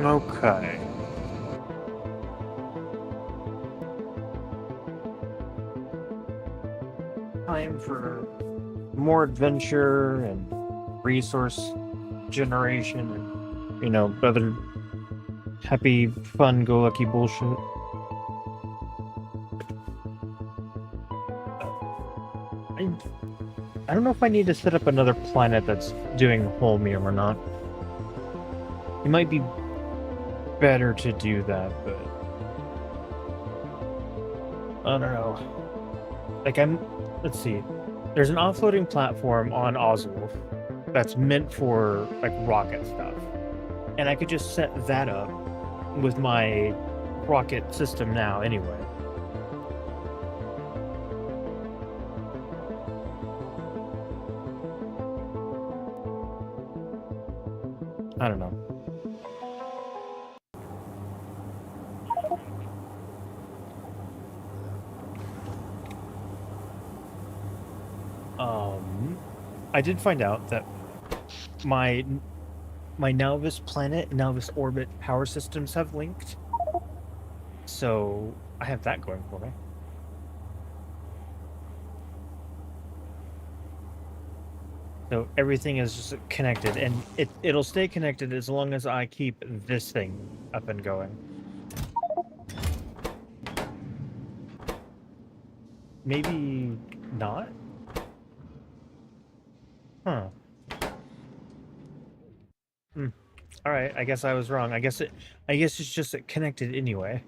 Okay. Time for more adventure and resource generation and, other happy, fun-go-lucky bullshit. I don't know if I need to set up another planet that's doing holmium or not. It might be better to do that, but I don't know. Like, let's see. There's an offloading platform on Oswolf that's meant for, like, rocket stuff. And I could just set that up with my rocket system now anyway. I don't know. I did find out that my Nauvis planet, Nauvis orbit power systems have linked. So I have that going for me. So everything is just connected, and it'll stay connected as long as I keep this thing up and going. Maybe not? Huh. Alright, I guess I was wrong. I guess it's just connected anyway.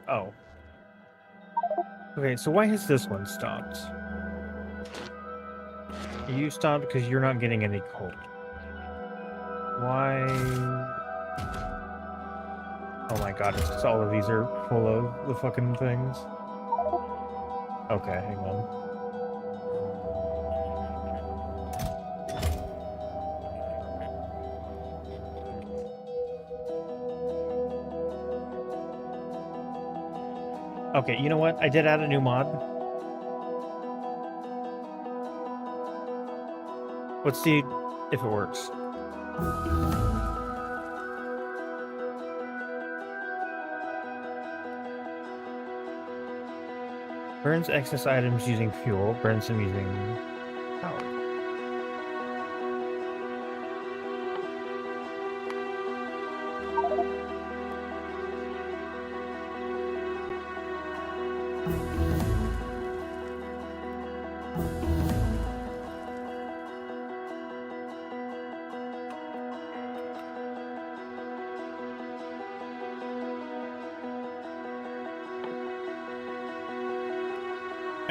Oh. Okay, so why has this one stopped? You stopped because you're not getting any coal. Why? Oh my god, it's just all of these are full of the fucking things. Okay, hang on. Okay, you know what? I did add a new mod. Let's see if it works. Burns excess items using fuel, burns them using power.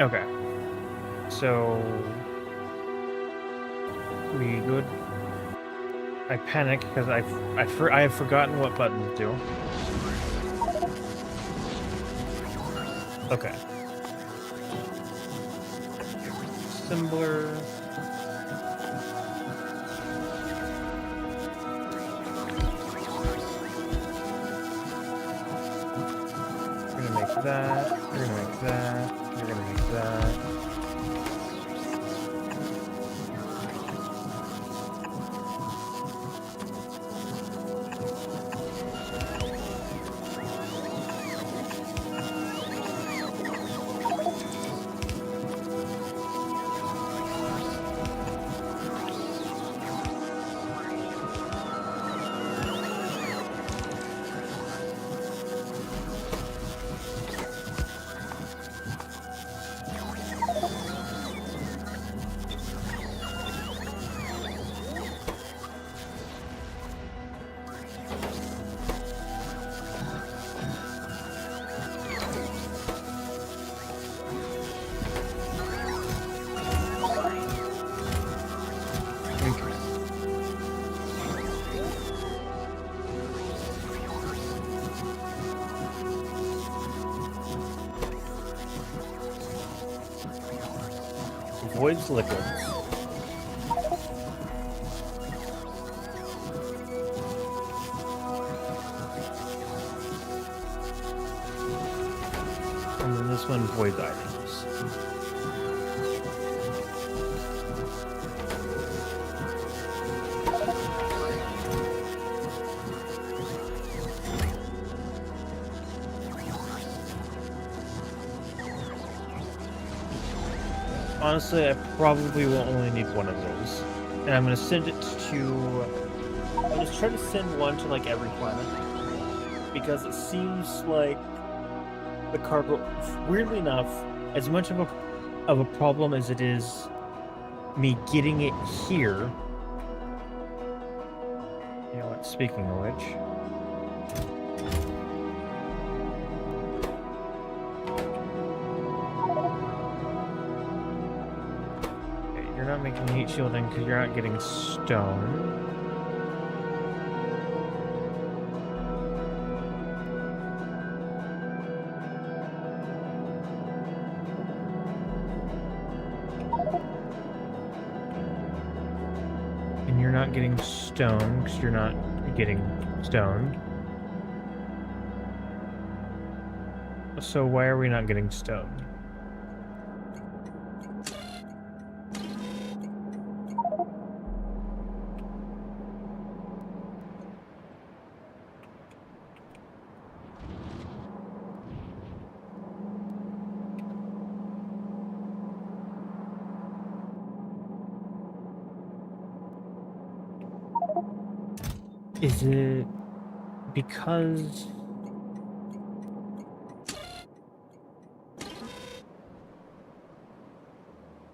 Okay. So we good. I panic because I have forgotten what buttons do. Okay. Assembler. We're gonna make that. We're gonna make that. We're gonna make that. Voids liquids. And then this one voids items. Honestly, I probably will only need one of those. And I'm going to send it to... I'll just try to send one to, like, every planet. Because it seems like the cargo... Weirdly enough, as much of a problem as it is me getting it here... You know what, speaking of which... You're not making heat shielding because you're not getting stone. And you're not getting stone because you're not getting stone. So why are we not getting stone? Is it because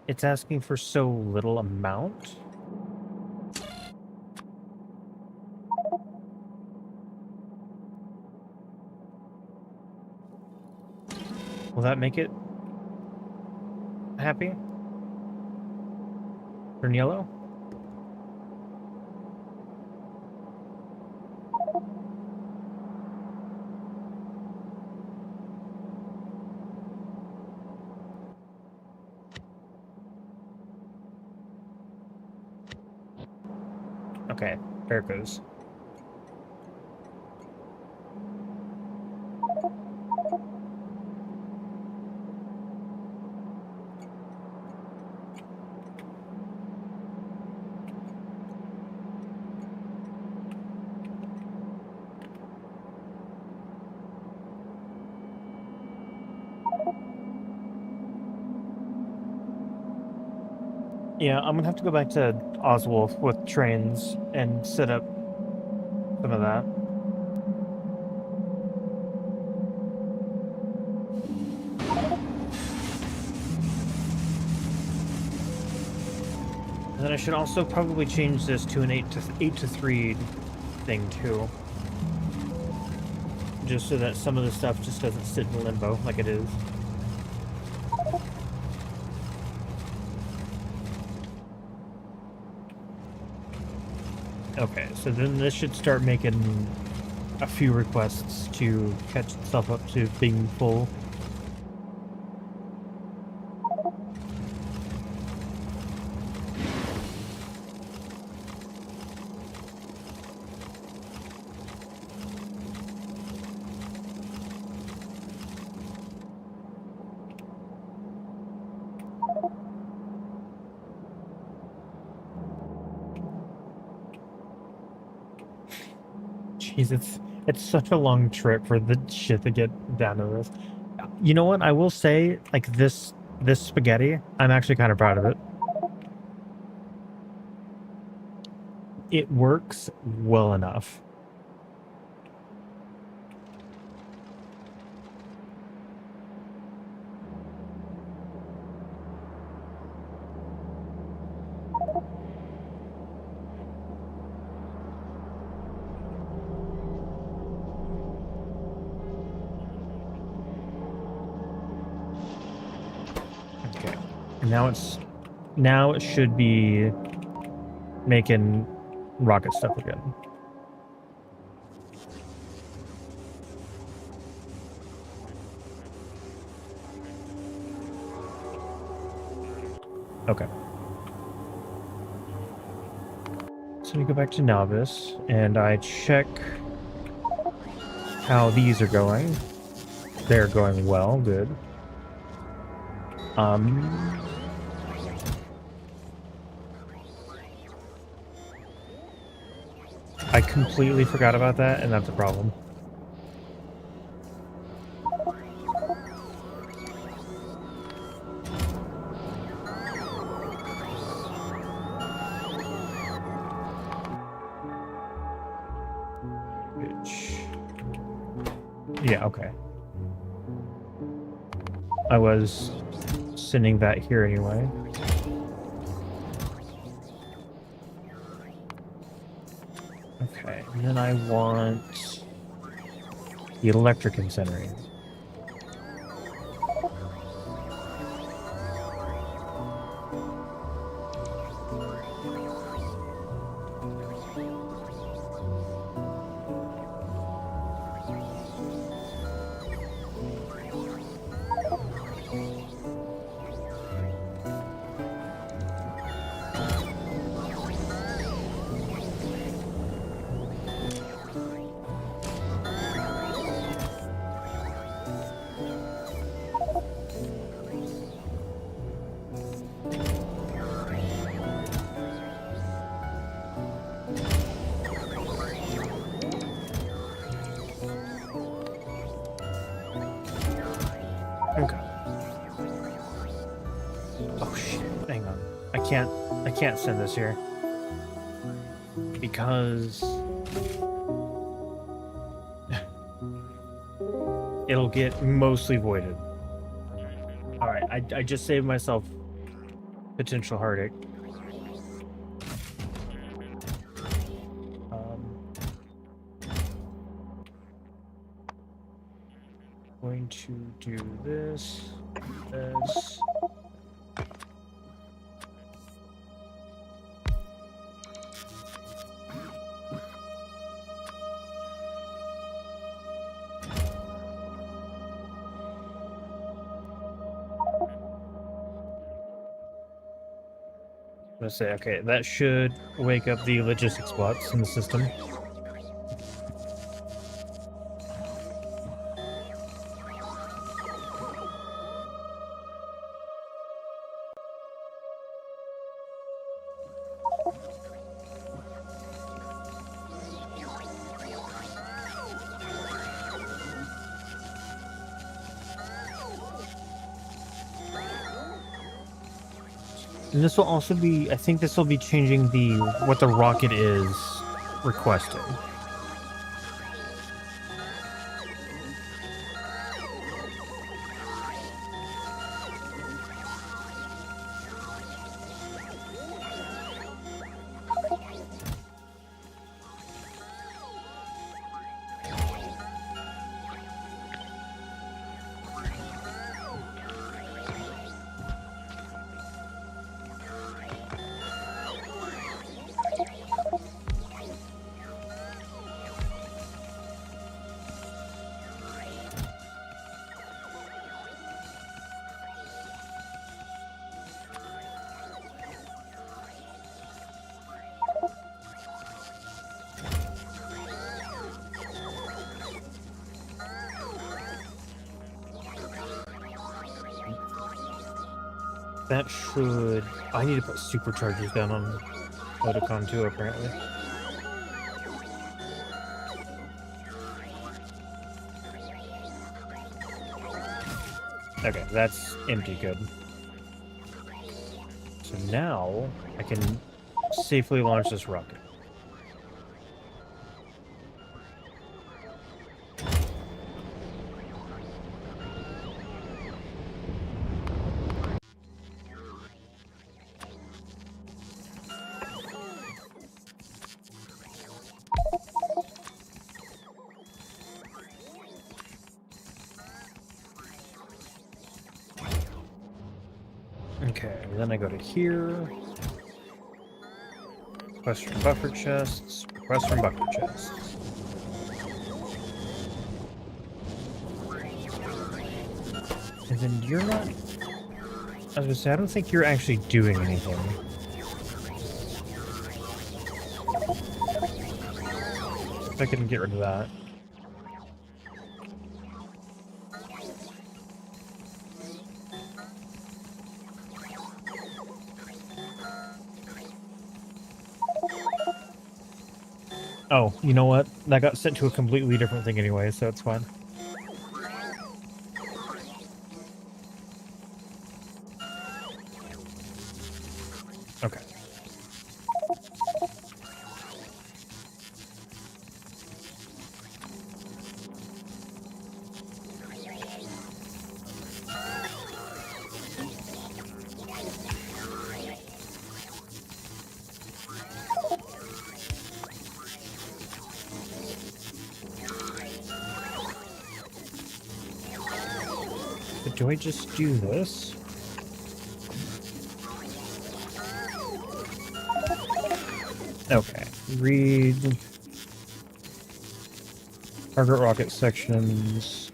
it's asking for so little amount? Will that make it happy? Turn yellow? Okay, there it goes. Yeah, I'm gonna have to go back to Oswolf with trains and set up some of that. And then I should also probably change this to an 8 to 3 thing too. Just so that some of the stuff just doesn't sit in limbo like it is. Okay, so then this should start making a few requests to catch itself up to being full. Jeez, it's such a long trip for the shit to get down to this. You know what? I will say, like this spaghetti, I'm actually kind of proud of it. It works well enough. Okay. And now it should be making rocket stuff again. Okay. So we go back to Novice, and I check how these are going. They're going well, good. I completely forgot about that, and that's a problem. Yeah, okay. I was sending that here anyway. Okay, and then I want the electric incinerator. Okay. Oh shit, hang on. I can't send this here. Because it'll get mostly voided. Alright, I just saved myself potential heartache. Going to do this. Let's say, okay, that should wake up the logistics bots in the system. And this will also be, I think this will be changing what the rocket is requesting. That should... I need to put superchargers down on Oticon too, apparently. Okay, that's empty good. So now I can safely launch this rocket. Okay, then I go to here. Request from buffer chests. Request from buffer chests. And then you're not... I was gonna say, I don't think you're actually doing anything. If I can get rid of that. Oh, you know what? That got sent to a completely different thing anyway, so it's fine. Okay. But do I just do this? Okay. Read target rocket sections.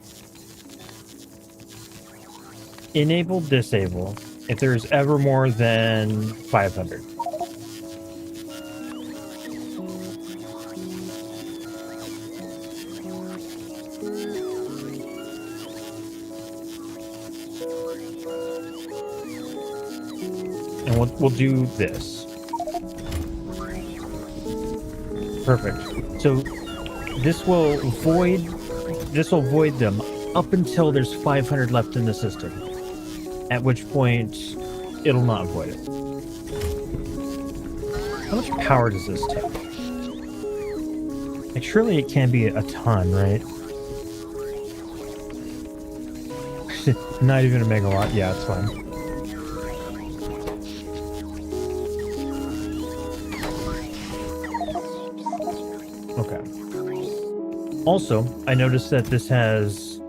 Enable, disable if there is ever more than 500. And we'll do this. Perfect. So this will void them up until there's 500 left in the system, at which point it'll not void it. How much power does this take? Like, surely it can be a ton, right? Not even a megawatt. Yeah, it's fine. Okay. Also, I noticed that this has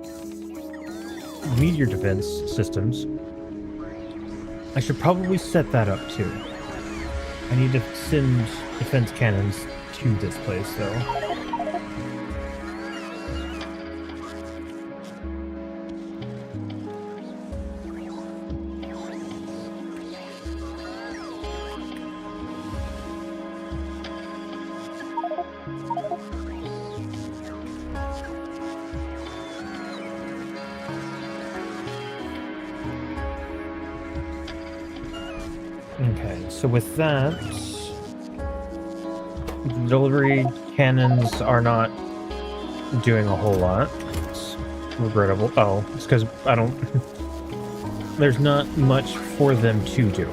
meteor defense systems. I should probably set that up too. I need to send defense cannons to this place, though. Okay, so with that, the delivery cannons are not doing a whole lot. It's regrettable. Oh, it's because I don't... There's not much for them to do.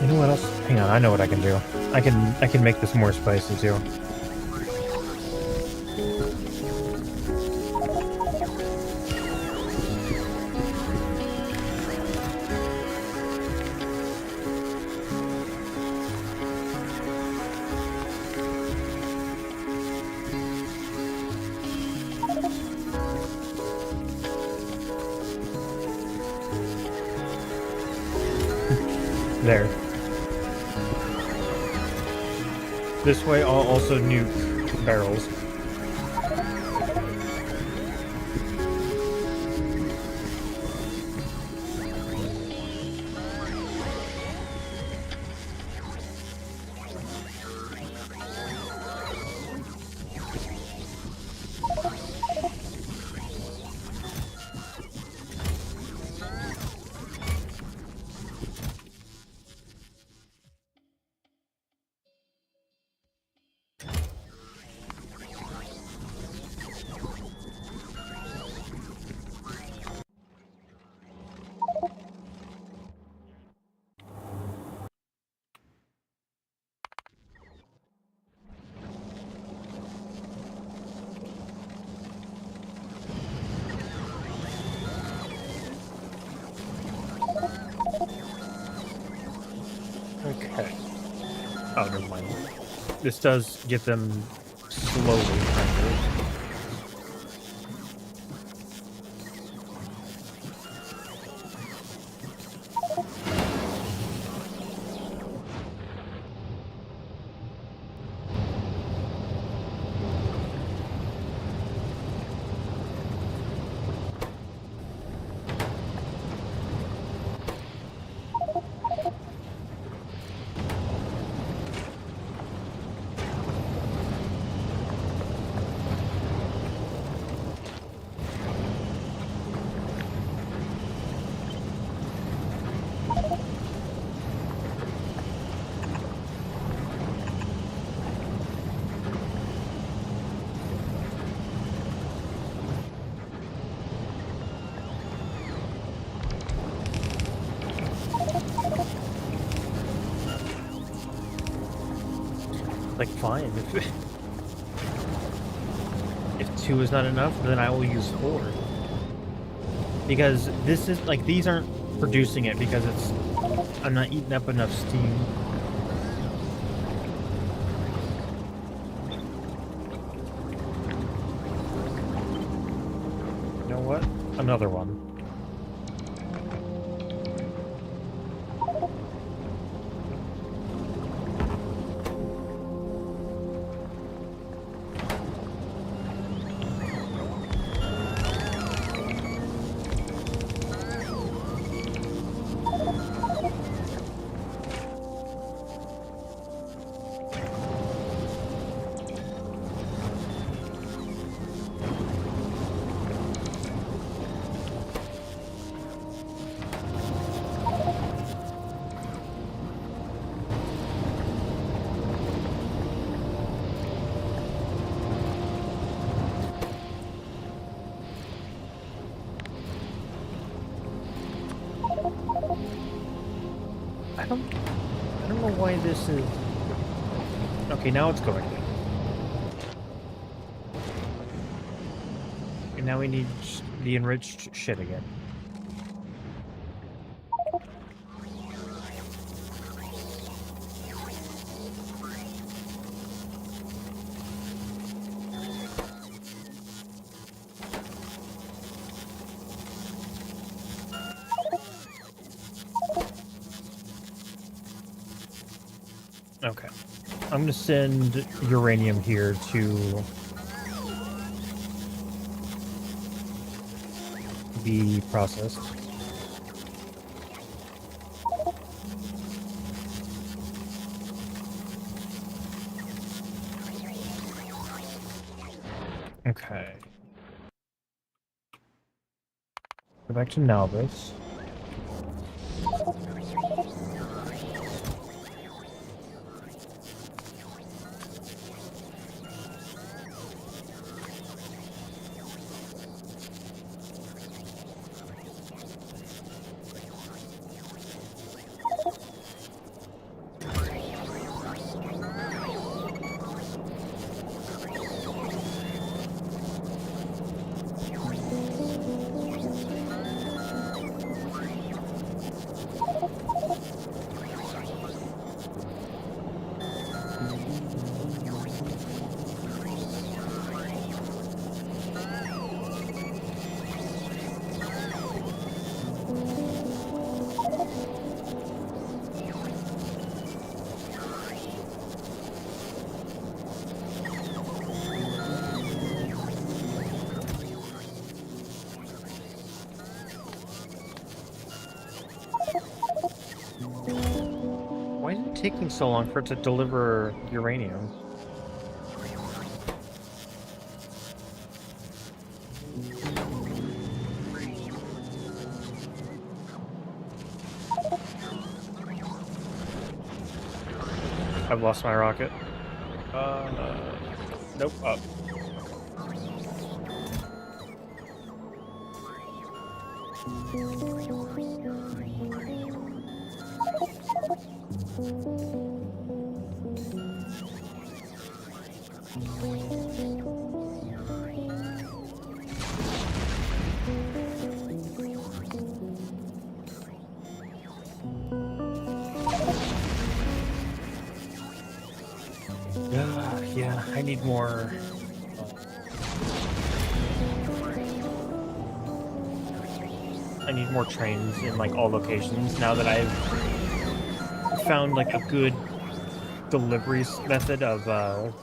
You know what else? Hang on, I know what I can do. I can make this more spicy too. There. This way I'll also nuke barrels. Oh, never mind. This does get them slowly, kind of. Like, fine. If 2 is not enough, then I will use 4. Because this is, like, these aren't producing it because I'm not eating up enough steam. You know what? Another one. I don't know why this is... Okay, now it's going again. And now we need the enriched shit again. Okay. I'm going to send uranium here to be processed. Okay. Go back to Nalvis. Why is it taking so long for it to deliver uranium? I've lost my rocket. Nope, up. I need more. I need more trains in like all locations now that I've found like a good delivery method of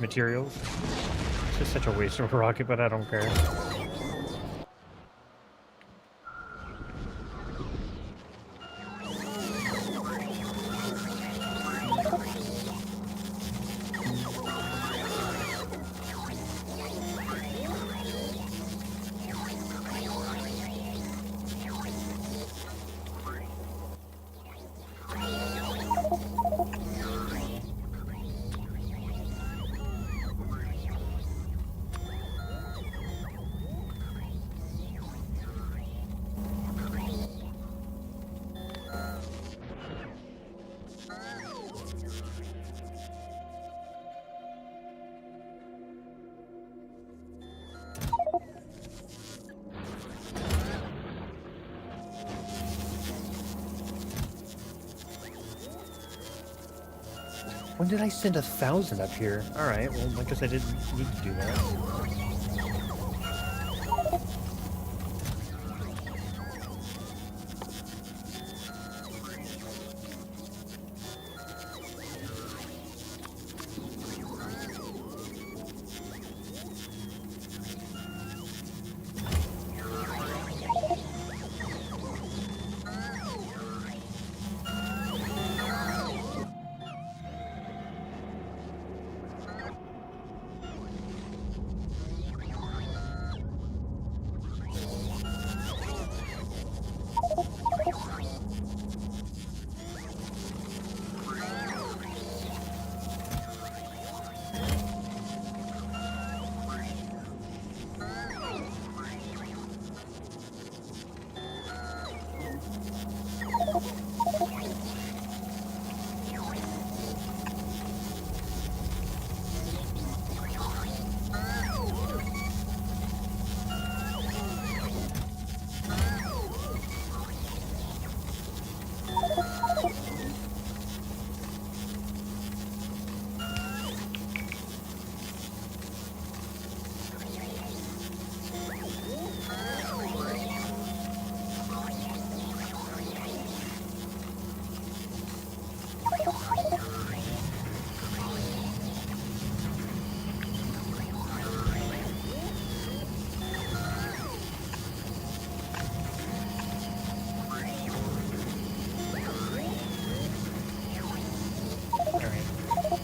materials. It's just such a waste of a rocket, but I don't care. When did I send 1,000 up here? All right, well, I guess I didn't need to do that.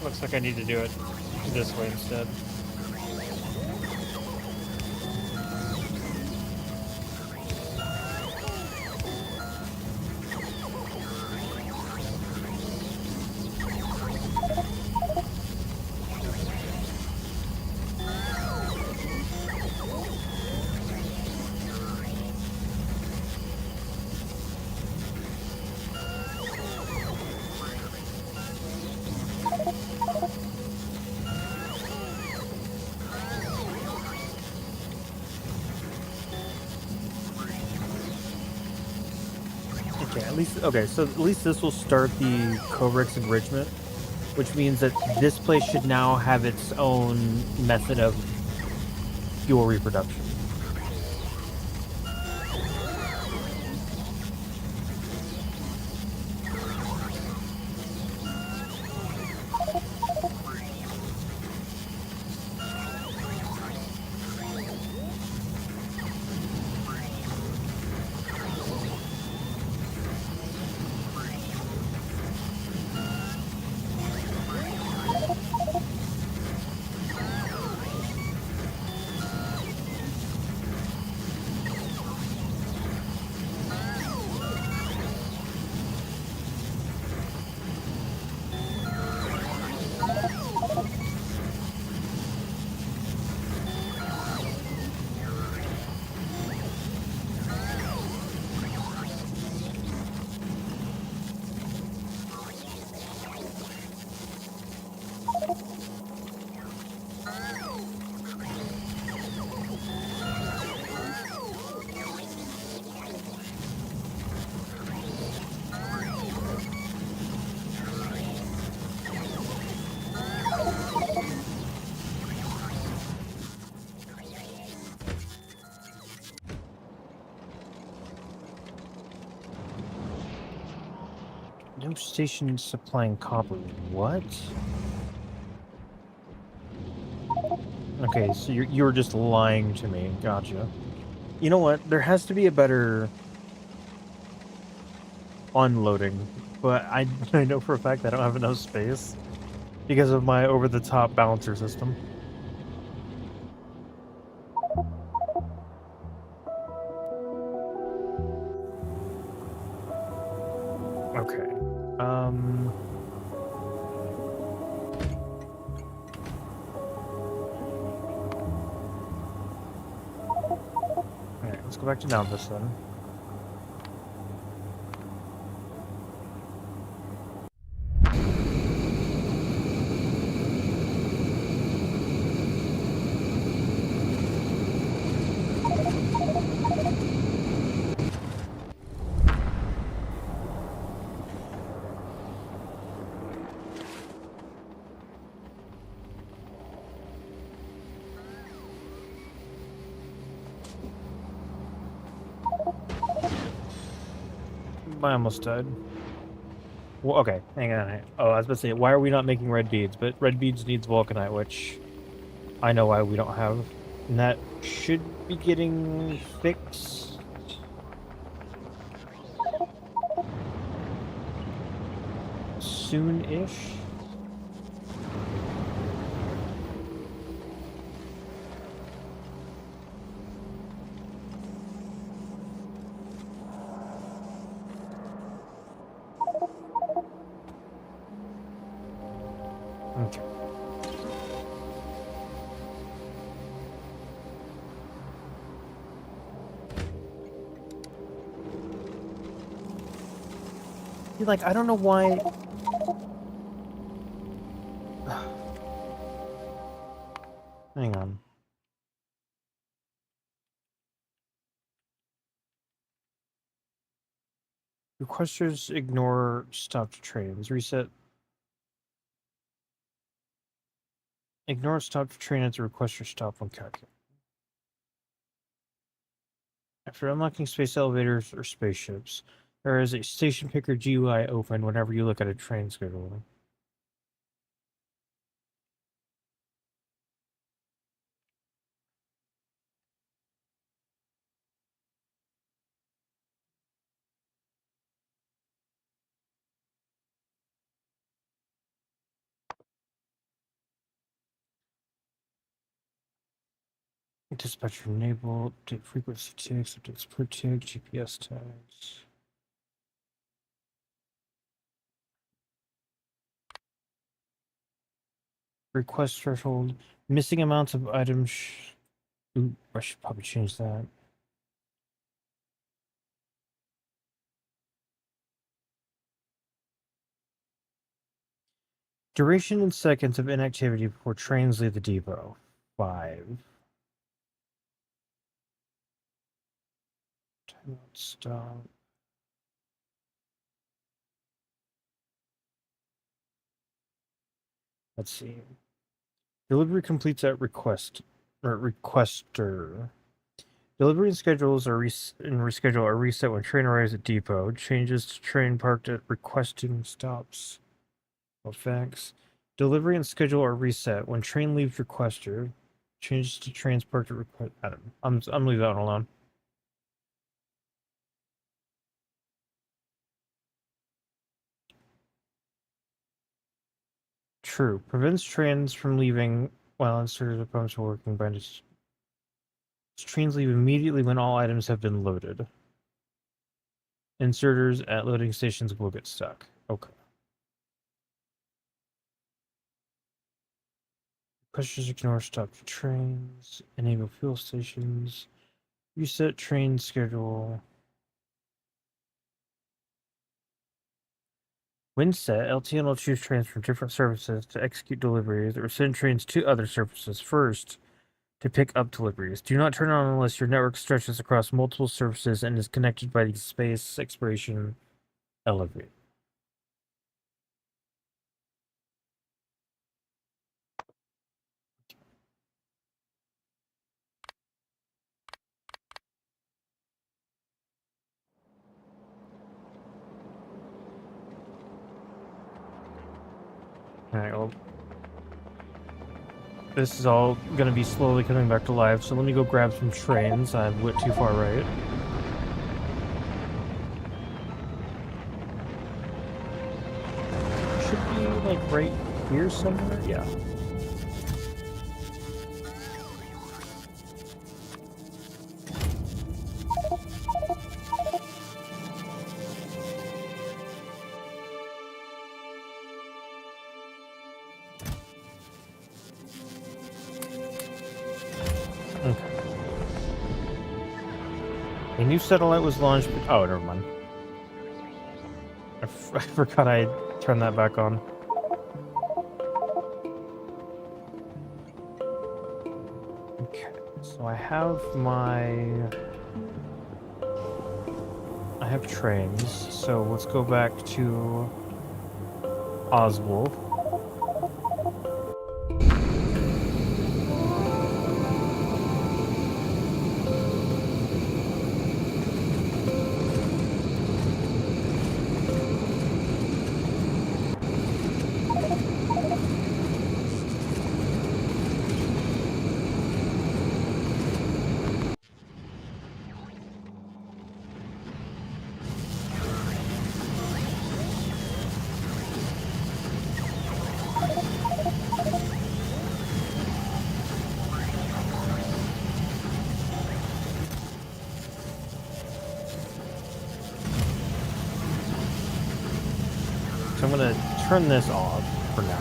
Looks like I need to do it this way instead. Okay, so at least this will start the Covrix enrichment, which means that this place should now have its own method of fuel reproduction. No station supplying copper. What? Okay, so you're just lying to me. Gotcha. You know what? There has to be a better unloading, but I I know for a fact I don't have enough space because of my over-the-top balancer system. Okay. Um. All right, let's go back to Nautilus then. I almost died. Well, okay, hang on. Oh, I was about to say, why are we not making red beads? But red beads needs vulcanite, which I know why we don't have. And that should be getting fixed soon-ish. Okay. Like, I don't know why. Hang on. Requesters ignore stopped trains. Reset. Ignore stopped train at the requester stop when calculating. After unlocking space elevators or spaceships, there is a station picker GUI open whenever you look at a train schedule. Dispatcher enable, update frequency tags, updates per tag, GPS tags. Request threshold, missing amounts of items. Ooh, I should probably change that. Duration in seconds of inactivity before trains leave the depot. 5. Timeout stop. Let's see. Delivery completes at request or requester. Delivery and schedules are reschedule are reset when train arrives at depot. Changes to train parked at requesting stops. Effects. Delivery and schedule are reset when train leaves requester. Changes to trains parked at request. I don't know. I'm leaving that one alone. True. Prevents trains from leaving while inserters of pumps are working by just. Trains leave immediately when all items have been loaded. Inserters at loading stations will get stuck. Okay. Pushers ignore stopped trains. Enable fuel stations. Reset train schedule. When set, LTN will choose trains from different services to execute deliveries or send trains to other services first to pick up deliveries. Do not turn on unless your network stretches across multiple services and is connected by the space exploration elevator. Alright, well, this is all gonna be slowly coming back to life, so let me go grab some trains. I went too far right. Should be, like, right here somewhere? Yeah. Okay. A new satellite was launched. Oh, never mind. I forgot I turned that back on. Okay, so I have trains, so let's go back to Oswald. So I'm gonna turn this off for now,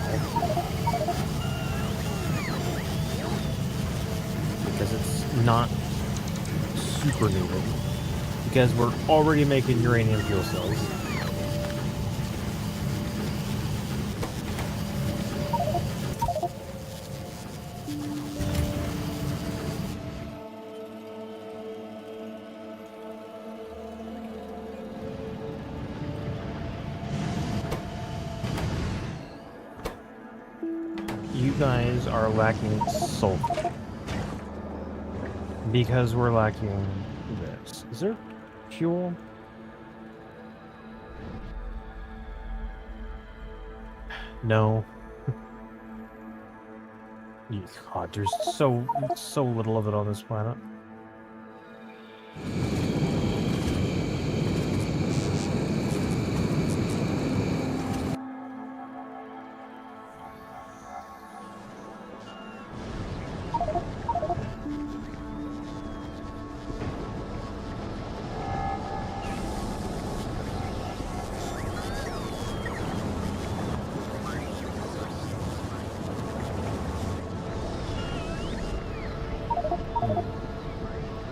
because it's not super needed, because we're already making uranium fuel cells. You guys are lacking sulfur because we're lacking this. Is there fuel? No. God, there's so little of it on this planet.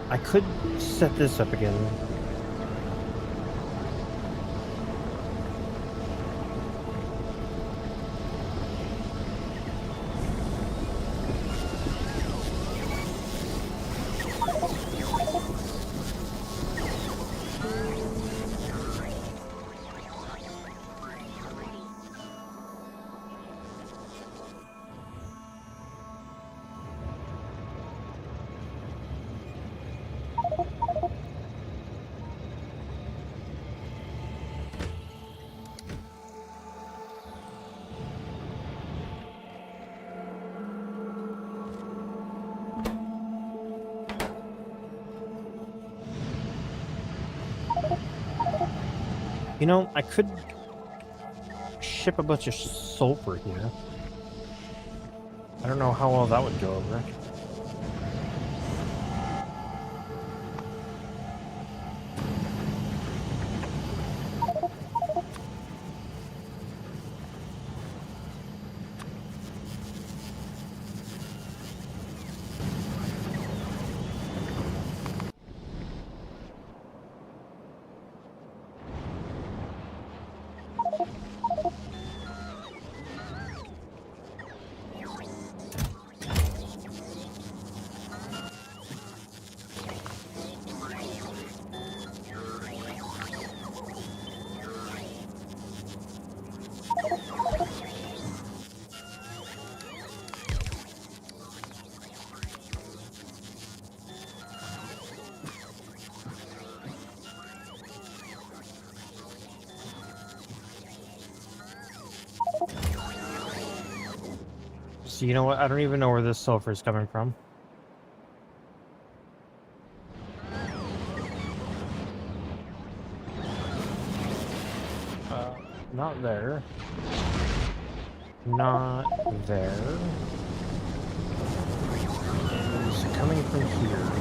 I could set this up again. You know, I could ship a bunch of sulfur here. I don't know how well that would go over. So you know what? I don't even know where this sulfur is coming from. Not there. Not there. It's coming from here.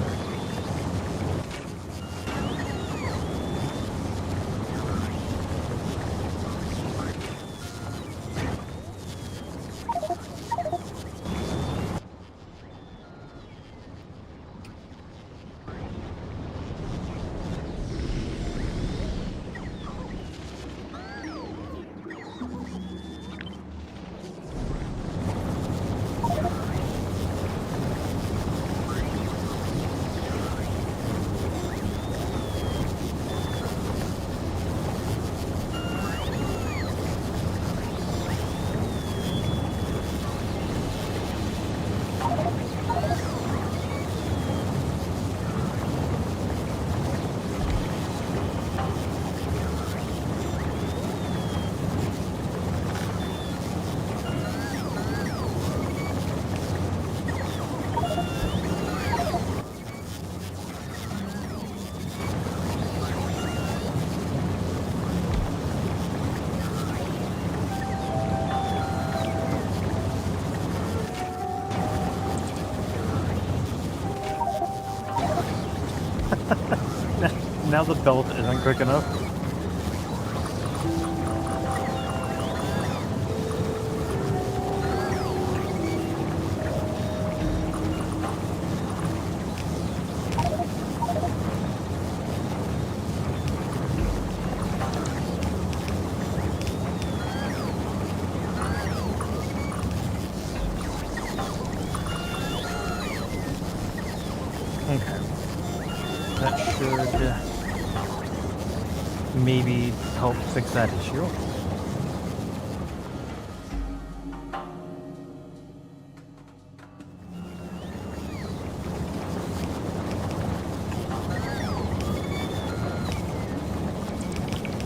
Now the belt isn't quick enough. Okay. That should maybe help fix that issue.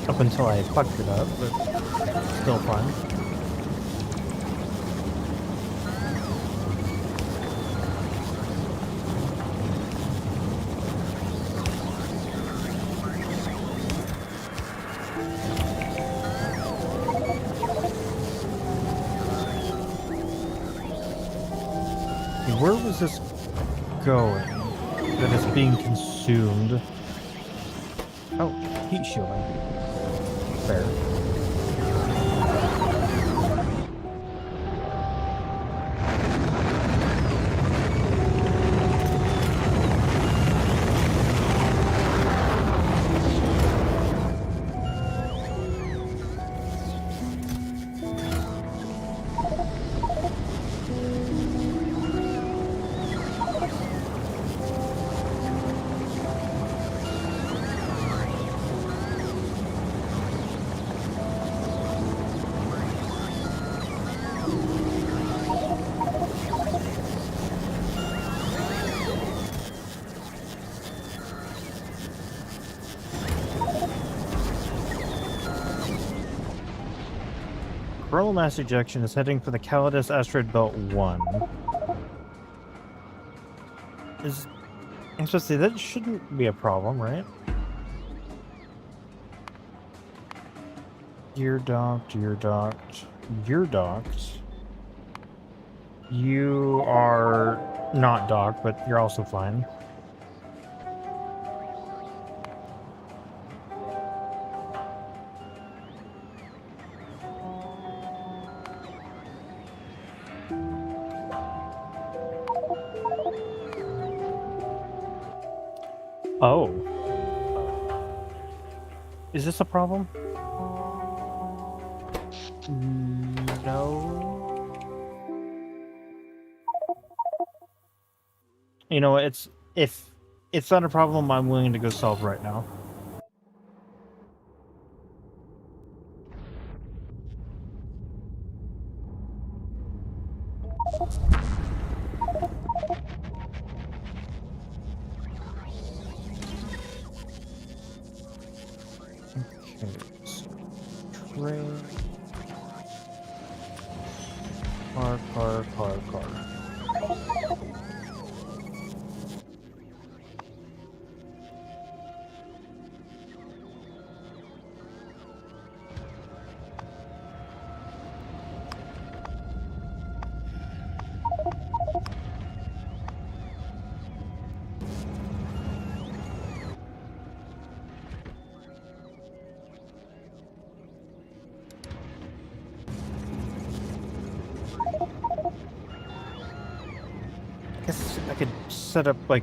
Up until I fucked it up, but still fun. Where was this going? That is being consumed. Oh, heat shielding. Fair. Coronal mass ejection is heading for the Calidus Asteroid Belt 1. I'm supposed to say, that shouldn't be a problem, right? You're docked, you're docked, you're docked. You are not docked, but you're also fine. Oh. Is this a problem? No. You know, if it's not a problem, I'm willing to go solve right now. car. I guess I could set up like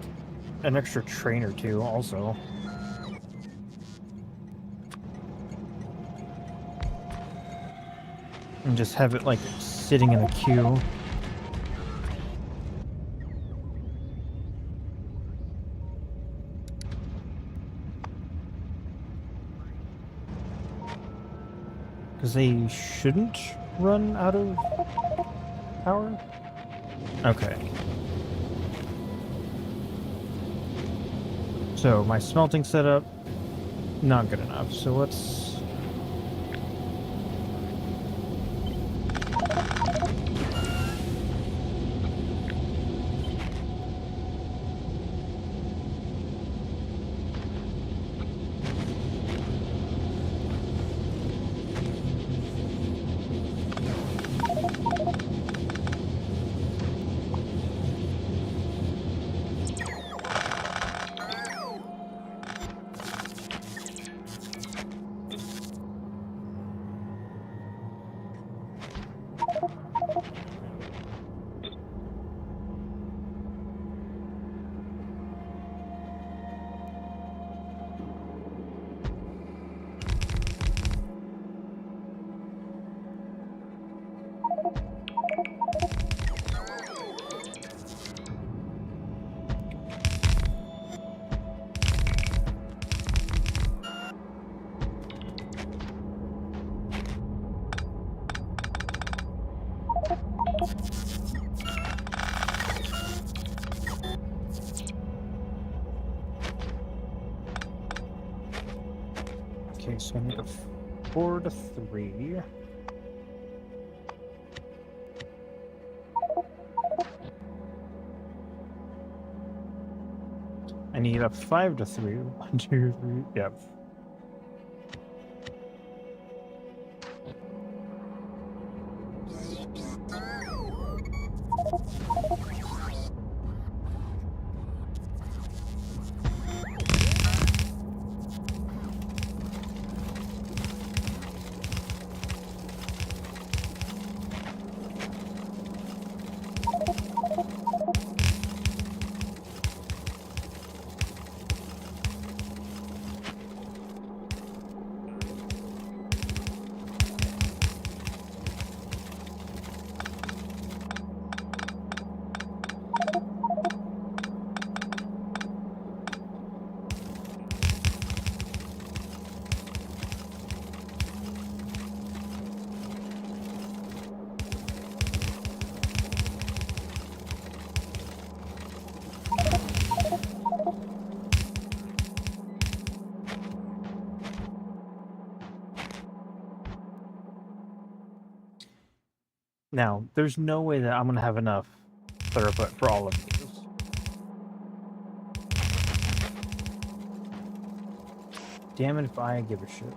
an extra train or two also. And just have it like sitting in a queue. Because they shouldn't run out of power? Okay. So my smelting setup, not good enough. So let's... Okay, so I need a 4 to 3. I need a 5 to 3. 1, 2, 3. Yep. Now, there's no way that I'm going to have enough throughput for all of these. Damn it if I give a shit.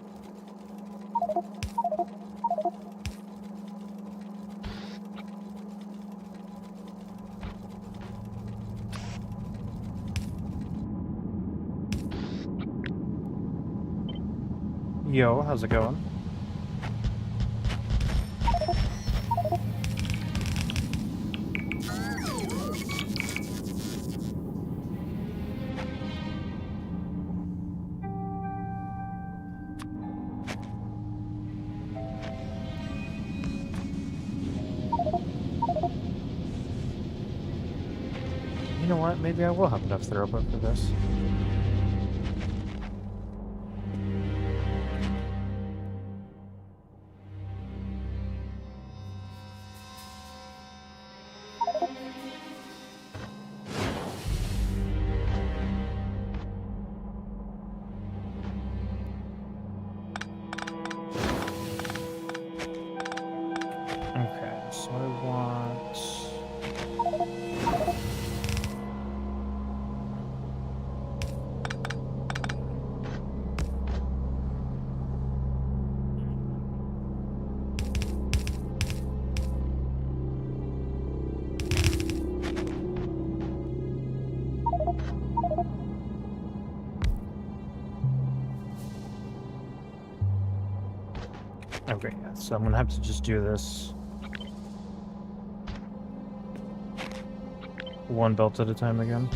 Yo, how's it going? You know what? Maybe I will have enough throughput for this. Okay, so I want... Okay, yeah, so I'm gonna have to just do this one belt at a time again.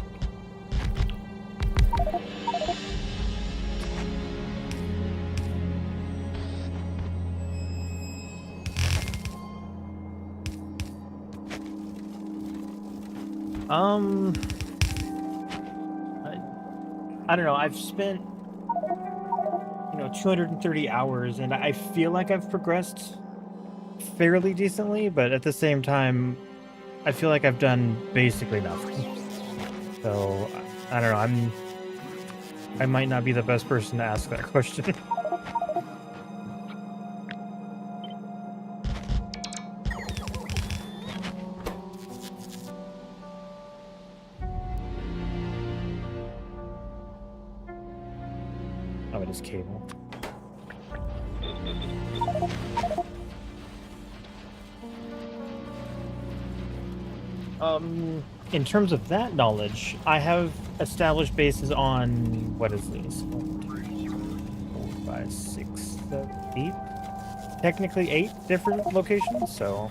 I don't know. I've spent 230 hours, and I feel like I've progressed fairly decently, but at the same time, I feel like I've done basically nothing. So I don't know. I might not be the best person to ask that question. Oh, it is cable. In terms of that knowledge, I have established bases on, what is this? 1, 2, 3, 4, 5, 6, 7, 8? Technically 8 different locations, so...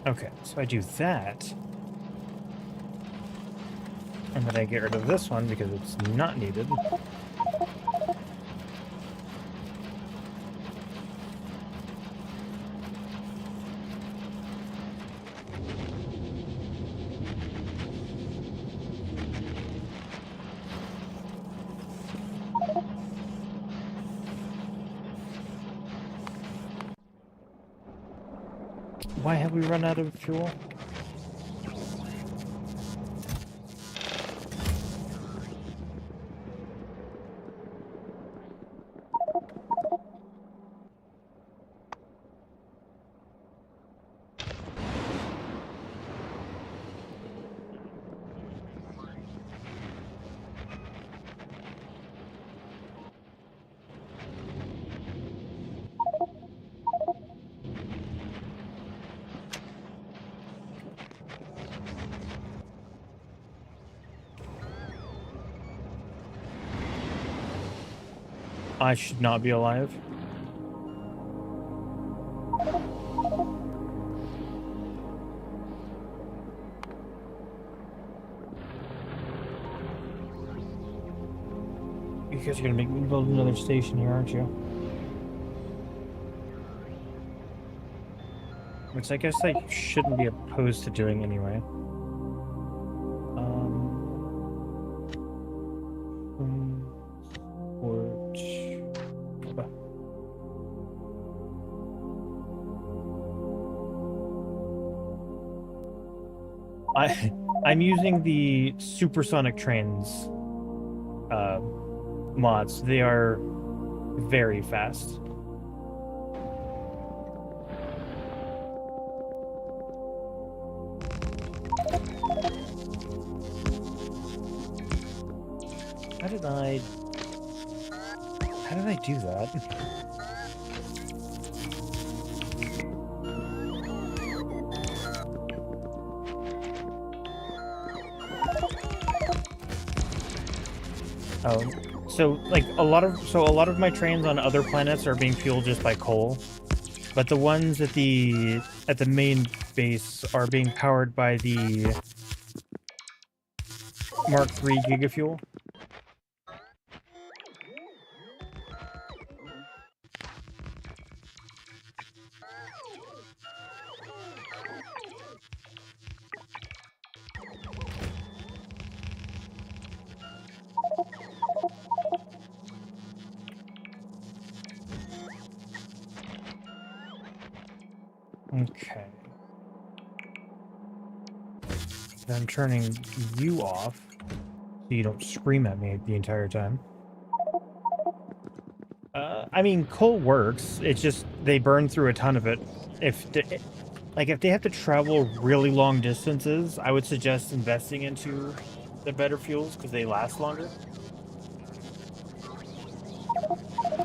Okay, so I do that. And then I get rid of this one because it's not needed. Why have we run out of fuel? I should not be alive. You guys are gonna make me build another station here, aren't you? Which I guess I shouldn't be opposed to doing anyway. I'm using the supersonic trains mods. They are very fast. How did I do that? Oh, so like a lot of my trains on other planets are being fueled just by coal, but the ones at the main base are being powered by the Mark III gigafuel. Okay. I'm turning you off so you don't scream at me the entire time. I mean, coal works. It's just they burn through a ton of it. Like, if they have to travel really long distances, I would suggest investing into the better fuels because they last longer.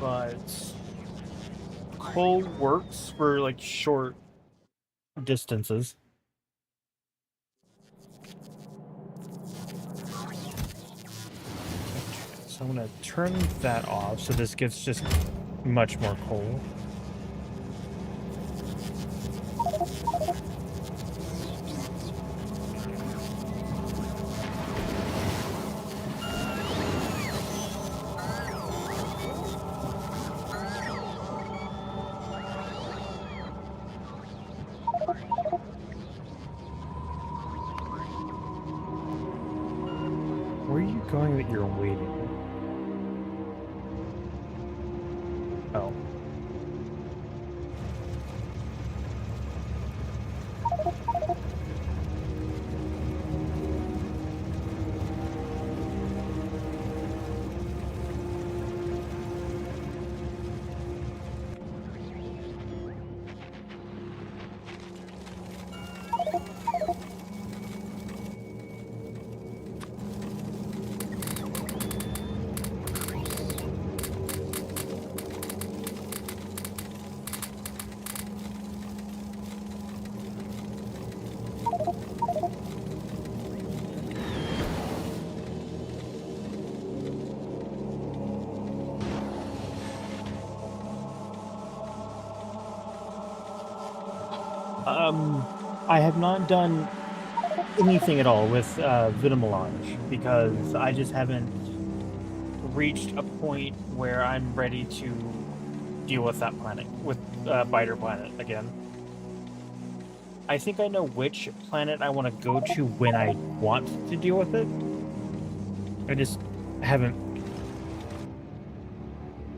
But coal works for, like, short distances. Okay, so I'm going to turn that off so this gets just much more coal. Where are you going that you're waiting? Oh. I have not done anything at all with Vitamelange because I just haven't reached a point where I'm ready to deal with that planet, with Biter Planet again. I think I know which planet I want to go to when I want to deal with it. I just haven't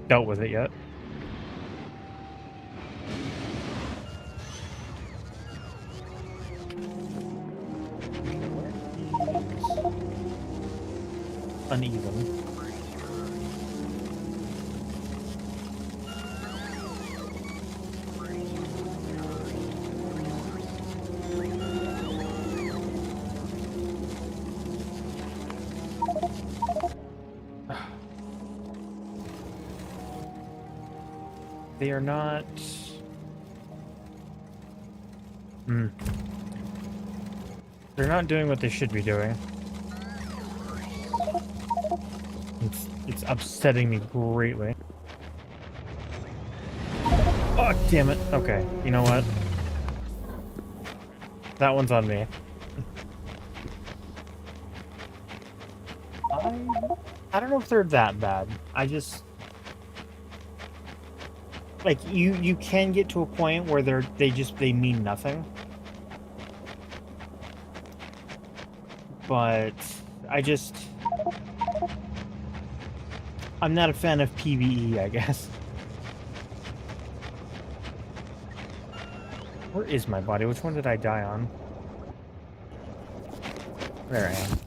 dealt with it yet. Uneven. They are not... They're not doing what they should be doing. It's upsetting me greatly. Oh, damn it. Okay, you know what? That one's on me. I don't know if they're that bad. I just... Like, you can get to a point where they mean nothing. But I'm not a fan of PvE, I guess. Where is my body? Which one did I die on? There I am.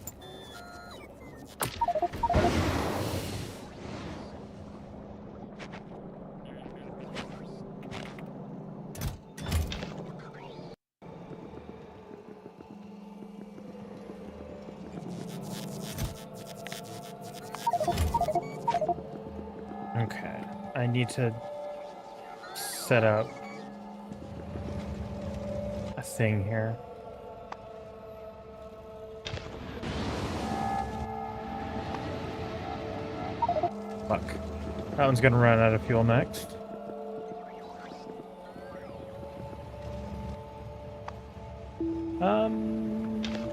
Okay, I need to set up a thing here. Fuck. That one's gonna run out of fuel next.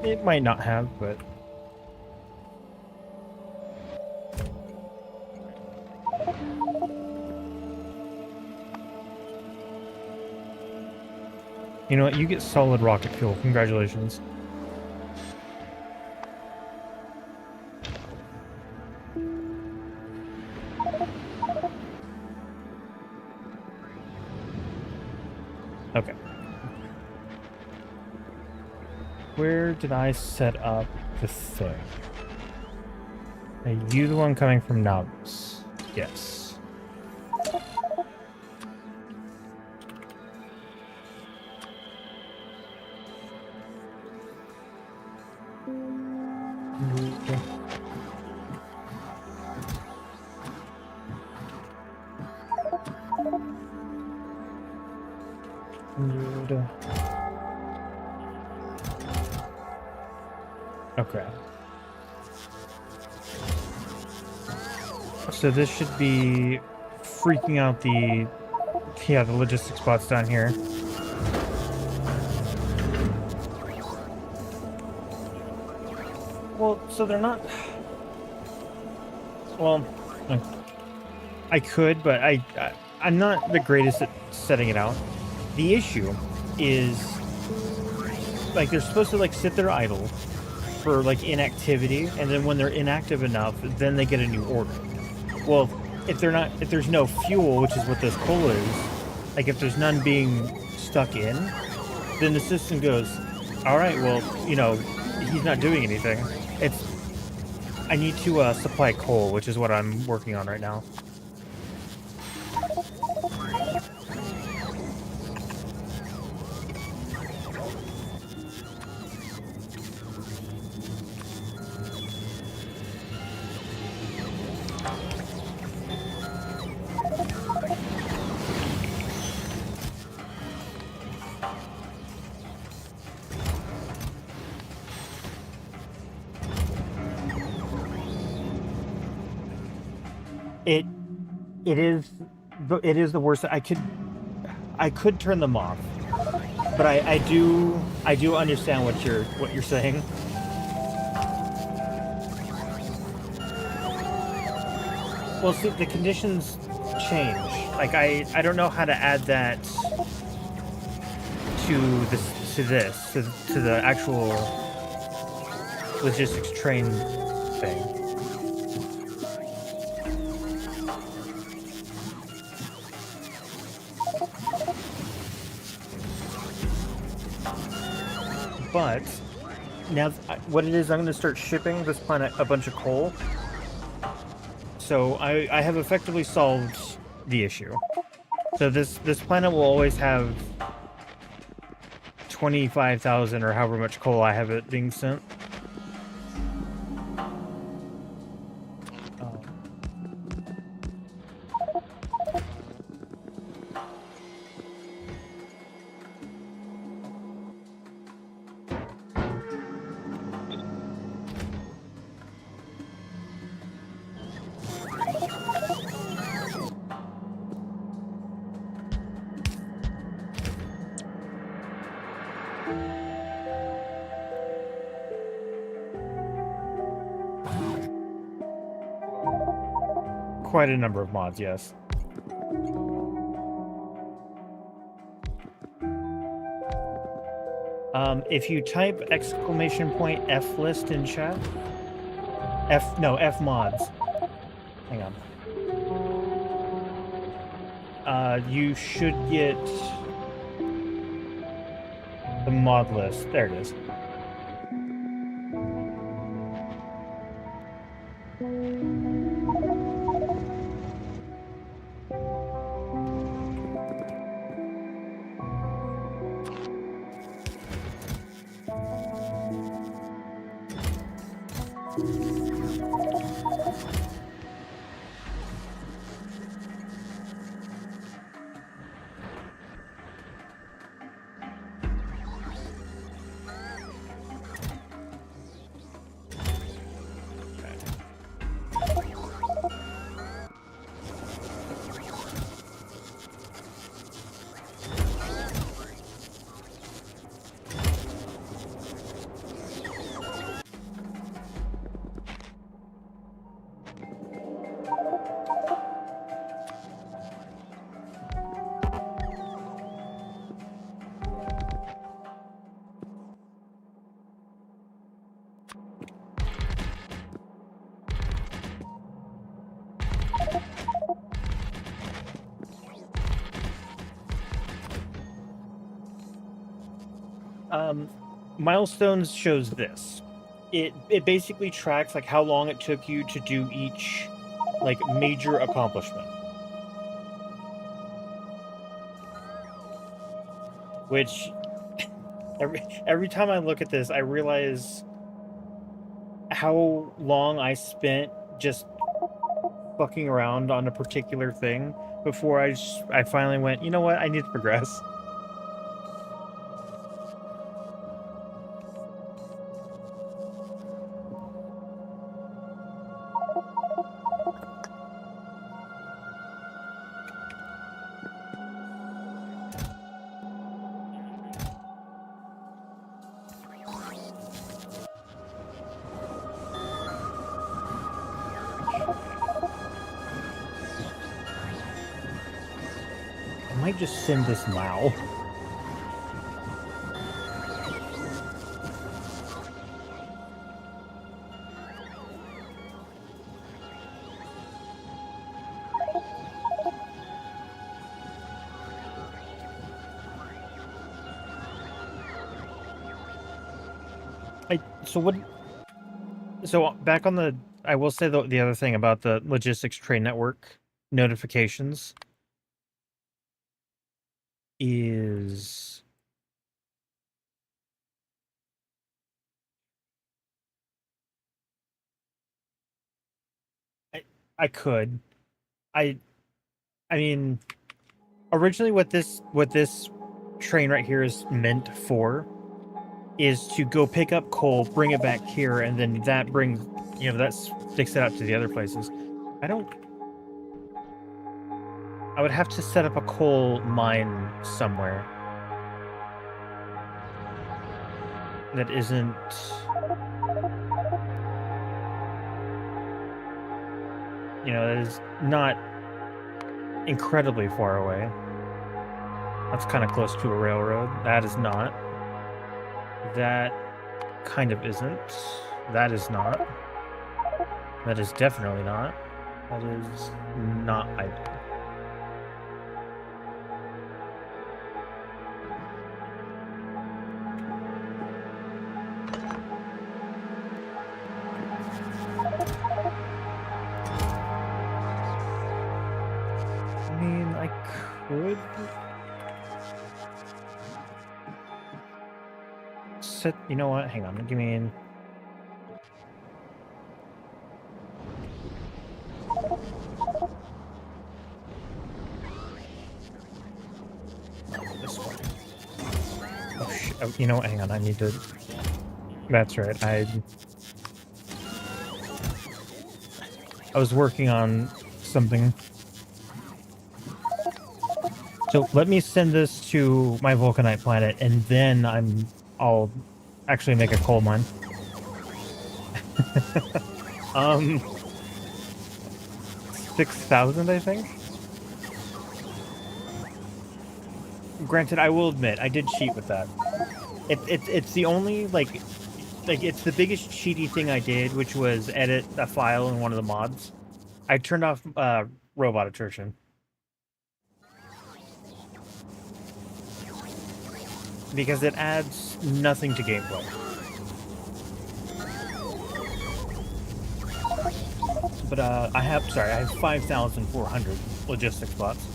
It might not have, but... You know what? You get solid rocket fuel. Congratulations. Okay. Where did I set up the thing? Are you the one coming from Navis? Yes. Okay. So this should be freaking out the logistics bots down here. Well, so they're not. Well, I could, but I'm not the greatest at setting it out. The issue is, like, they're supposed to like sit there idle for like inactivity, and then when they're inactive enough, then they get a new order. Well, if there's no fuel, which is what this coal is, like if there's none being stuck in, then the system goes, all right, well, he's not doing anything. I need to supply coal, which is what I'm working on right now. It is the worst. I could turn them off, but I do understand what you're saying. Well, see, the conditions change. Like I don't know how to add that to the actual logistics train thing. But now, what it is, I'm going to start shipping this planet a bunch of coal. So I have effectively solved the issue. So this planet will always have 25,000 or however much coal I have it being sent. Quite a number of mods, yes. If you type !F list in chat, F mods. Hang on. You should get the mod list. There it is. Milestones shows this. It basically tracks like how long it took you to do each like major accomplishment. Which every time I look at this, I realize how long I spent just fucking around on a particular thing before I finally went, you know what, I need to progress. I might just send this now. So what? So back on the, I will say the other thing about the logistics train network notifications is I, I could I I mean originally what this train right here is meant for is to go pick up coal, bring it back here, and then that brings, that sticks it out to the other places. I don't. I would have to set up a coal mine somewhere that isn't, that is not incredibly far away. That's kind of close to a railroad. That is not. That kind of isn't. That is not. That is definitely not. That is not either. I mean, I could set. You know what? Hang on. Give me. This one. Oh, you know what? Hang on. I need to. That's right. I was working on something. So let me send this to my Vulcanite planet, and then I'll actually make a coal mine. 6,000, I think. Granted, I will admit I did cheat with that. It's the only like it's the biggest cheaty thing I did, which was edit a file in one of the mods. I turned off robot attrition because it adds nothing to gameplay. But I have 5,400 logistics bots.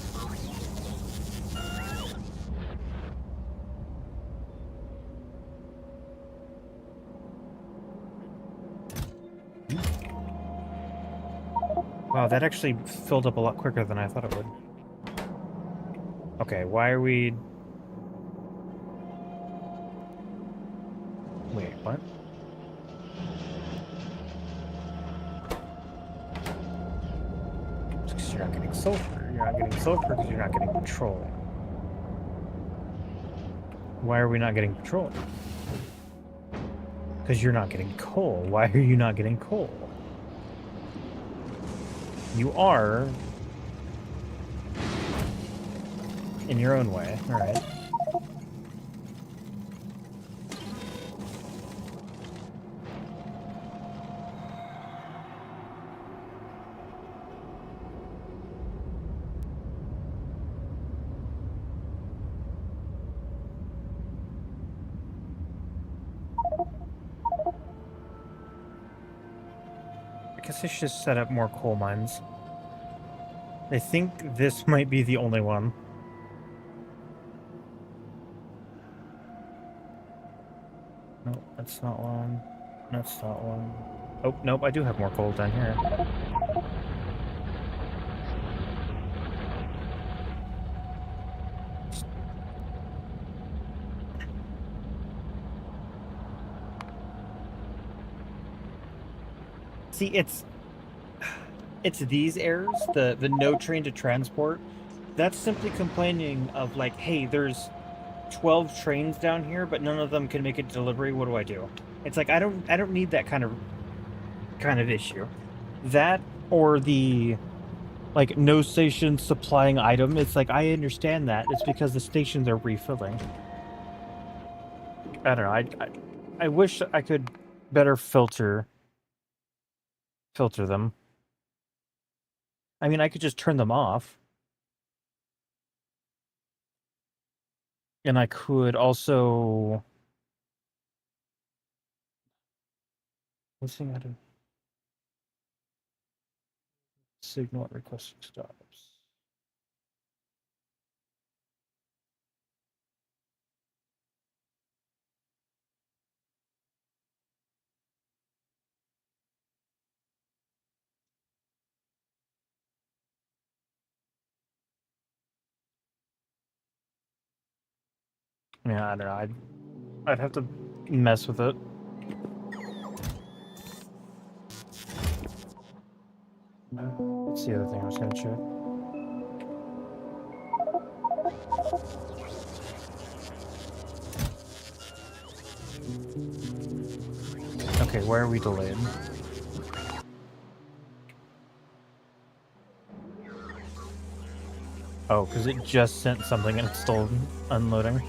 Wow, that actually filled up a lot quicker than I thought it would. Okay, why are we... Wait, what? Because you're not getting sulfur. You're not getting sulfur because you're not getting petroleum. Why are we not getting petroleum? Because you're not getting coal. Why are you not getting coal? You are... in your own way. Alright. I guess I should set up more coal mines. I think this might be the only one. No, that's not one. That's not one. Oh, nope, I do have more coal down here. See, it's these errors, the no train to transport. That's simply complaining of like, hey, there's 12 trains down here, but none of them can make a delivery. What do I do? It's like I don't need that kind of issue. That or the like no station supplying item. It's like I understand that. It's because the stations are refilling. I don't know. I wish I could better filter them. I mean, I could just turn them off. And I could also missing out of signal at requesting stops. Yeah, I don't know. I'd have to mess with it. What's the other thing I was gonna check? Okay, why are we delayed? Oh, because it just sent something and it's still unloading.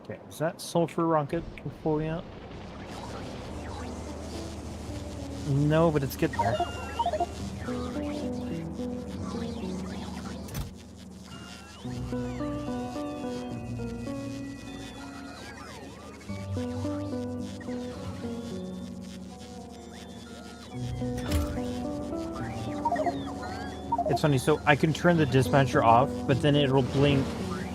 Okay, is that sulfur rocket fully out? No, but it's getting there. It's funny, so I can turn the dispatcher off, but then it'll blink.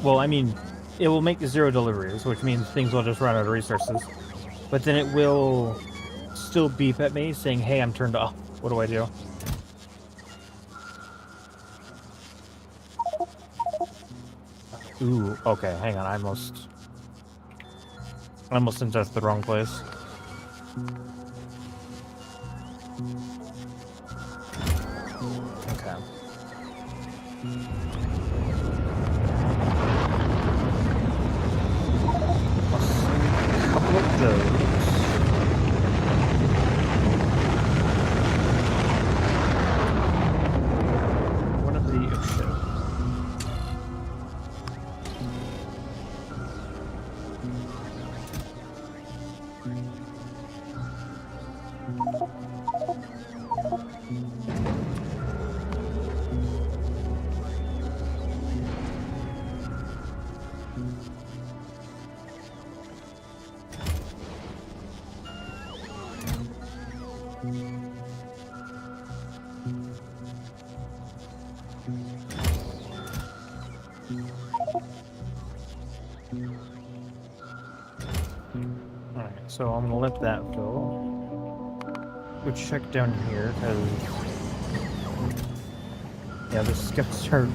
Well, I mean, it will make 0 deliveries, which means things will just run out of resources. But then it will still beep at me saying, hey, I'm turned off. What do I do? Ooh, okay, hang on. I almost suggested the wrong place. Okay. I'll send a couple of those. One of the Alright, so I'm gonna let that go. Go check down here, because yeah, the scouts are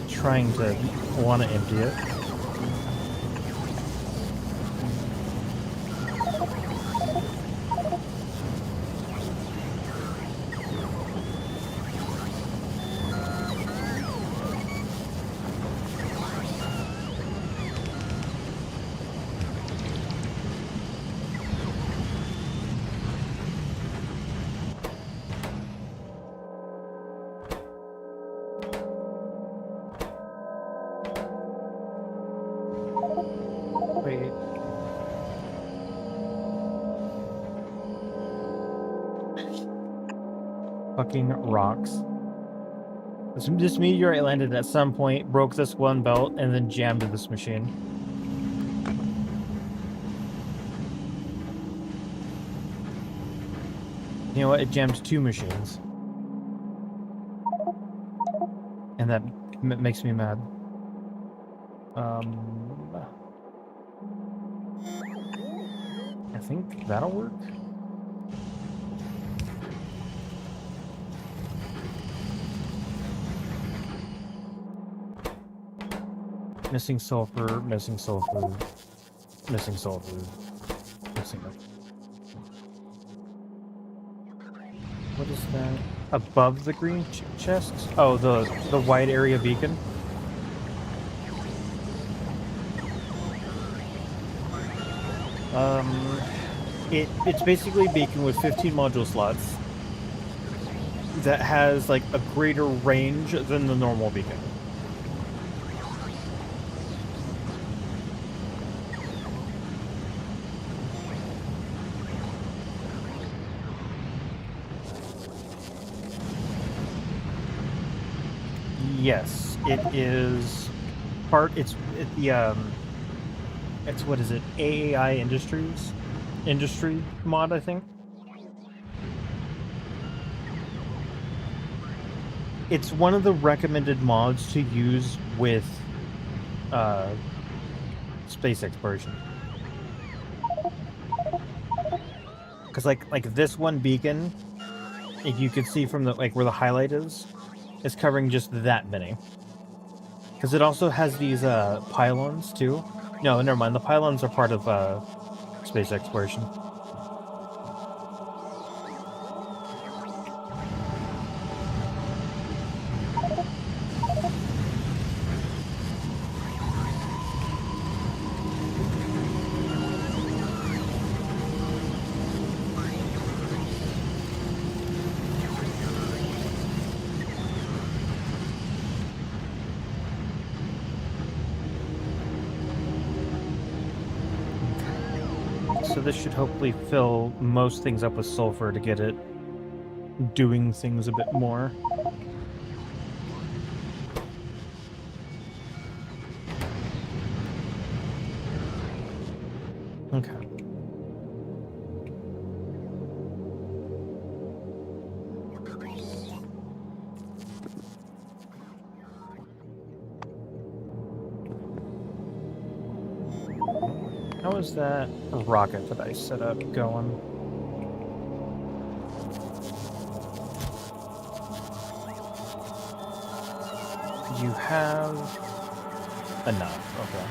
trying to want to empty it. Wait. Fucking rocks. This meteorite landed at some point, broke this one belt, and then jammed this machine. You know what? It jammed 2 machines. and that makes me mad. I think that'll work. Missing sulfur, missing sulfur, missing sulfur, missing it. What is that? Above the green chest? Oh, the wide area beacon. It's basically a beacon with 15 module slots that has like a greater range than the normal beacon. Yes, it is part. It's what is it? AAI Industry mod, I think. It's one of the recommended mods to use with space exploration. Because like this one beacon, you can see from the where the highlight is covering just that many. Because it also has these pylons too. No, never mind. The pylons are part of space exploration. So this should hopefully fill most things up with sulfur to get it doing things a bit more. Okay. How is that rocket that I set up going? You have enough, okay.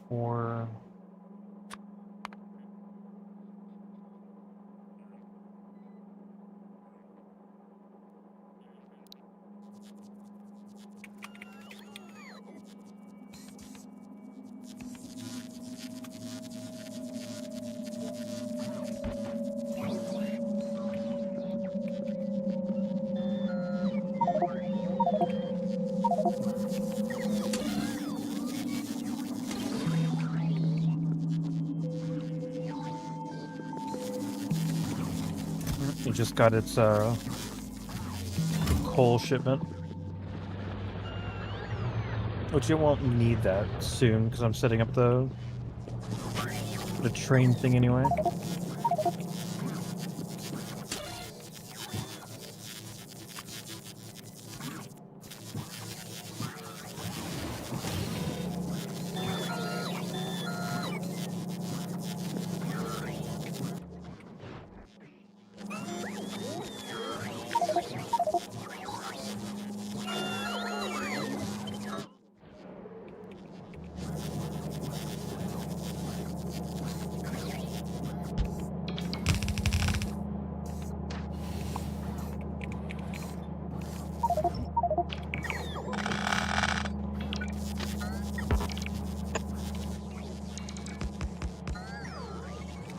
For it just got its coal shipment. Which you won't need that soon because I'm setting up the train thing anyway.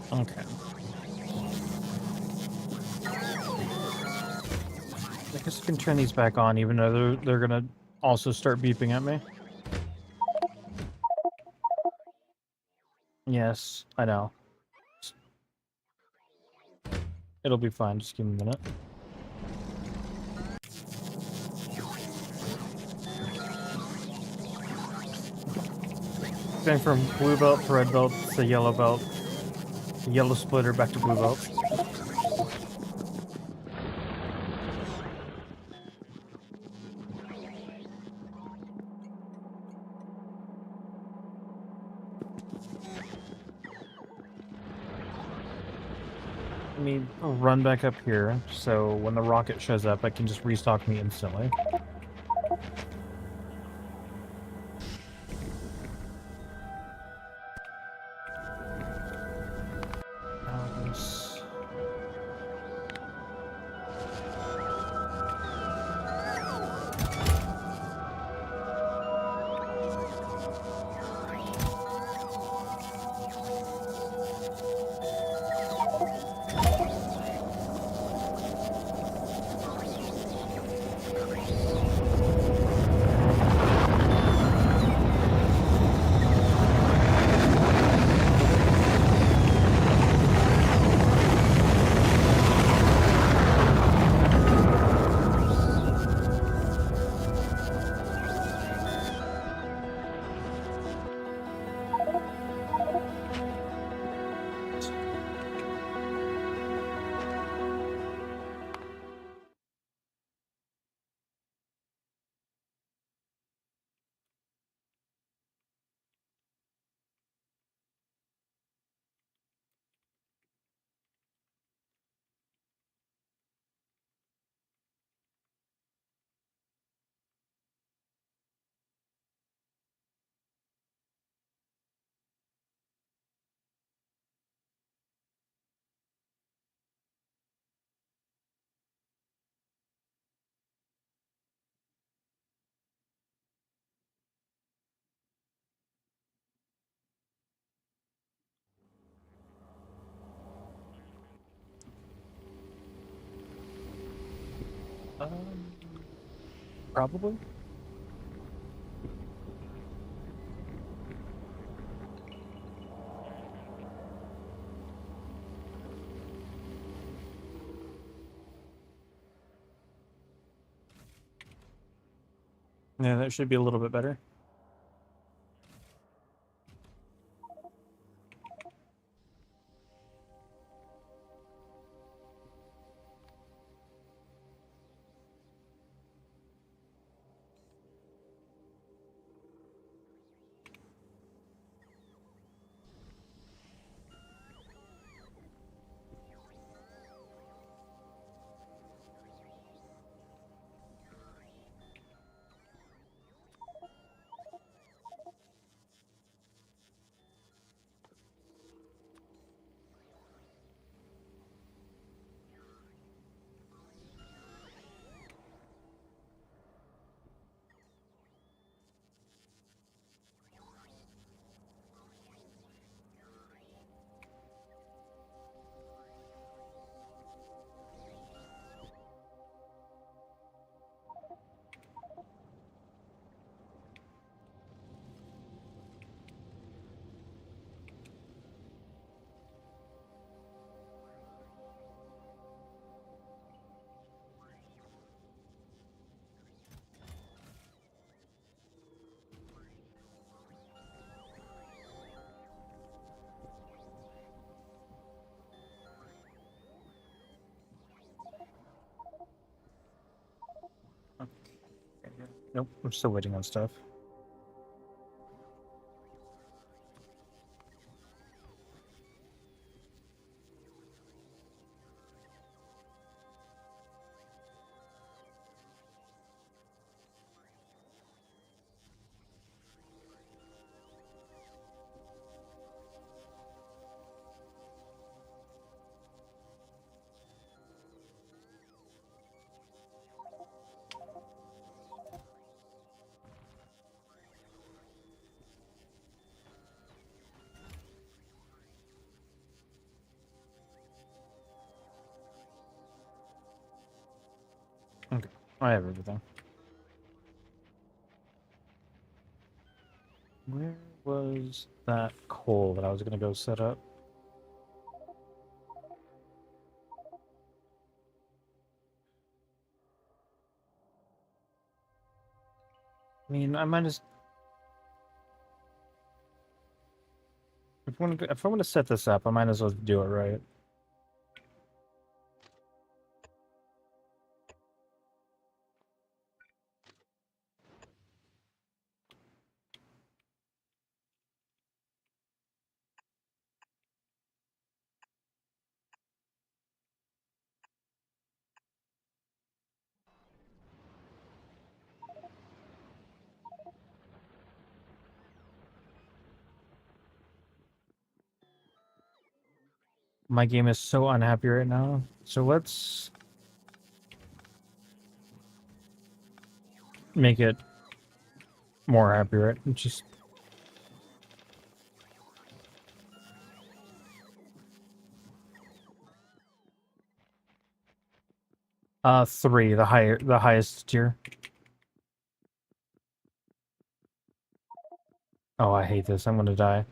Okay. I guess I can turn these back on, even though they're gonna also start beeping at me. Yes, I know. It'll be fine. Just give me a minute. Going from blue belt to red belt to yellow belt, yellow splitter back to blue belt. Let me run back up here, so when the rocket shows up, I can just restock me instantly. Probably. Yeah, that should be a little bit better. Nope, I'm still waiting on stuff. Okay, I have everything. Where was that coal that I was gonna go set up? I mean, I might as if I want to set this up, I might as well do it right. My game is so unhappy right now. So let's make it more happy, right? Just 3, the highest tier. Oh, I hate this. I'm gonna die.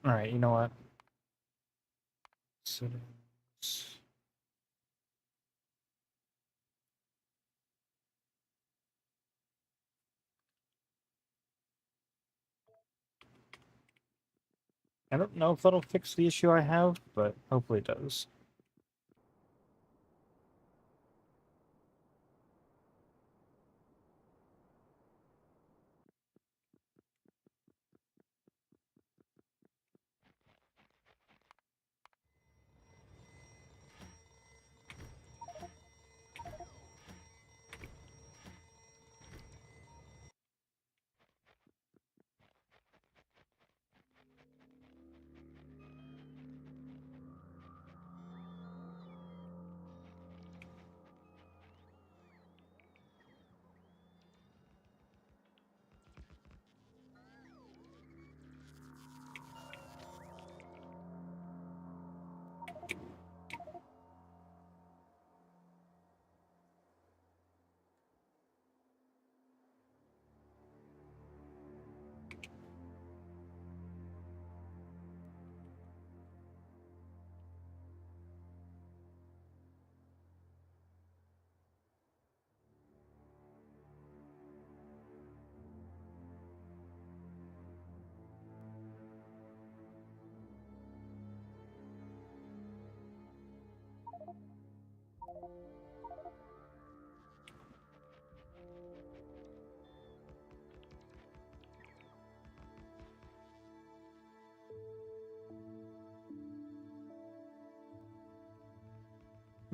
All right, you know what? Settings. I don't know if that'll fix the issue I have, but hopefully it does.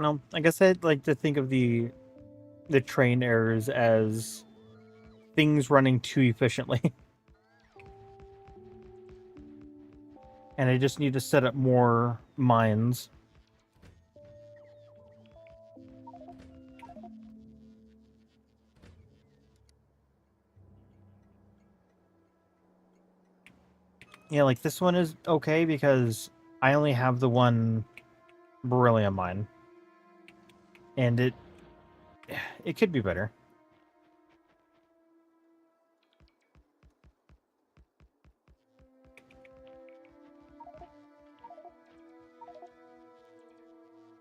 No, I guess I'd like to think of the train errors as things running too efficiently. And I just need to set up more mines. Yeah, like this one is okay because I only have the one beryllium mine. And it could be better.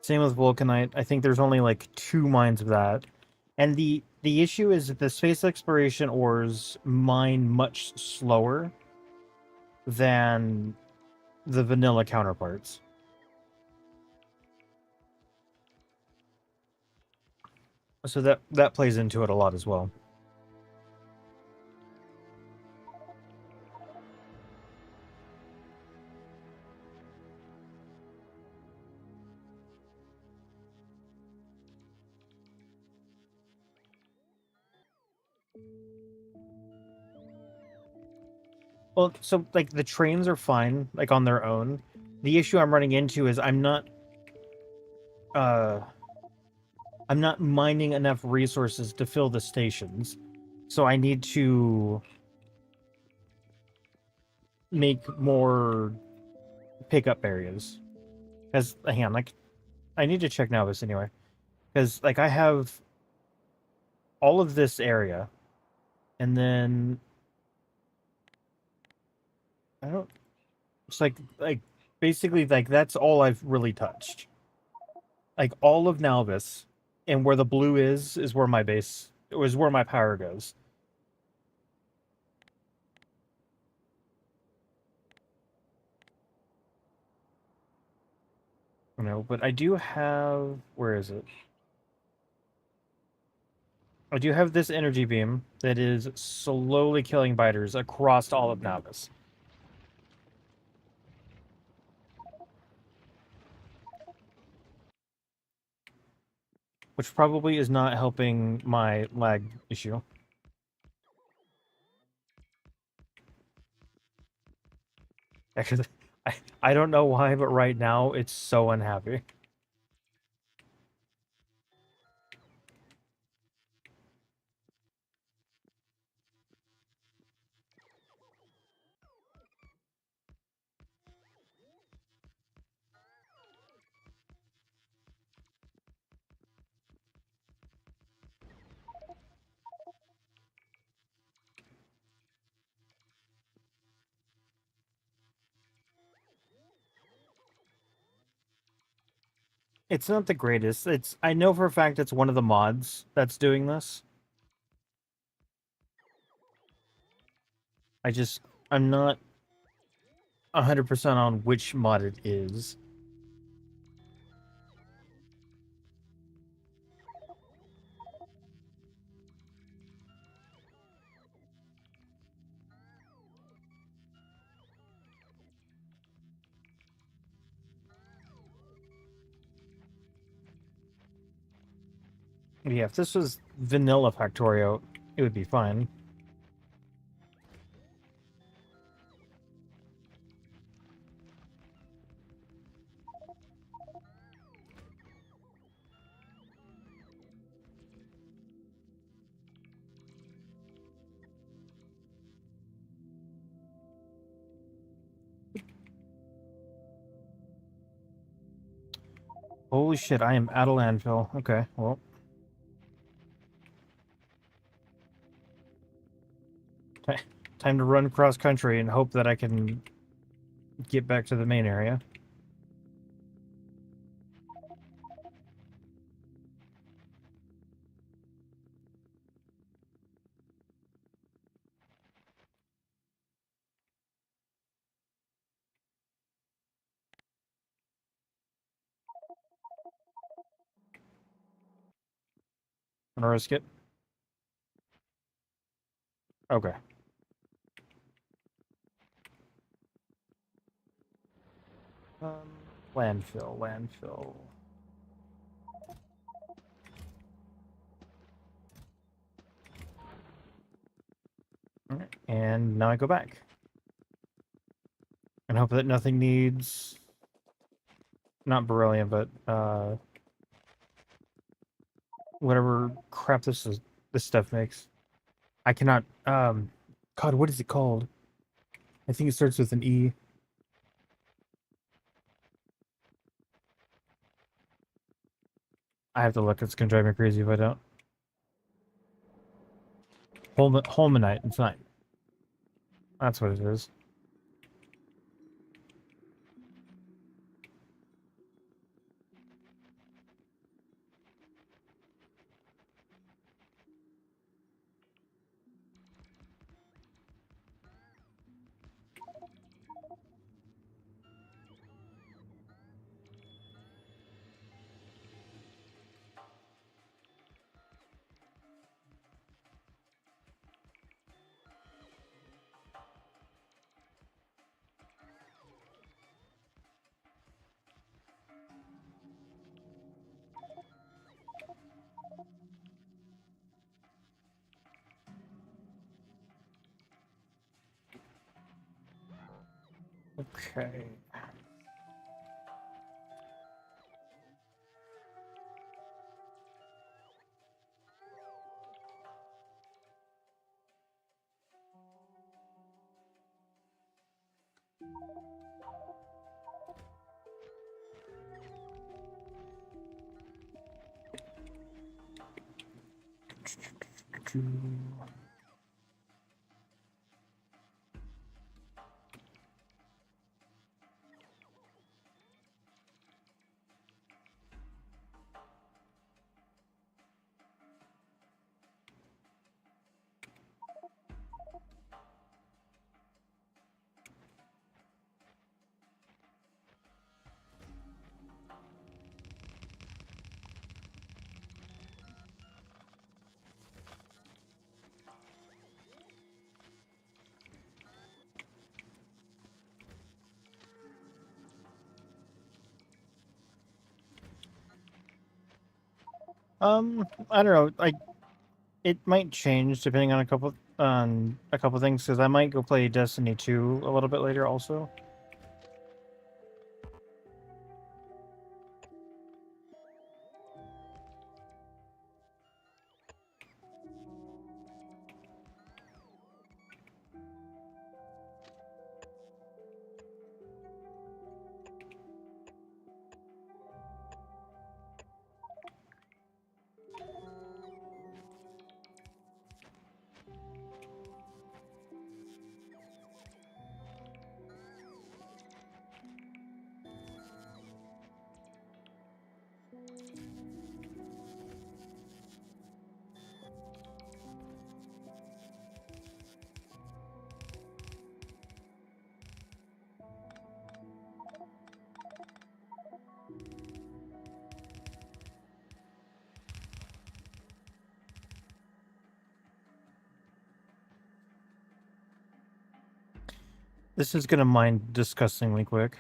Same with vulcanite. I think there's only like 2 mines of that. And the issue is that the space exploration ores mine much slower than the vanilla counterparts. So that plays into it a lot as well. Well, so like the trains are fine, like on their own. The issue I'm running into is uh I'm not mining enough resources to fill the stations. So I need to make more pickup areas. Because hang on, like I need to check now this anyway. Because like I have all of this area, and then I don't. It's like basically like that's all I've really touched. Like all of Nalvis, and where the blue is where my base is where my power goes. You know, but I do have where is it? I do have this energy beam that is slowly killing biters across all of Nalvis. Which probably is not helping my lag issue. Actually, I don't know why, but right now it's so unhappy. It's not the greatest. It's I know for a fact it's one of the mods that's doing this. I'm not 100% on which mod it is. Yeah, if this was vanilla Factorio, it would be fine. Holy shit, I am at a landfill. Okay, well. Time to run cross country and hope that I can get back to the main area. Gonna risk it. Okay. Um, landfill. All right, and now I go back. And hope that nothing needs... Not beryllium, but, whatever crap this stuff makes. I cannot, God, what is it called? I think it starts with an E. I have to look. It's gonna drive me crazy if I don't. Holmanite. It's not. That's what it is. Okay. I don't know. It might change depending on a couple things, because I might go play Destiny 2 a little bit later also. This is gonna mine disgustingly quick.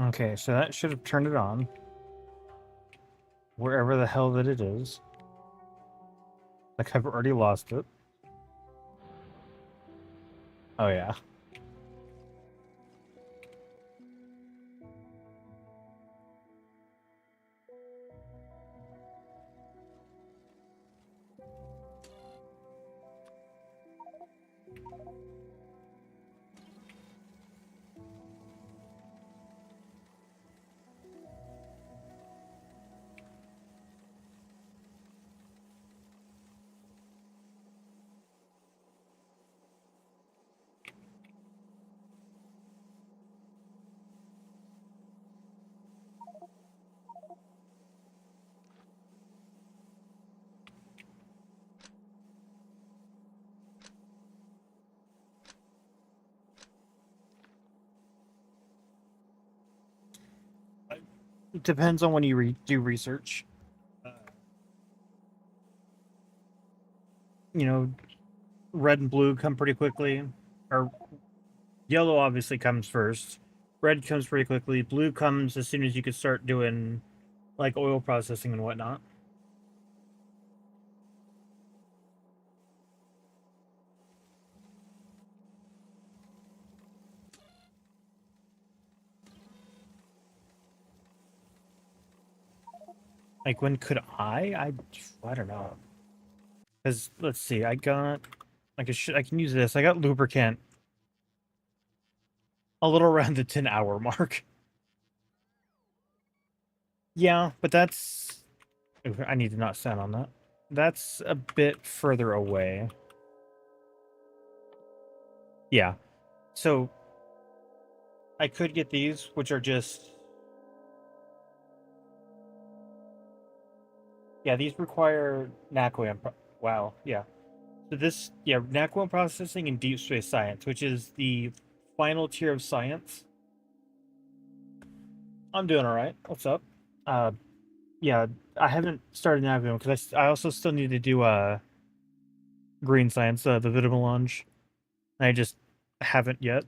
Okay, so that should have turned it on. Wherever the hell that it is. Like, I've already lost it. Oh, yeah. It depends on when you do research. You know, red and blue come pretty quickly. Or yellow obviously comes first. Red comes pretty quickly. Blue comes as soon as you could start doing like oil processing and whatnot. Like, when could I don't know. Because let's see, I got like I can use this. I got lubricant a little around the 10-hour mark. Yeah, but that's I need to not stand on that. That's a bit further away. Yeah. So I could get these, which are just Yeah, these require NACOAM. Wow, yeah. So this, yeah, NACOAM processing and deep space science, which is the final tier of science. I'm doing all right. What's up? Uh, yeah, I haven't started NACOAM because I also still need to do green science, the vitamelange. I just haven't yet.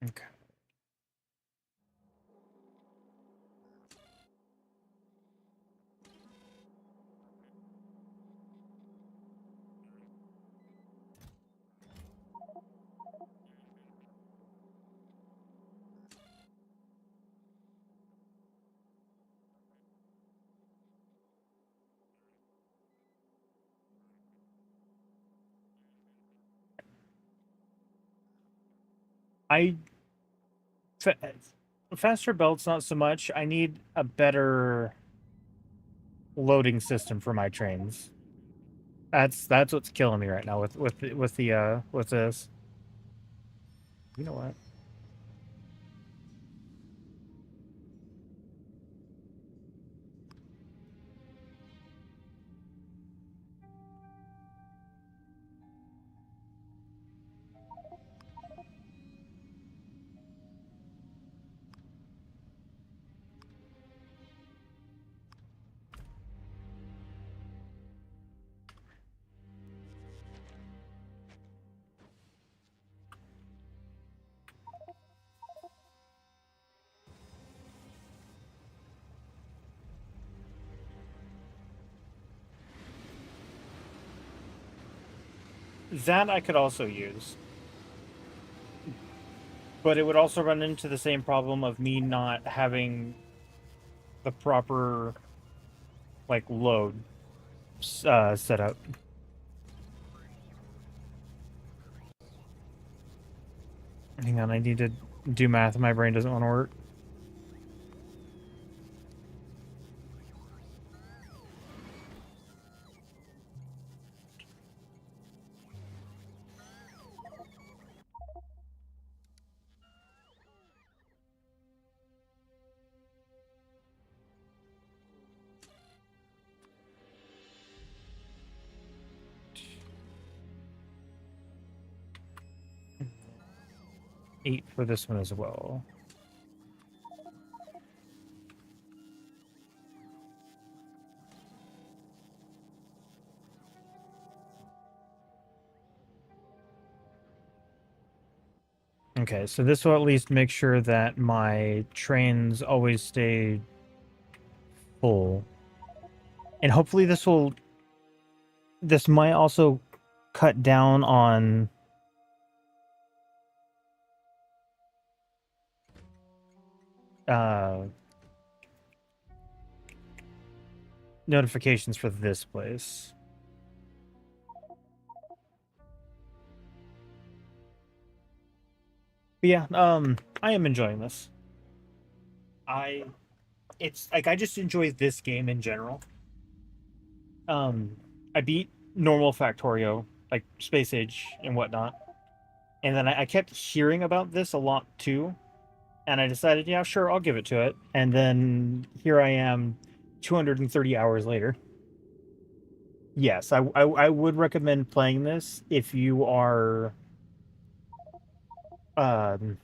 Okay. I fa- faster belts, not so much. I need a better loading system for my trains. That's what's killing me right now with this. You know what? 'That I could also use, but it would also run into the same problem of me not having the proper like load set up. Hang on, I need to do math. My brain doesn't want to work. Eight for this one as well. Okay, so this will at least make sure that my trains always stay full. And hopefully this might also cut down on uh notifications for this place. But yeah, I am enjoying this. I it's like I just enjoy this game in general. Um, I beat normal Factorio, like Space Age and whatnot, and then I kept hearing about this a lot too, and I decided, yeah, sure, I'll give it to it. And then here I am, 230 hours later. Yes, I would recommend playing this if you are um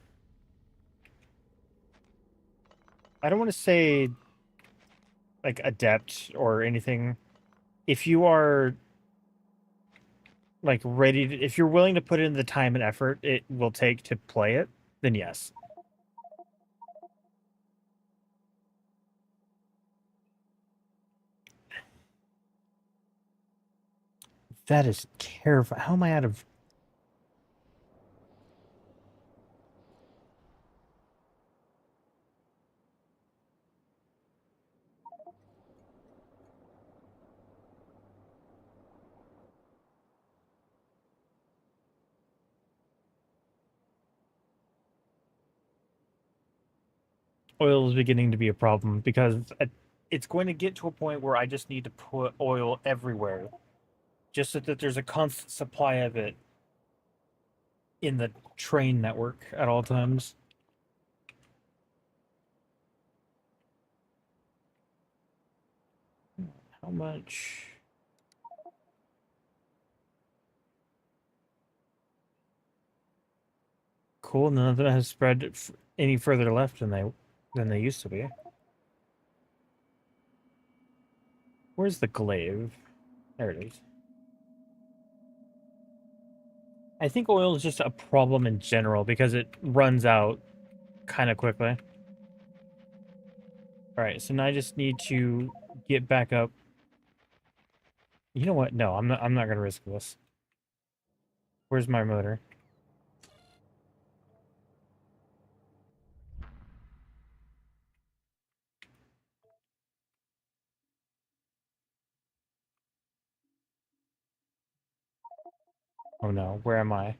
I don't want to say like adept or anything. If you are like ready to, if you're willing to put in the time and effort it will take to play it, then yes. That is terrifying. How am I out of? oil is beginning to be a problem because it's going to get to a point where I just need to put oil everywhere, just so that there's a constant supply of it in the train network at all times. How much? Cool. None of them has spread any further left than they used to be. Where's the glaive? There it is. I think oil is just a problem in general because it runs out kind of quickly. All right, so now I just need to get back up. You know what? No, I'm not gonna risk this. Where's my motor? Oh no, where am I?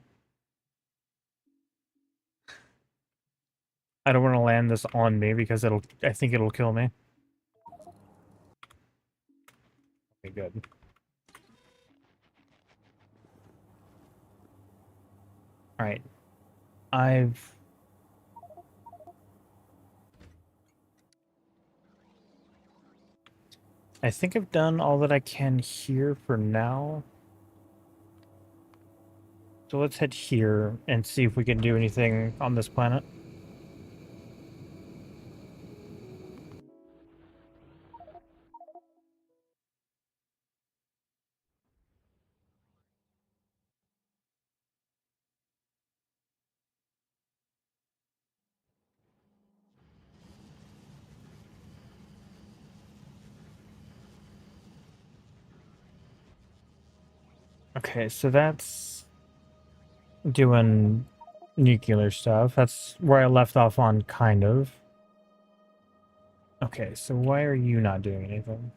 I don't want to land this on me because I think it'll kill me. Okay, good. All right. I've I think I've done all that I can here for now. So let's head here and see if we can do anything on this planet. Okay, so that's doing nuclear stuff. That's where I left off on, kind of. Okay, so why are you not doing anything?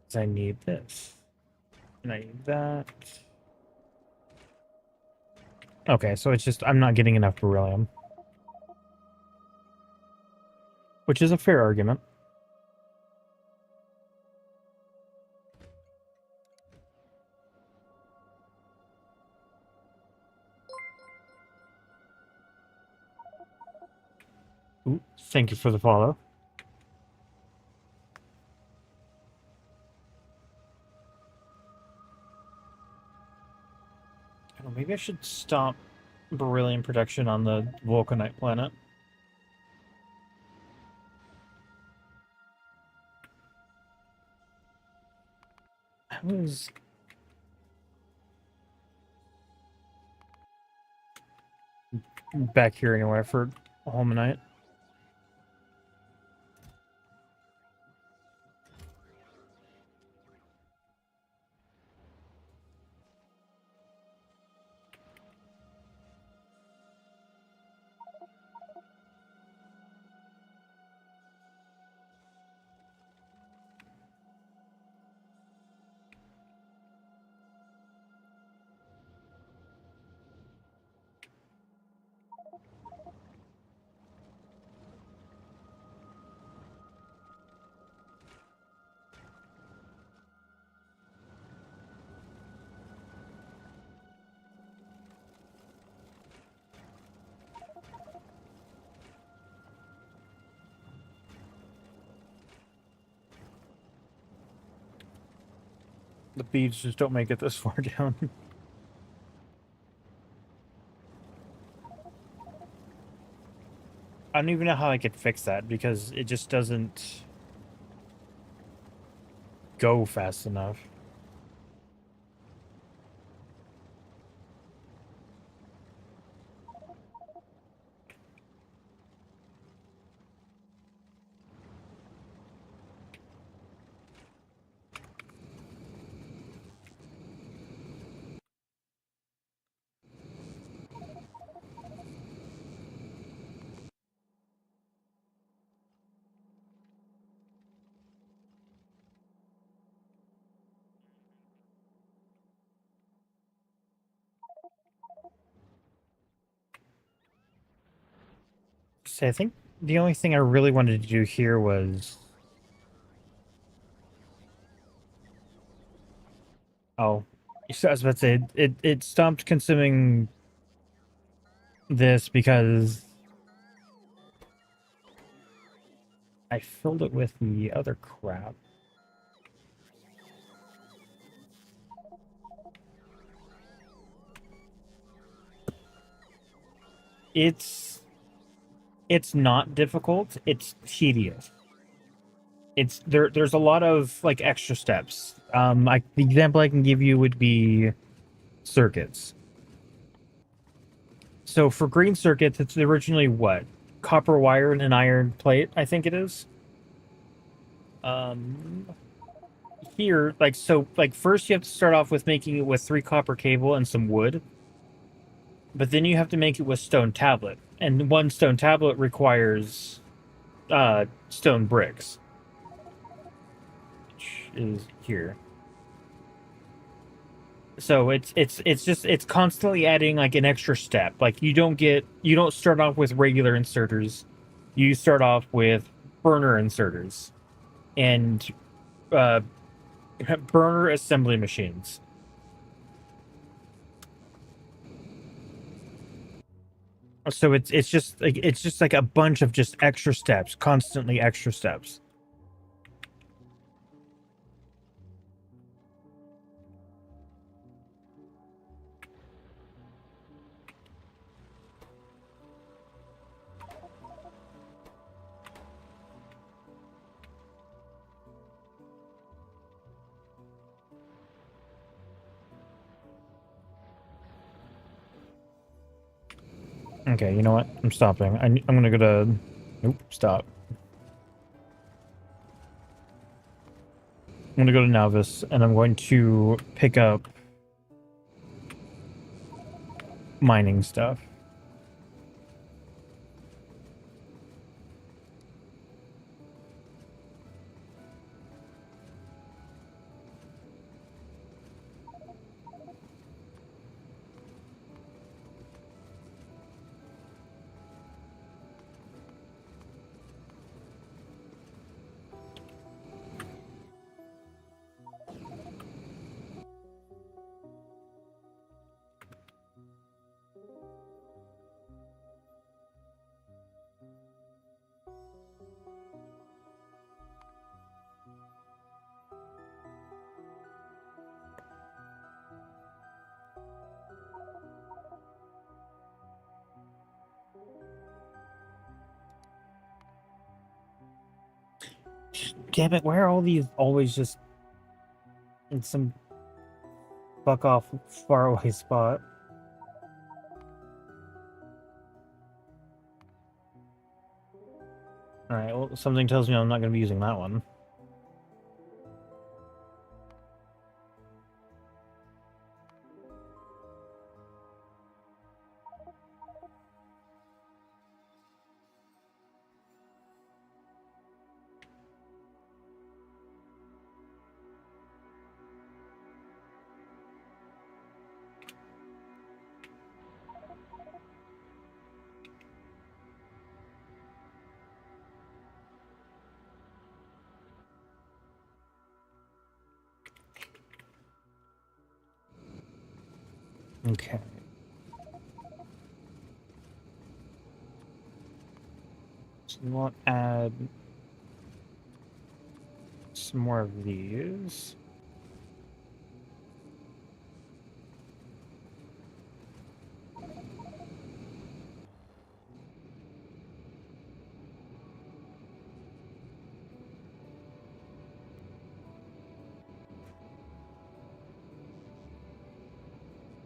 Because I need this. And I need that. Okay, so it's just I'm not getting enough beryllium. Which is a fair argument. Ooh, thank you for the follow. Oh, maybe I should stop beryllium production on the Vulcanite planet. I was back here anyway for Holmanite. The beads just don't make it this far down. I don't even know how I could fix that because it just doesn't go fast enough. So I think the only thing I really wanted to do here was... Oh, so I was about to say, it stopped consuming this because I filled it with the other crap. It's not difficult, it's tedious. There's a lot of like extra steps. The example I can give you would be circuits. So for green circuits, it's originally what? Copper wire and an iron plate, I think it is. Um, Here, like first you have to start off with making it with 3 copper cable and some wood, but then you have to make it with stone tablet, and 1 stone tablet requires stone bricks, which is here. So it's constantly adding like an extra step. Like you don't start off with regular inserters, you start off with burner inserters and uh, burner assembly machines. So it's just like a bunch of just extra steps, constantly extra steps. Okay, you know what? I'm stopping. I'm gonna go to... Nope, stop. I'm gonna go to Navis, and I'm going to pick up mining stuff. Damn it, why are all these always just in some fuck off far away spot? Alright, well, something tells me I'm not going to be using that one. Okay. So we want to add some more of these.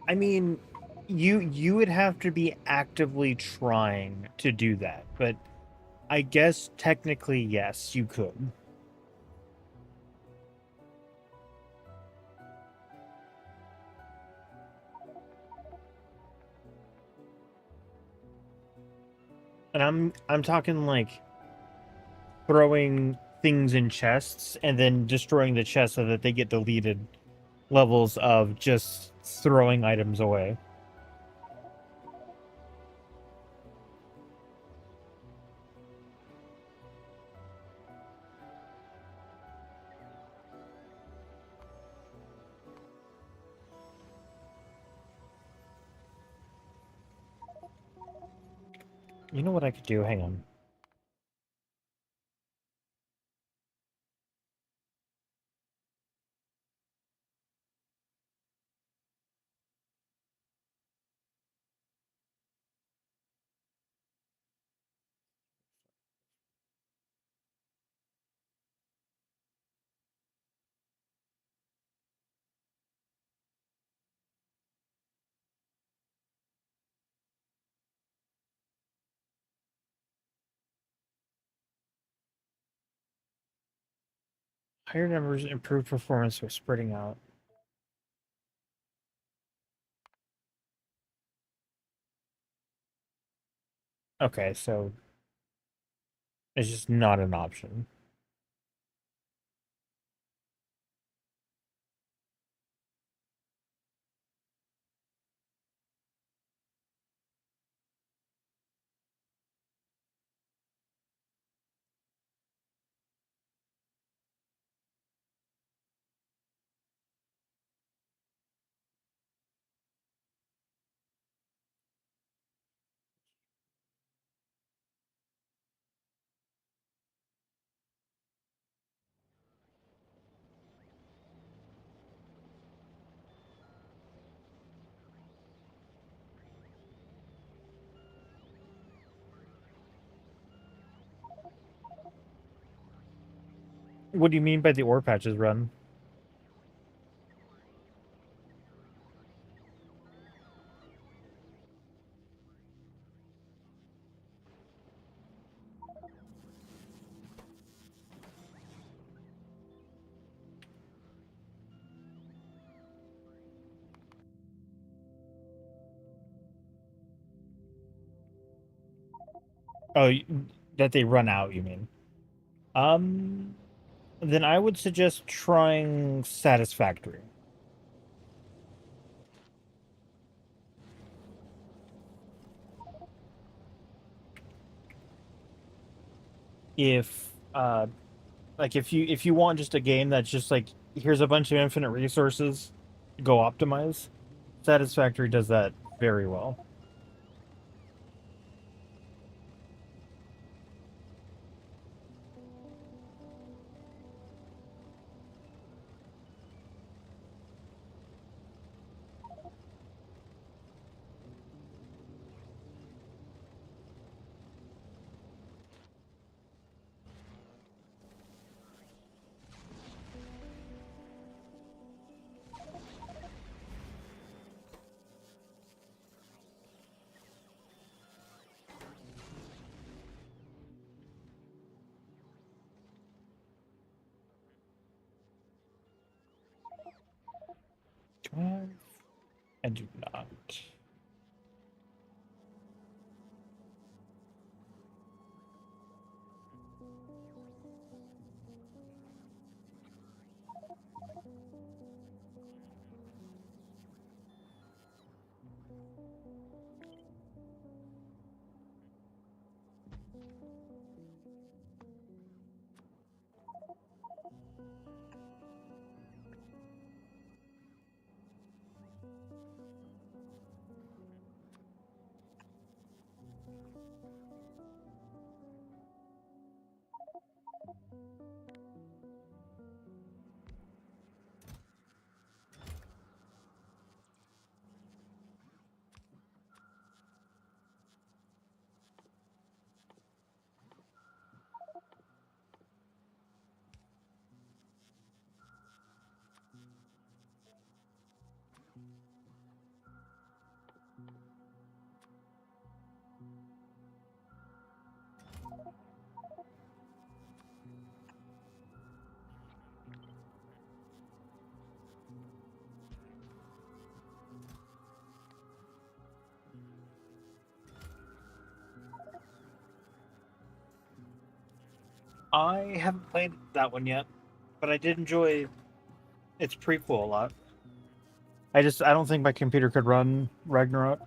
I mean, you would have to be actively trying to do that, but I guess technically yes, you could. And I'm talking like throwing things in chests and then destroying the chest so that they get deleted levels of just throwing items away. You know what I could do? Hang on. Higher numbers improve performance with spreading out. Okay, so it's just not an option. What do you mean by the ore patches run? Oh, that they run out, you mean? Um, then I would suggest trying Satisfactory. If like if you want just a game that's just like here's a bunch of infinite resources, go optimize. Satisfactory does that very well. I do not. I haven't played that one yet, but I did enjoy its prequel a lot. I don't think my computer could run Ragnarok.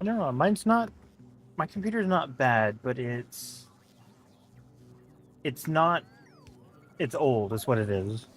I don't know. Mine's not. My computer's not bad, but it's not. It's old. Is what it is.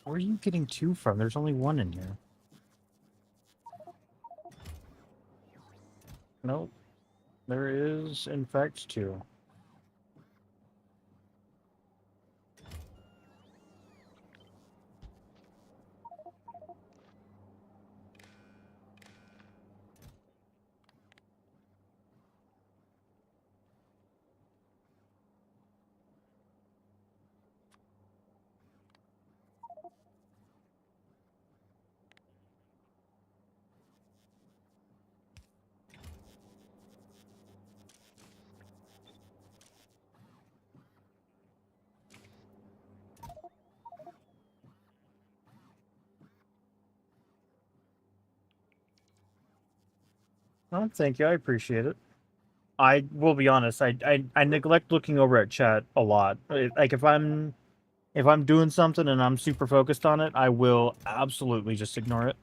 Where are you getting two from? There's only one in here. Nope. There is, in fact, two. Oh, thank you. I appreciate it. I will be honest. I neglect looking over at chat a lot. Like if I'm doing something and I'm super focused on it, I will absolutely just ignore it.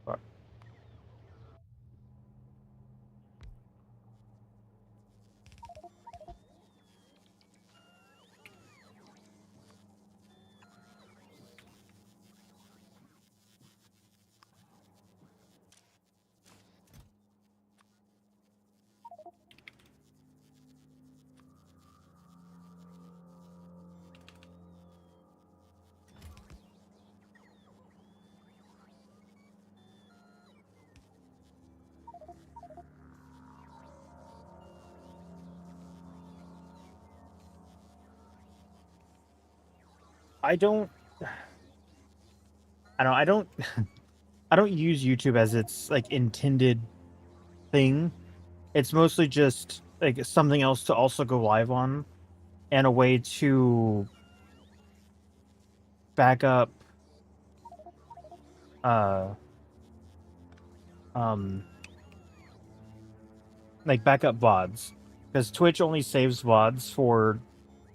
But I don't. I don't. I don't use YouTube as its like intended thing. It's mostly just like something else to also go live on, and a way to back up. Uh. Um. Like backup VODs, because Twitch only saves VODs for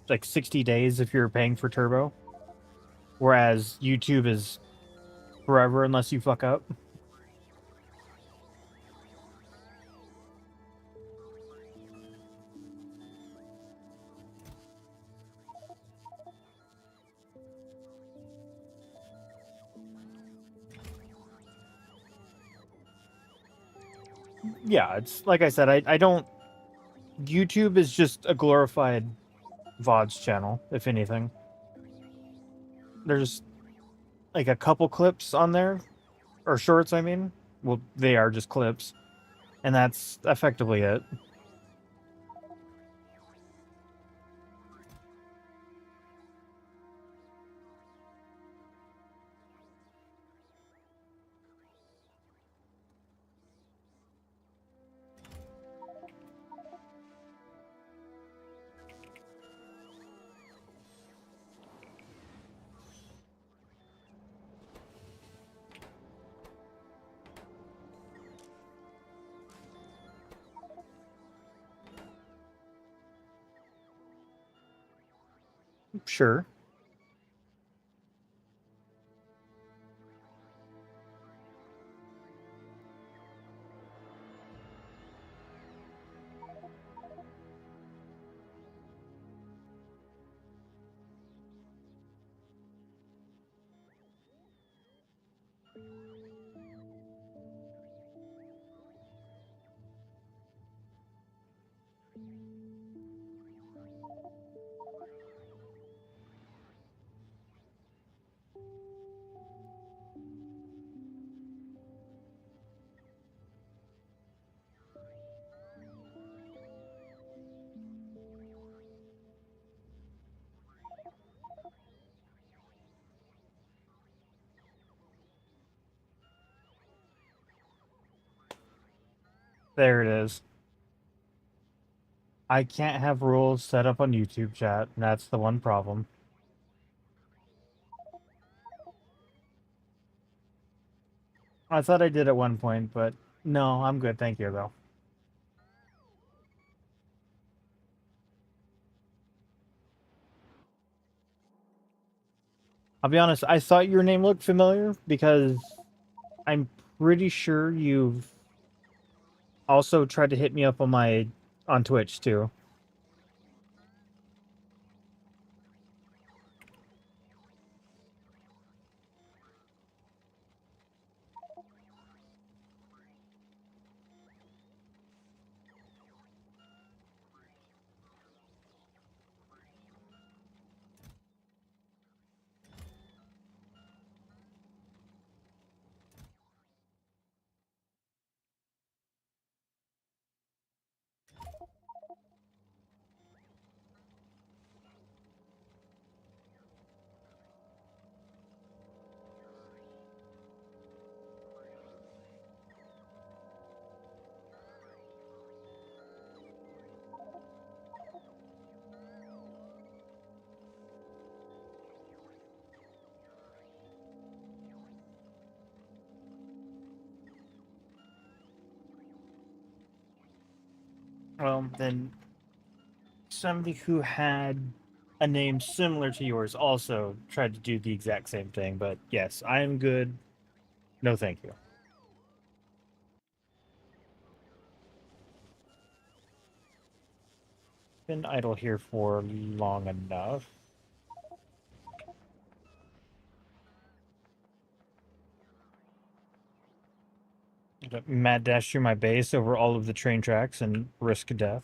like 60 days if you're paying for Turbo, whereas YouTube is forever unless you fuck up. Yeah, it's like I said, I don't. YouTube is just a glorified VODs channel, if anything. There's like a couple clips on there, or shorts, I mean. Well, they are just clips, and that's effectively it. Sure. There it is. I can't have rules set up on YouTube chat, and that's the one problem. I thought I did at one point, but no, I'm good, thank you, though. I'll be honest, I thought your name looked familiar because I'm pretty sure you've also tried to hit me up on Twitch too. Well, then somebody who had a name similar to yours also tried to do the exact same thing, but yes, I am good. No, thank you. Been idle here for long enough. Mad dash through my base over all of the train tracks and risk death.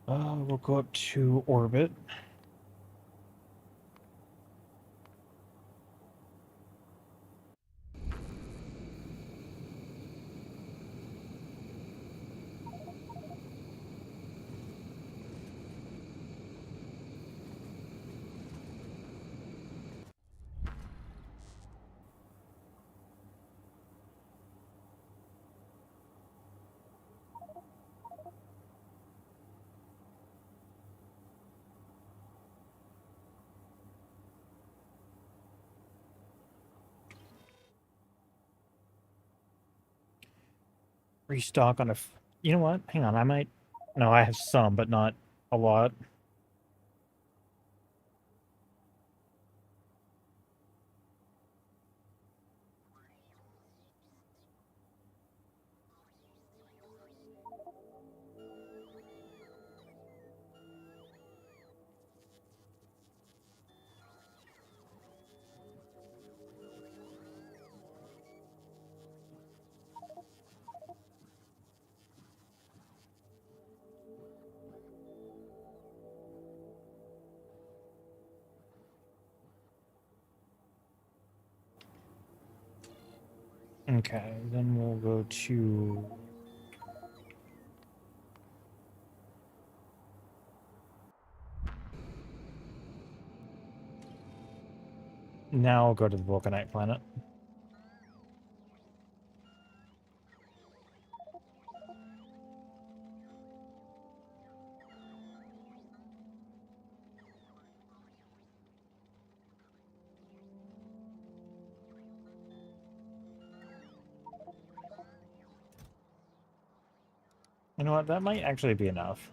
We'll go up to orbit. Restock on a. You know what? Hang on, I might. No, I have some, but not a lot. Okay, then we'll go to. Now I'll go to the Vulcanite planet. You know what? That might actually be enough.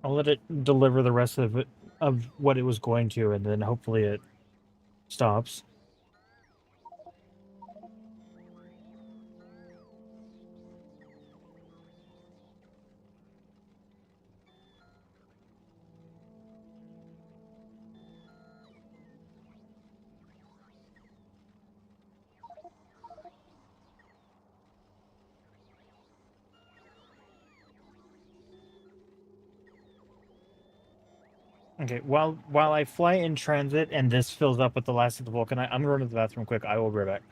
I'll let it deliver the rest of it of what it was going to, and then hopefully it stops. Okay, while I fly in transit and this fills up with the last of the Vulcan, I'm going to the bathroom quick. I will be right back.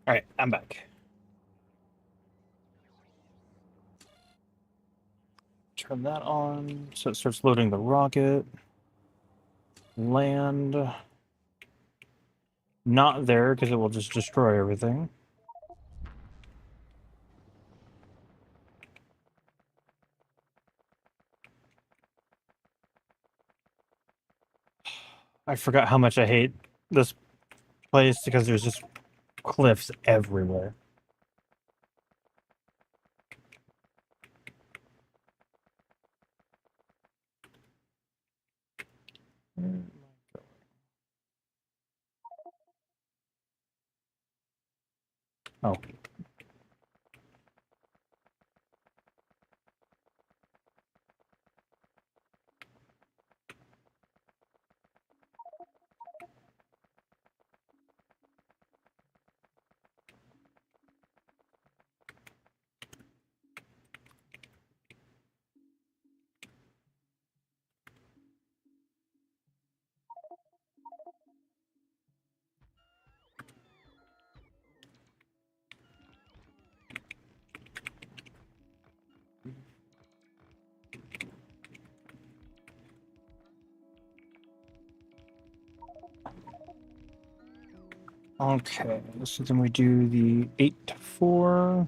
All right, I'm back. Turn that on so it starts loading the rocket. Land. Not there because it will just destroy everything. I forgot how much I hate this place because there's just cliffs everywhere. Oh. Okay, so then we do the 8 to 4.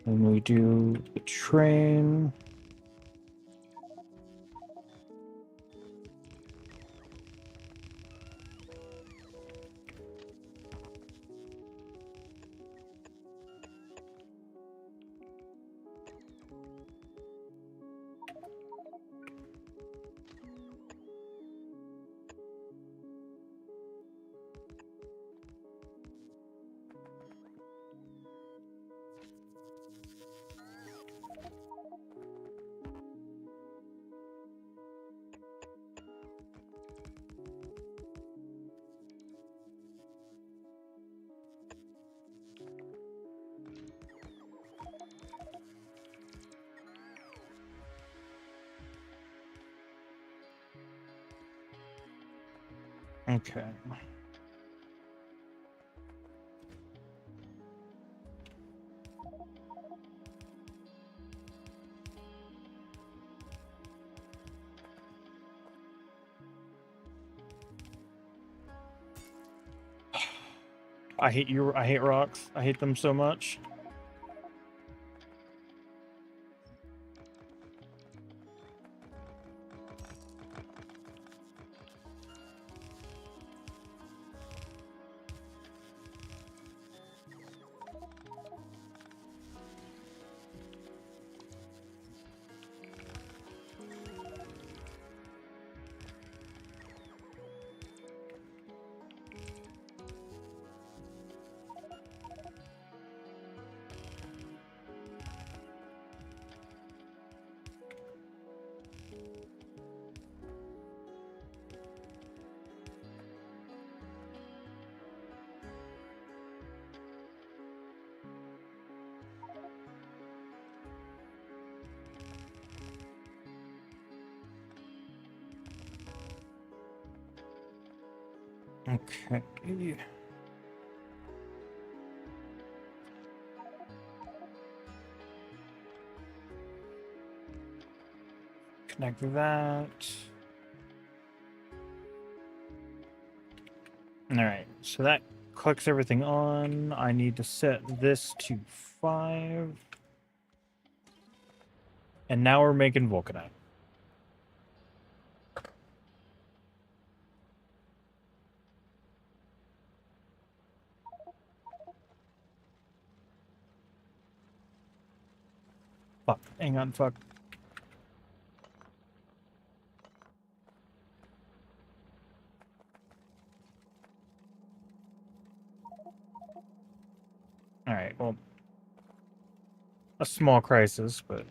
And we do the train. Okay. I hate rocks. I hate them so much. Okay. Connect that. All right, so that clicks everything on. I need to set this to 5. And now we're making vulcanite. Fuck. Hang on, fuck. Alright, well. A small crisis, but...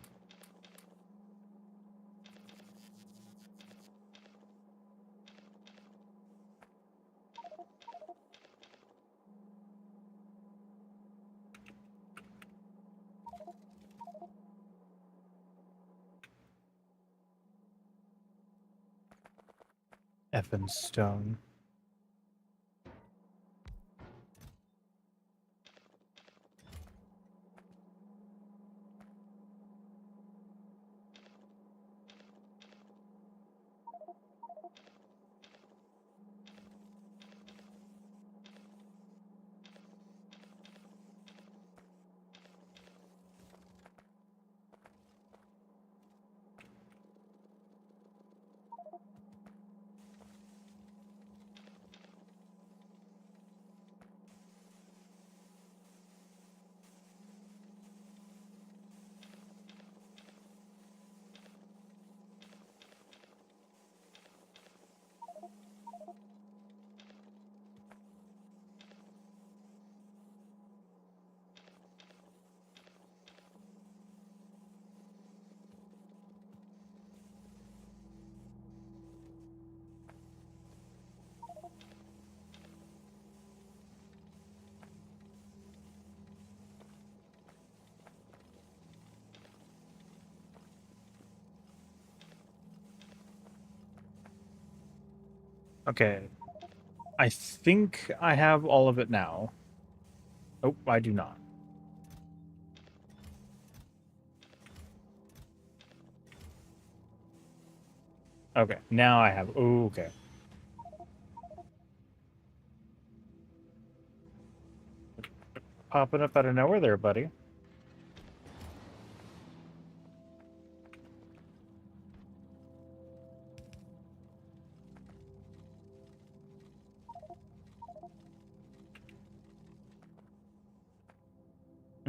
effing stone. Okay. I think I have all of it now. Oh, I do not. Okay, now I have. Oh, okay. Popping up out of nowhere there, buddy.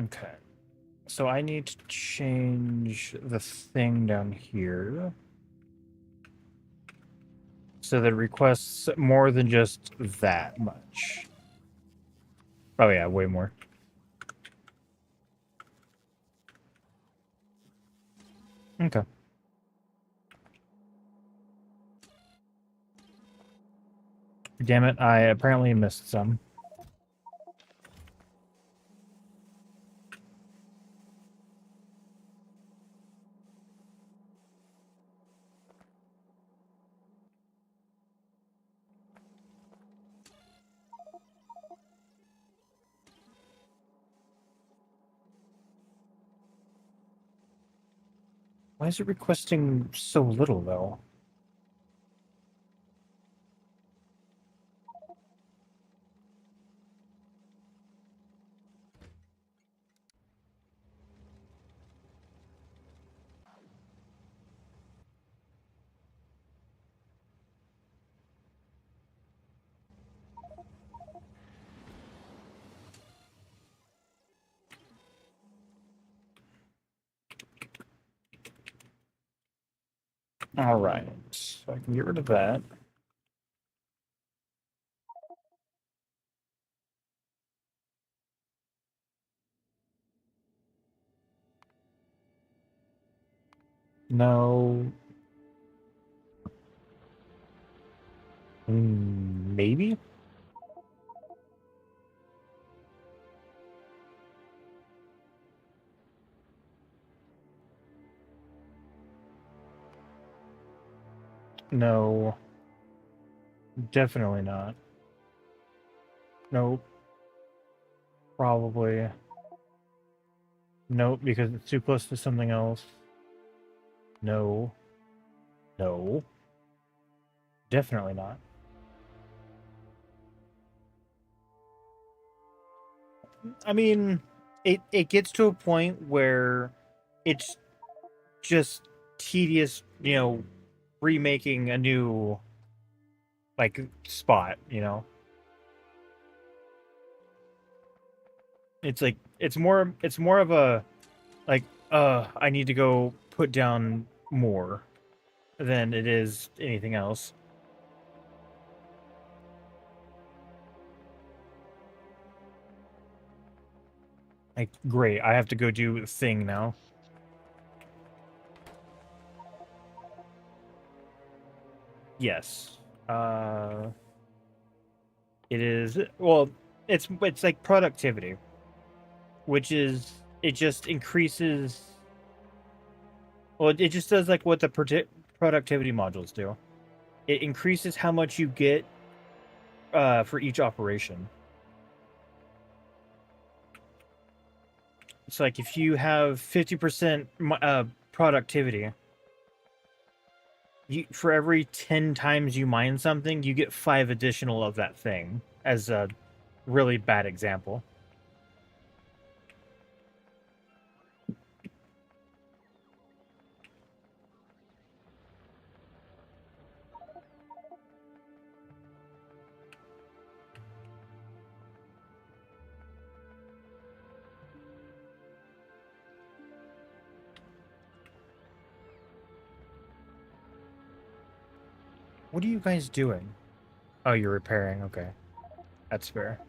Okay. So I need to change the thing down here so that it requests more than just that much. Oh yeah, way more. Okay. Damn it, I apparently missed some. Why is it requesting so little, though? Alright, so I can get rid of that. No. Maybe? No. Definitely not. Nope. Probably. Nope, because it's too close to something else. No. No. Definitely not. I mean, it gets to a point where it's just tedious, remaking a new like spot, It's like it's more of a like I need to go put down more than it is anything else. Like great, I have to go do the thing now. Yes. Uh it is well, it's like productivity, which is it just increases well, it just does like what the productivity modules do. it increases how much you get for each operation. It's like if you have 50% productivity, for every 10 times you mine something, you get 5 additional of that thing, as a really bad example. What are you guys doing? Oh, you're repairing. Okay. That's fair.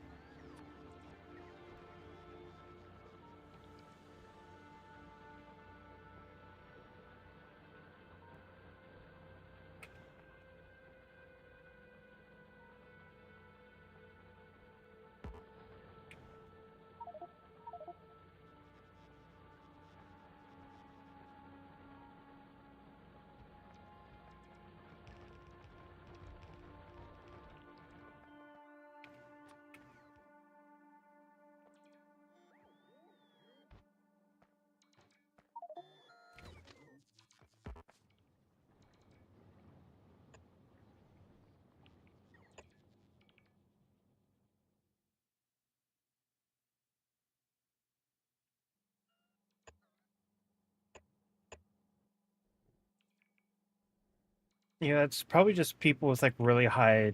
Yeah, it's probably just people with like really high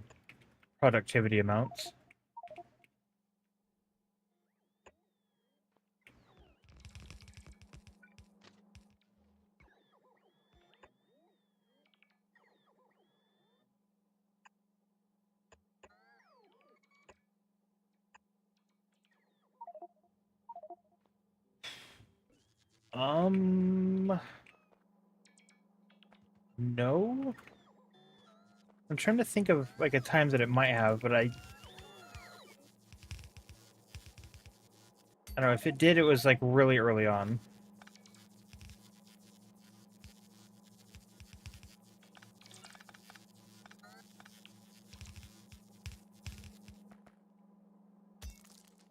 productivity amounts. No. I'm trying to think of like a time that it might have, but I don't know. If it did, it was like really early on.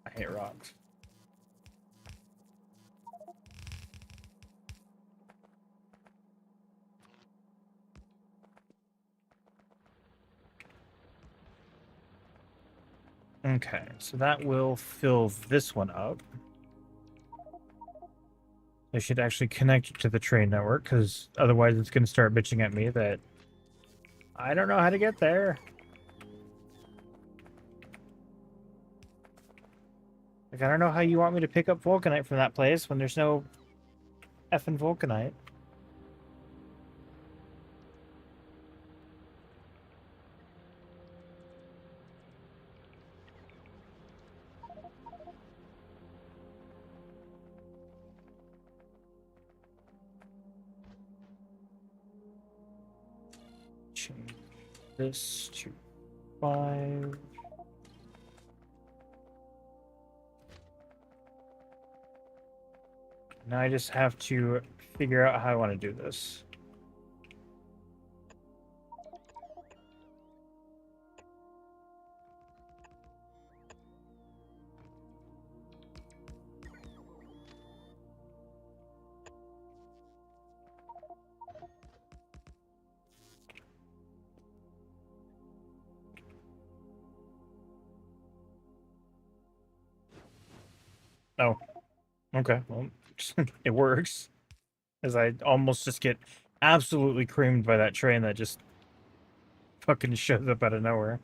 I hate rocks. Okay, so that will fill this one up. I should actually connect it to the train network, because otherwise it's going to start bitching at me that I don't know how to get there. Like, I don't know how you want me to pick up vulcanite from that place when there's no effing vulcanite. Change this to 5. Now I just have to figure out how I want to do this. Oh, okay. Well, it works. As I almost just get absolutely creamed by that train that just fucking shows up out of nowhere.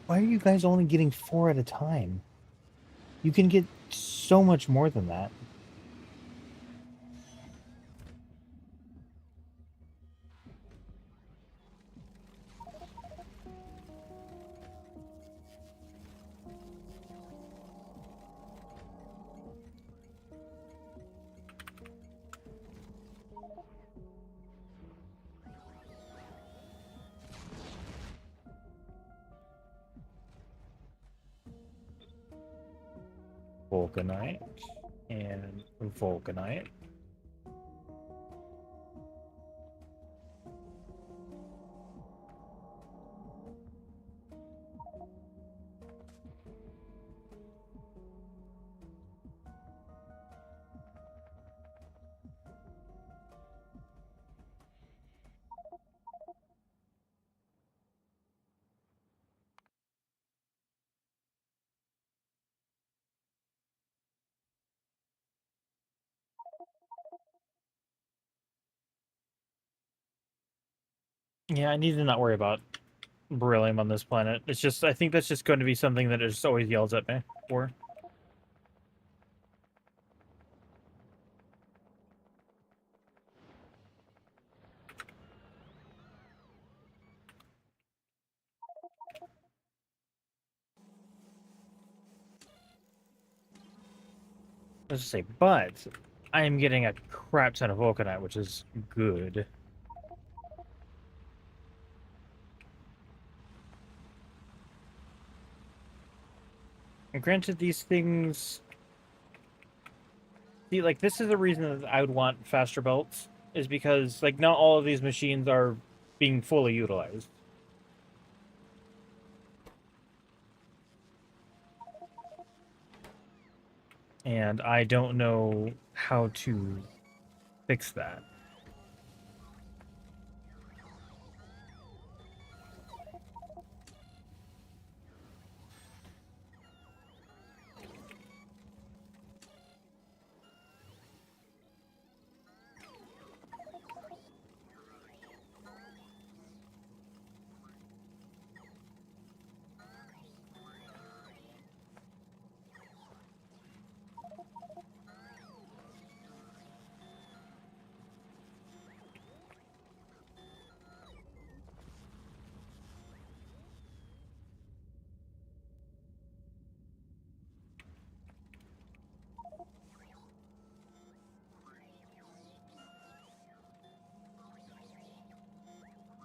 Why are you guys only getting 4 at a time? You can get so much more than that. vulcanite and vulcanite. Yeah, I need to not worry about beryllium on this planet. It's just, I think that's just going to be something that it just always yells at me for. Let's just say, but I am getting a crap ton of vulcanite, which is good. And granted, these things... See, like, this is the reason that I would want faster belts, is because, like, not all of these machines are being fully utilized. And I don't know how to fix that.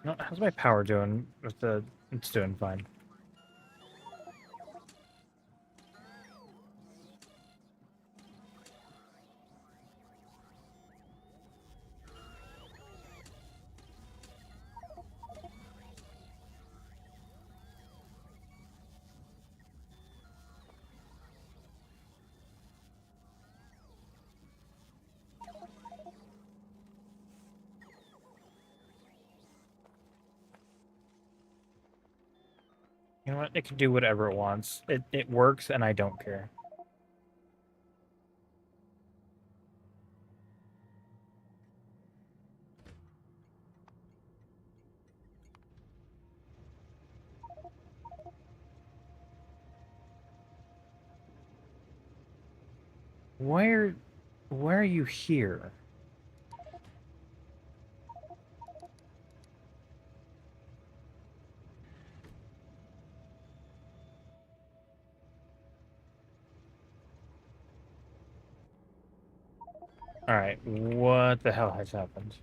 No, how's my power doing with the... It's doing fine. You know what? It can do whatever it wants. It works, and I don't care. Why are you here? Alright, what the hell has happened?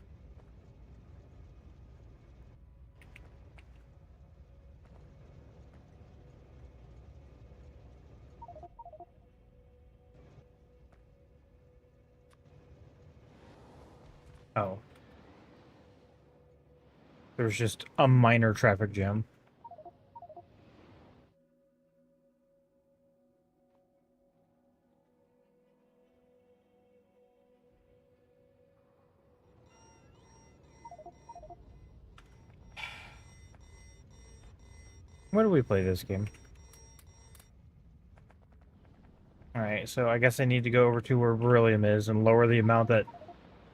Oh. There's just a minor traffic jam. Why do we play this game? Alright, so I guess I need to go over to where beryllium is and lower the amount that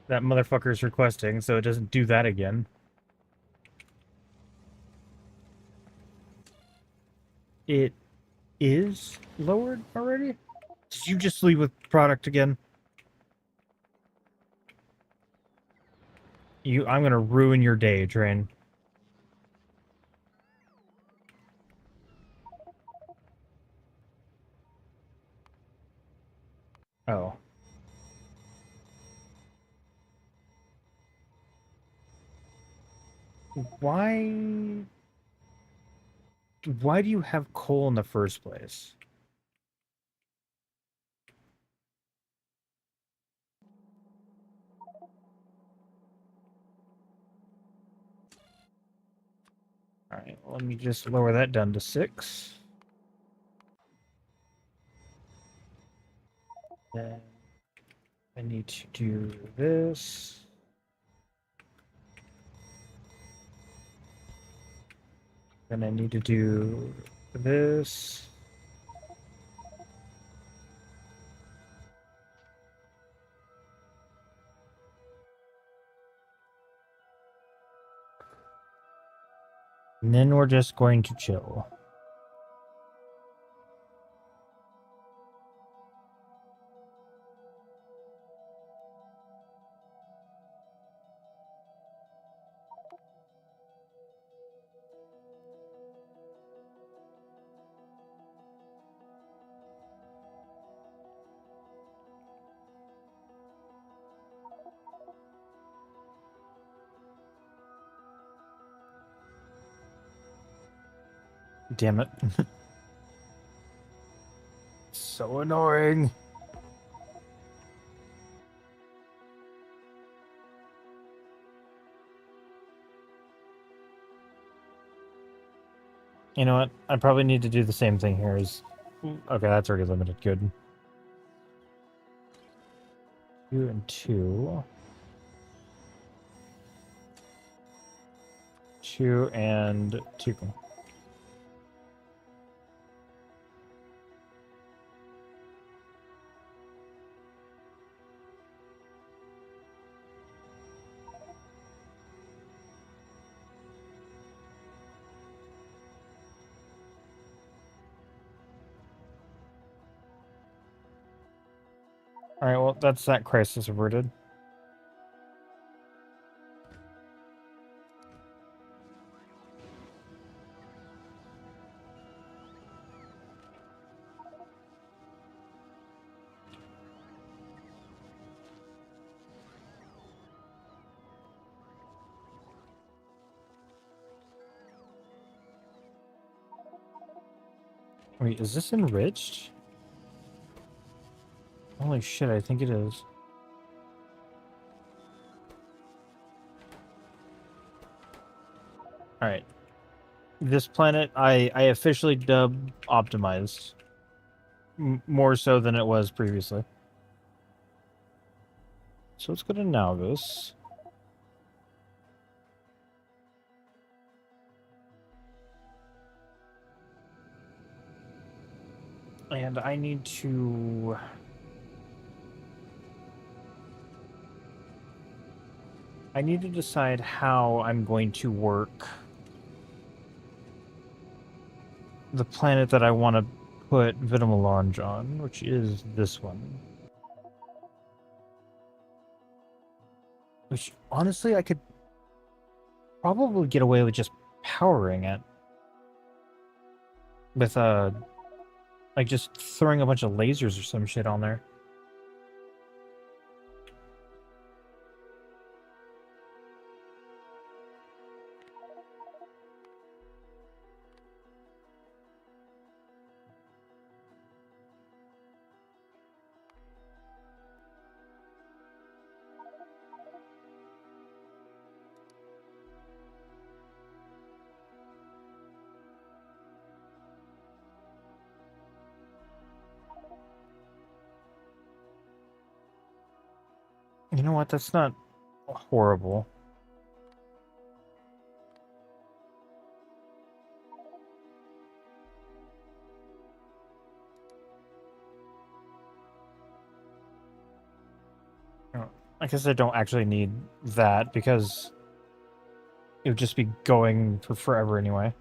that motherfucker's requesting so it doesn't do that again. It is lowered already? Did you just leave with product again? I'm gonna ruin your day, Train. Oh. Why... Why do you have coal in the first place? Alright, let me just lower that down to 6. Then I need to do this. Then I need to do this. And then we're just going to chill. Damn it. So annoying. You know what? I probably need to do the same thing here as... Okay, that's already limited. Good. 2 and 2. 2 and 2. Alright, well, that's that crisis averted. Wait, is this enriched? Holy shit, I think it is. Alright. This planet, I officially dubbed optimized. More so than it was previously. So let's go to Naugos. And I need to... I need to decide how I'm going to work the planet that I want to put Vitamelange on, which is this one. Which, honestly, I could probably get away with just powering it. With, like, just throwing a bunch of lasers or some shit on there. You know what? That's not horrible. I guess I don't actually need that because it would just be going for forever anyway.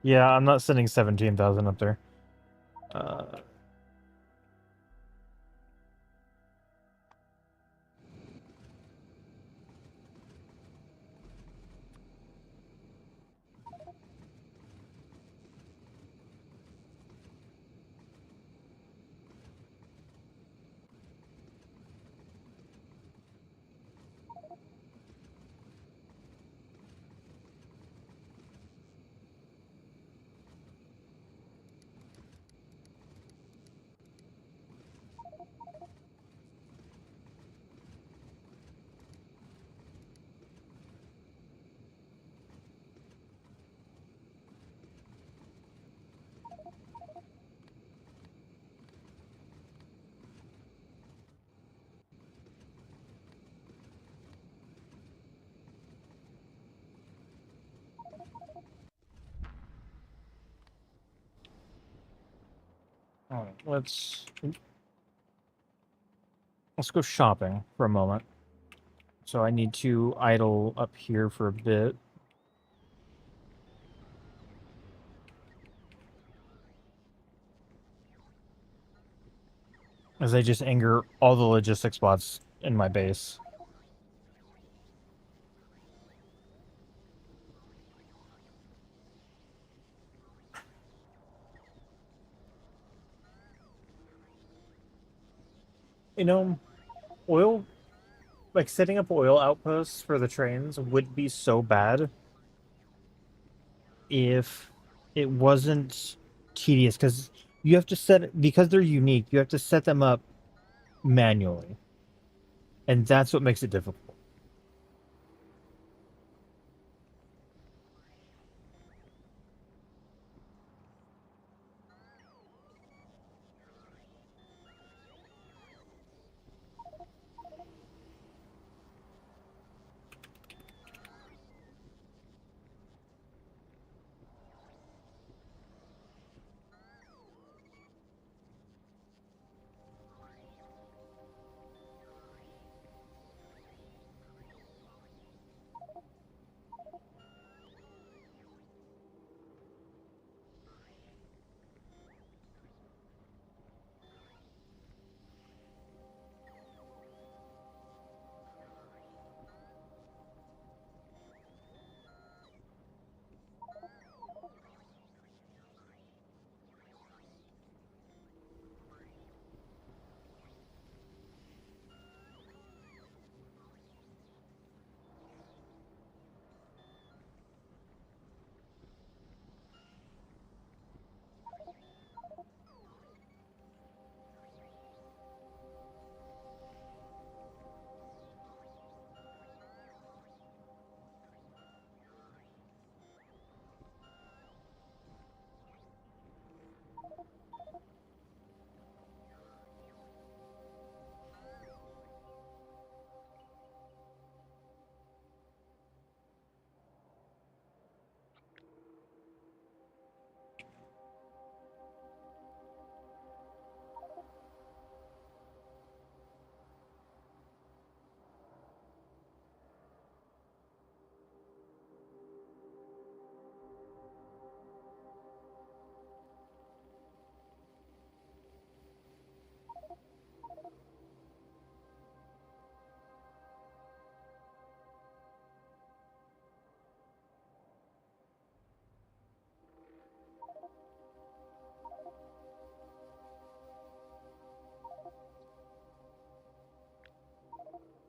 Yeah, I'm not sending 17,000 up there. Alright, let's go shopping for a moment. So I need to idle up here for a bit. As I just anger all the logistics bots in my base. You know, oil, like setting up oil outposts for the trains would be so bad if it wasn't tedious, because you have to because they're unique, you have to set them up manually. And that's what makes it difficult.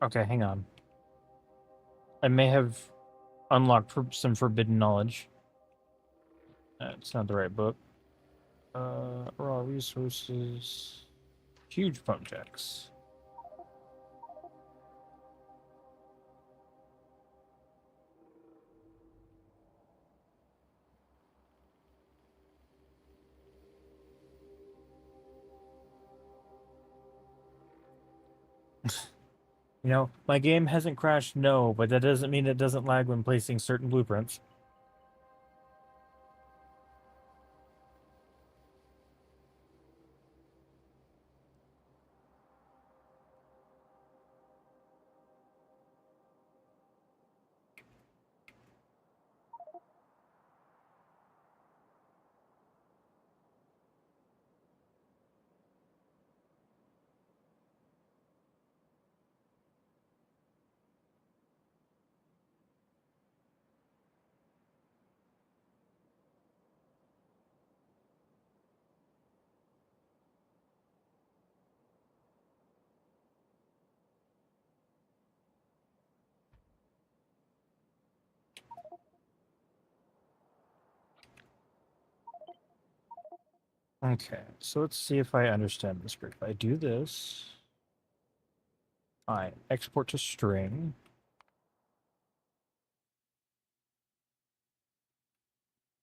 Okay, hang on. I may have unlocked some forbidden knowledge. It's not the right book. Raw resources. Huge projects. You know, my game hasn't crashed, no, but that doesn't mean it doesn't lag when placing certain blueprints. Okay, so let's see if I understand this correctly. If I do this, I export to string.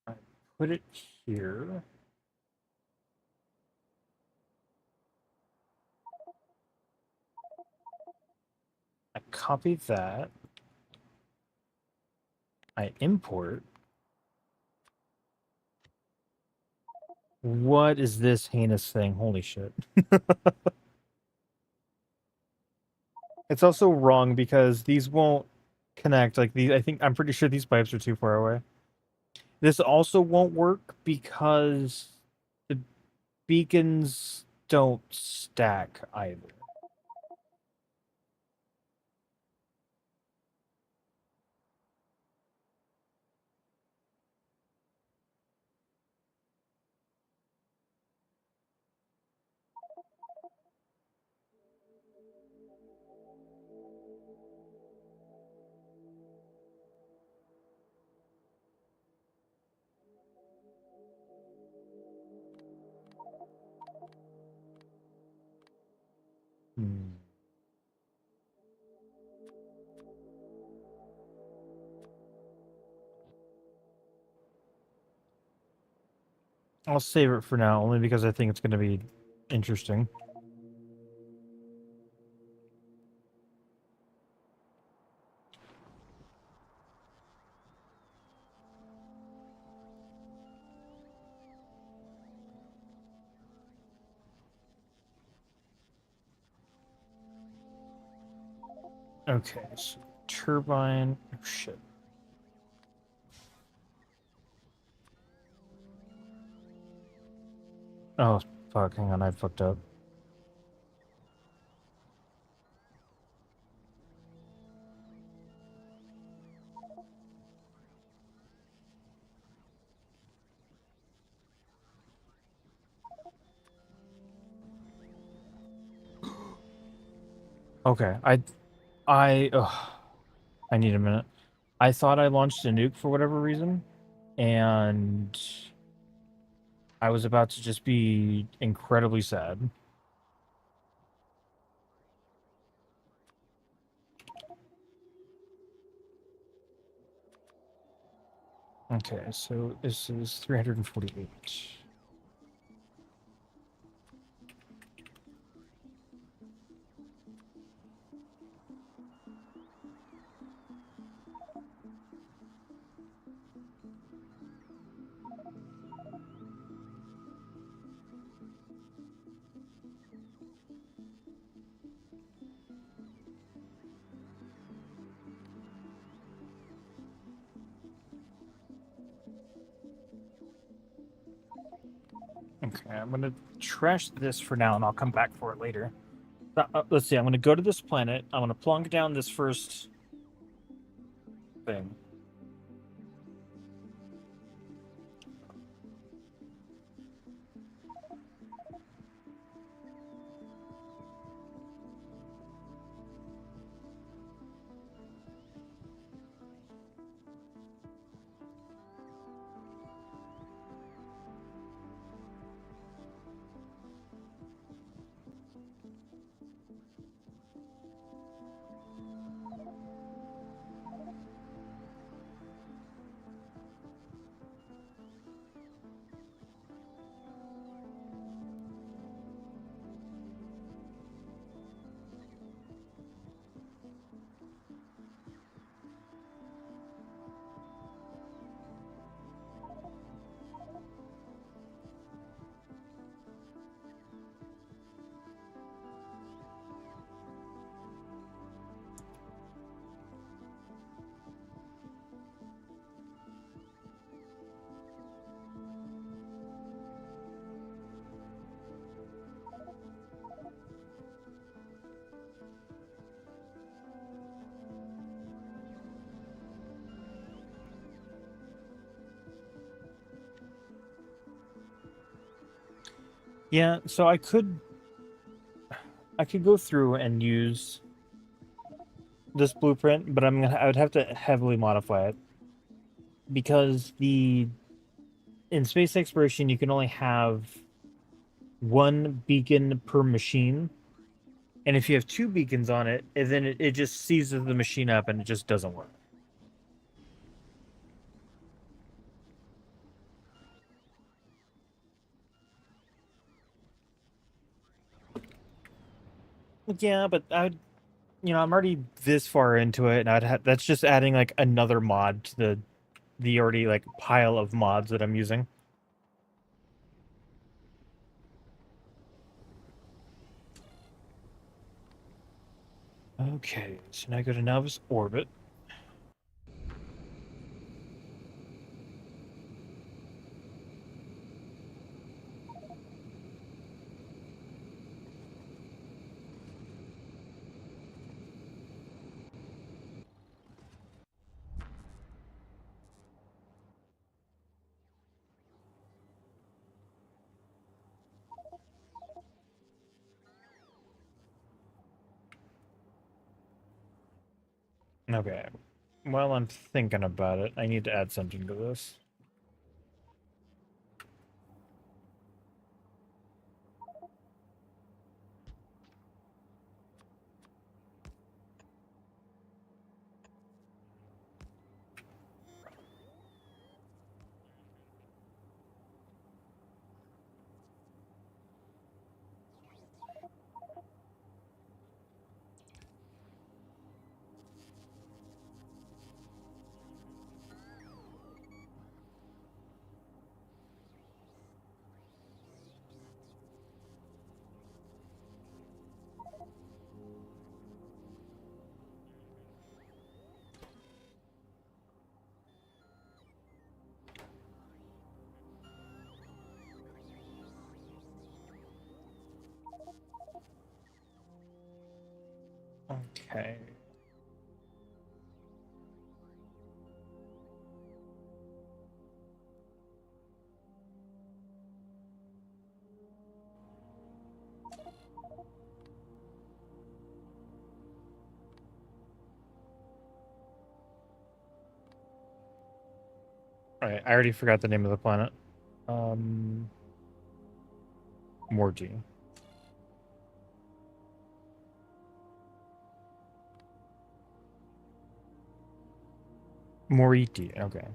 I put it here. I copy that. I import. What is this heinous thing? Holy shit. It's also wrong because these won't connect. Like these, I'm pretty sure these pipes are too far away. This also won't work because the beacons don't stack either. Hmm. I'll save it for now, only because I think it's going to be interesting. Okay, so turbine. Oh, shit. Oh, fuck. Hang on, I fucked up. Okay, ugh, I need a minute. I thought I launched a nuke for whatever reason, and I was about to just be incredibly sad. Okay, so this is 348. Okay, I'm gonna trash this for now, and I'll come back for it later. Let's see. I'm gonna go to this planet. I'm gonna plunk down this first thing. Yeah, so I could go through and use this blueprint, but I would have to heavily modify it because the in space exploration you can only have one beacon per machine, and if you have two beacons on it, and then it just seizes the machine up and it just doesn't work. Yeah, but I'm already this far into it, and that's just adding like another mod to the already like pile of mods that I'm using. Okay, so now I go to Novice Orbit. Okay. While I'm thinking about it, I need to add something to this. Okay. Alright, I already forgot the name of the planet. Morty. Moriti, okay.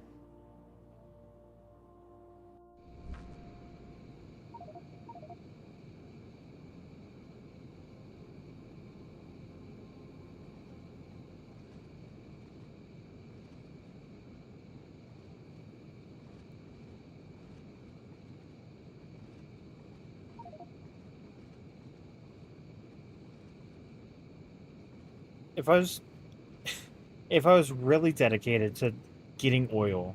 If I was if I was really dedicated to getting oil,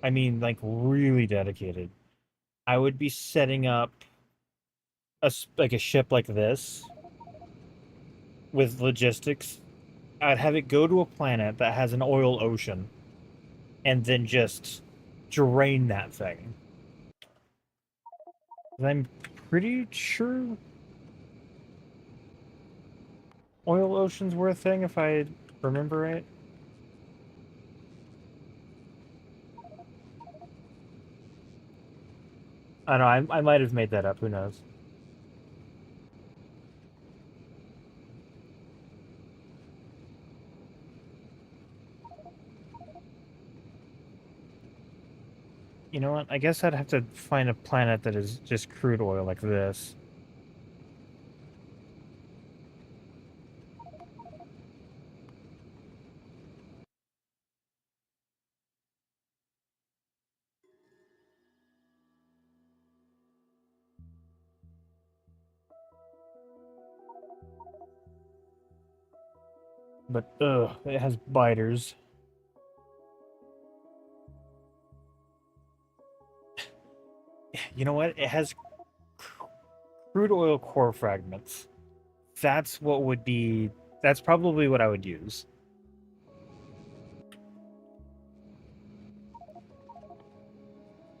I mean like really dedicated, I would be setting up like a ship like this with logistics. I'd have it go to a planet that has an oil ocean and then just drain that thing. I'm pretty sure oil oceans were a thing if I remember right. I don't know, I might have made that up, who knows. You know what? I guess I'd have to find a planet that is just crude oil like this. But ugh, it has biters. You know what? It has crude oil core fragments. That's what would be. That's probably what I would use.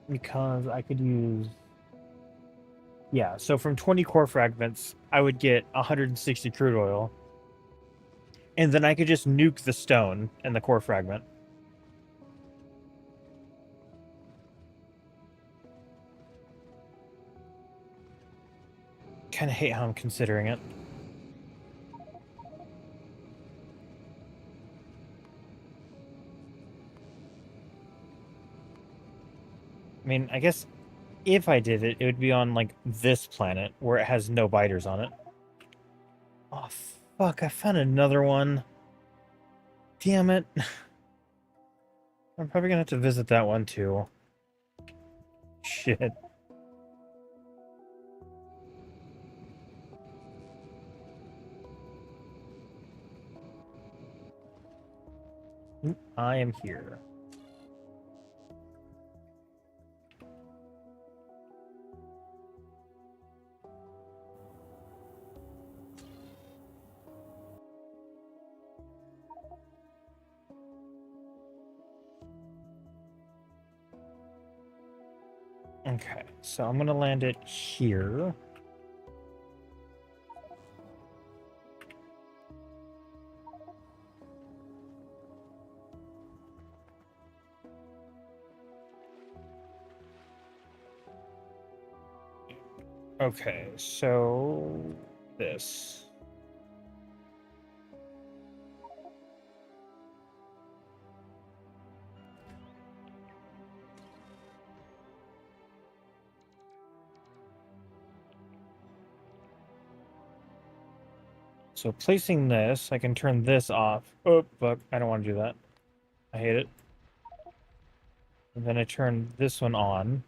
Because I could use. Yeah, so from 20 core fragments, I would get 160 crude oil. And then I could just nuke the stone and the core fragment. Kind of hate how I'm considering it. I mean, I guess if I did it, it would be on, like, this planet, where it has no biters on it. Oh, fuck, I found another one. Damn it. I'm probably gonna have to visit that one, too. Shit. I am here. Okay, so I'm gonna land it here. Okay, so this. So placing this, I can turn this off. Oh, fuck, I don't want to do that. I hate it. And then I turn this one on.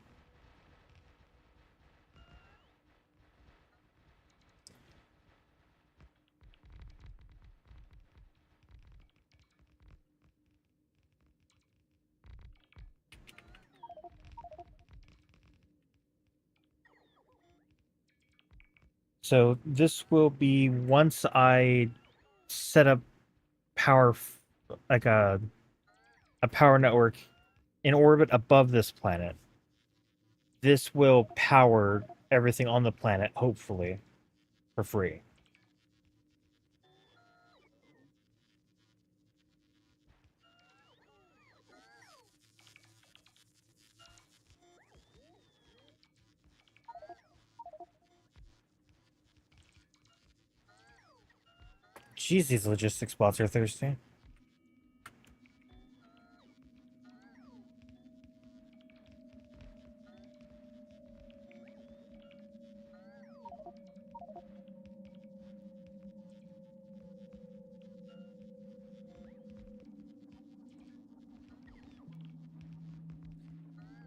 So this will be once I set up power, like a power network in orbit above this planet. This will power everything on the planet, hopefully, for free. Jeez, these logistics bots are thirsty.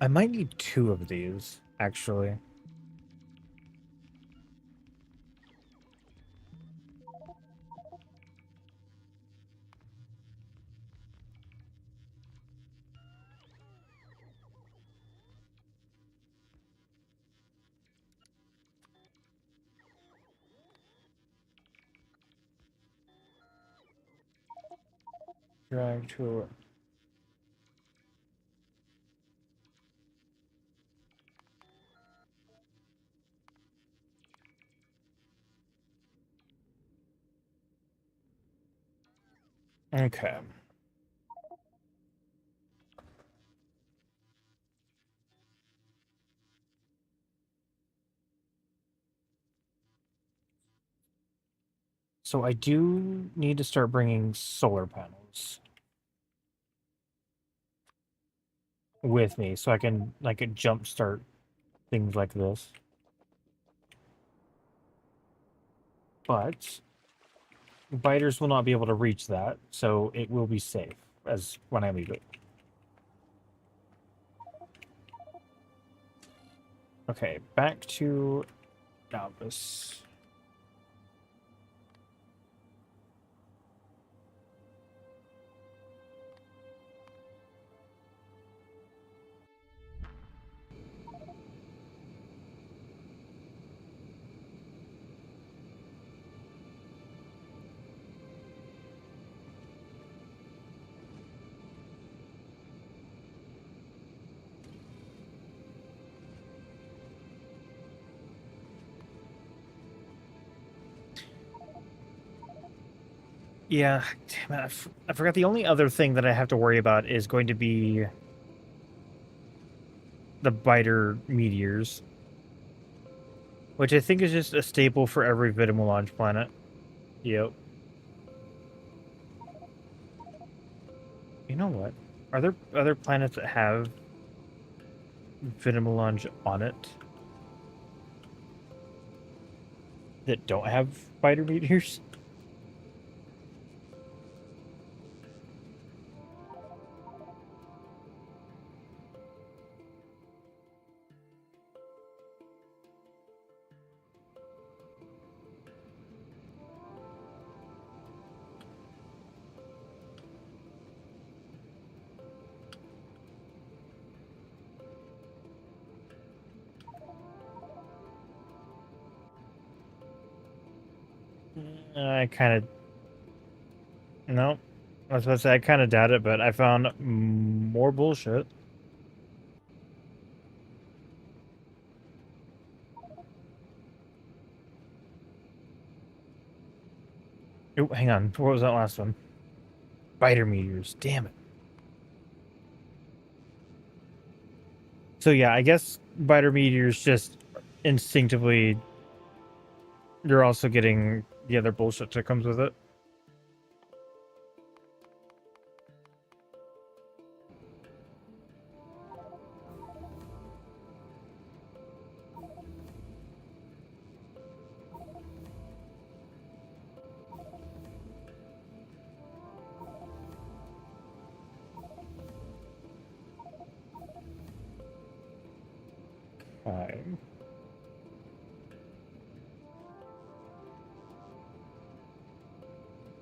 I might need 2 of these, actually. Drag to... Okay. So I do need to start bringing solar panels with me so I can, like, jumpstart things like this. But biters will not be able to reach that, so it will be safe as when I leave it. Okay, back to Novice. Yeah, damn it, I forgot the only other thing that I have to worry about is going to be the biter meteors, which I think is just a staple for every Vitamin launch planet. Yep. You know what? Are there other planets that have Vitamelange on it that don't have biter meteors? I kind of no. I was about to say I kind of doubt it, but I found more bullshit. Oh, hang on. What was that last one? Spider meteors. Damn it. So yeah, I guess spider meteors just instinctively. You're also getting the other bullshit that comes with it. Fine.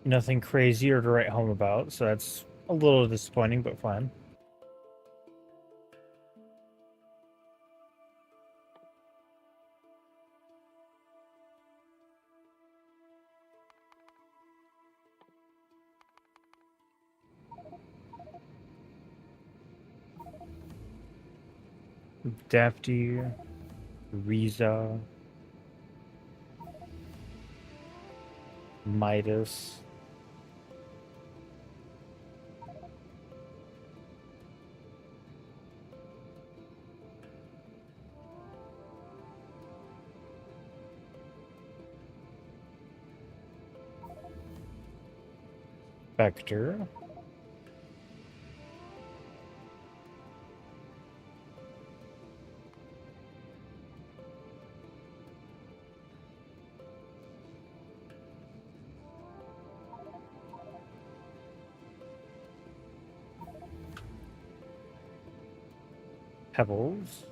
Nothing crazier to write home about, so that's a little disappointing, but fine. Dafty, Riza, Midas. Vector. Pebbles.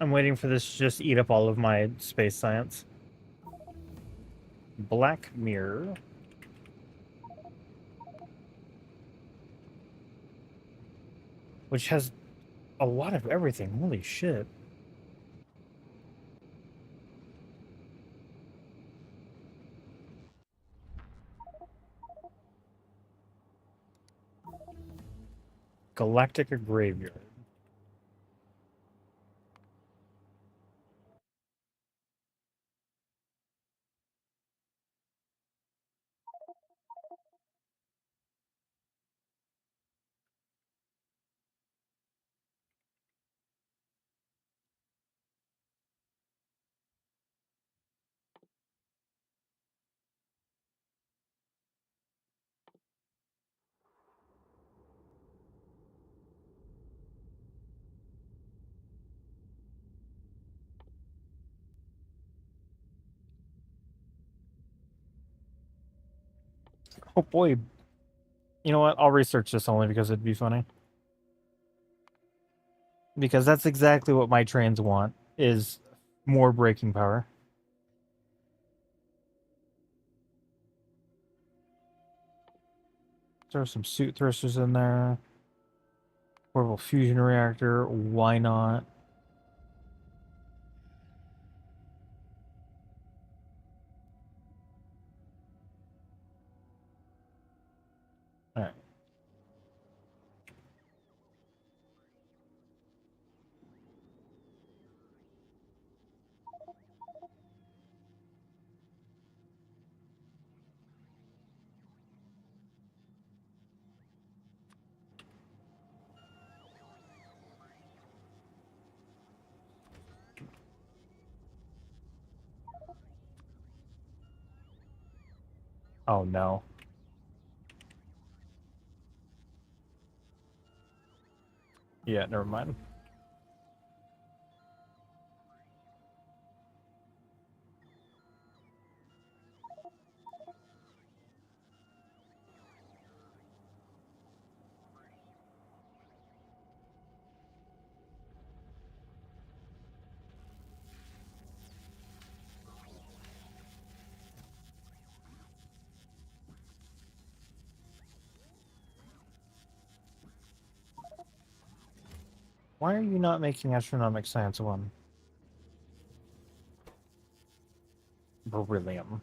I'm waiting for this to just eat up all of my space science. Black Mirror. Which has a lot of everything. Holy shit. Galactica Graveyard. Oh boy. You know what? I'll research this only because it'd be funny. Because that's exactly what my trains want, is more braking power. Throw some suit thrusters in there. Portable fusion reactor. Why not? All right. Oh no. Yeah, never mind. Why are you not making astronomic science 1? Beryllium.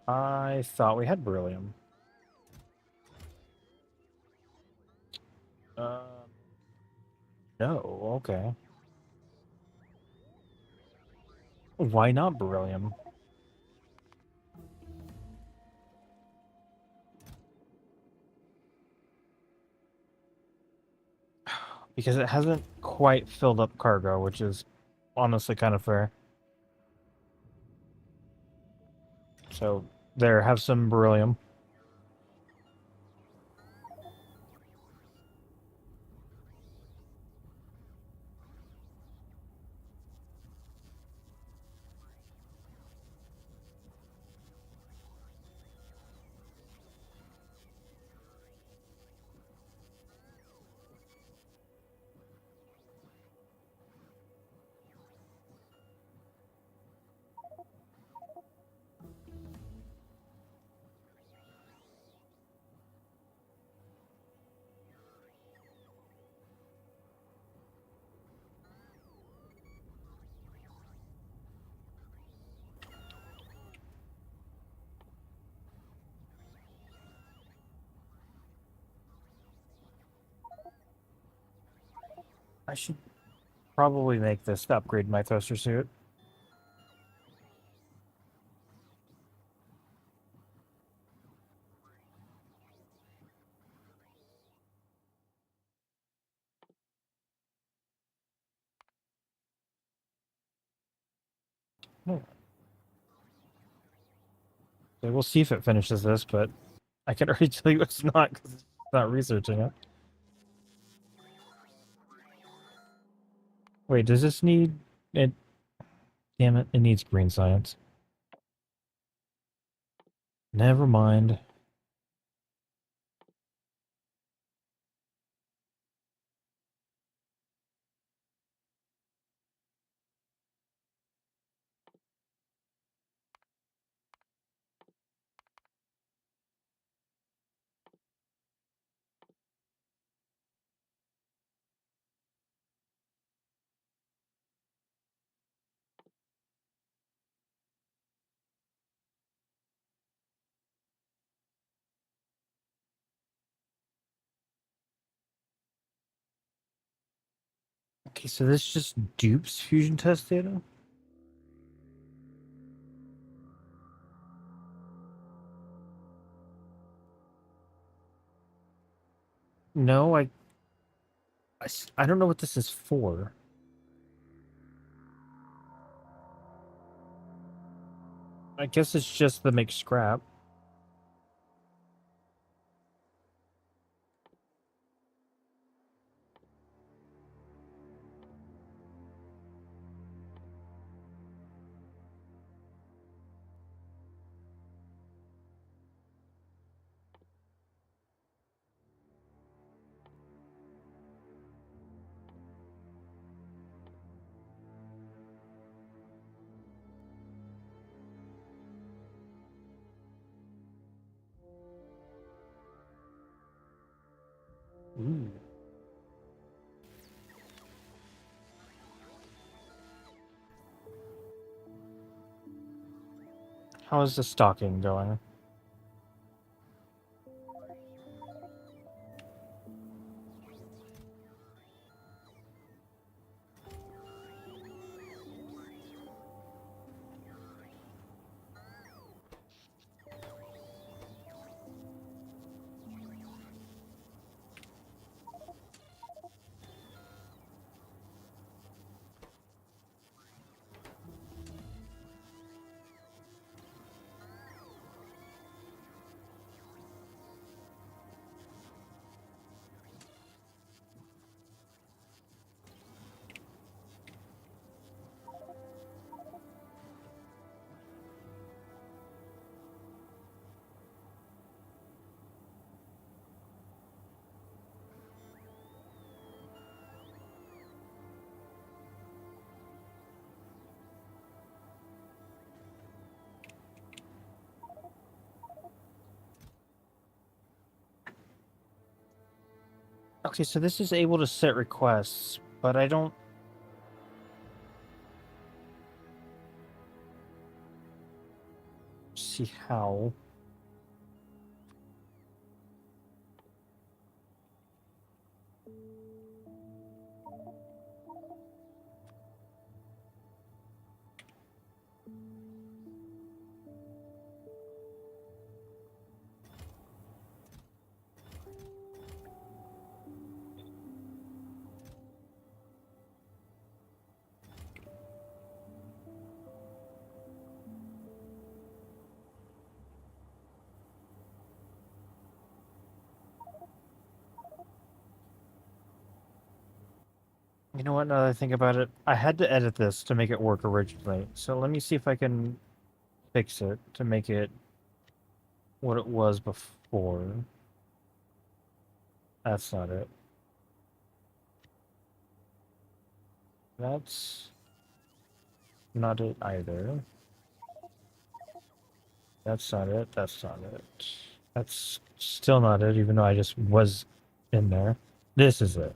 I thought we had beryllium. Uh, no, okay. Why not beryllium? Because it hasn't quite filled up cargo, which is honestly kind of fair. So, there, have some beryllium. I should probably make this to upgrade my thruster suit. Hmm. So we'll see if it finishes this, but I can already tell you it's not because it's not researching it. Wait, does this need it? Damn it, it needs green science. Never mind. Okay, so this just dupes fusion test data? No, I don't know what this is for. I guess it's just to make scrap. Ooh. How is the stocking going? Okay, so this is able to set requests, but I don't see how. You know what, now that I think about it, I had to edit this to make it work originally. So let me see if I can fix it to make it what it was before. That's not it. That's not it either. That's not it. That's not it. That's still not it, even though I just was in there. This is it.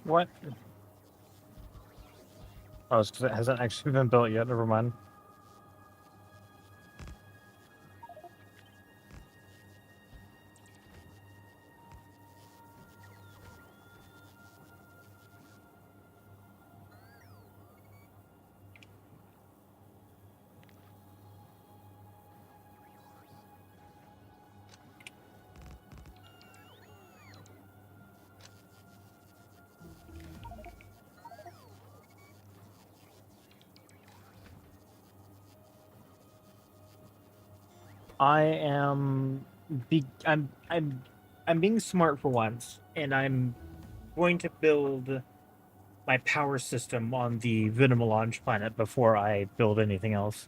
What? Oh, it's because it hasn't actually been built yet. Never mind. I am I'm being smart for once, and I'm going to build my power system on the Venomelange planet before I build anything else.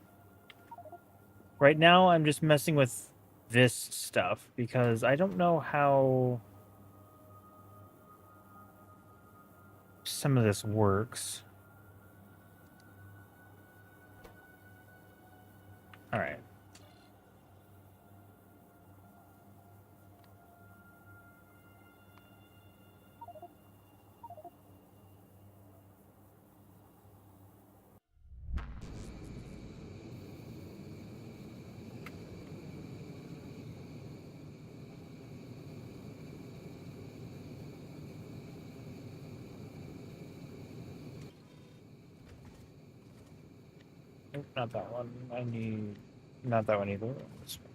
Right now, I'm just messing with this stuff because I don't know how some of this works. All right. Nope, not that one. I need not that one either. This one.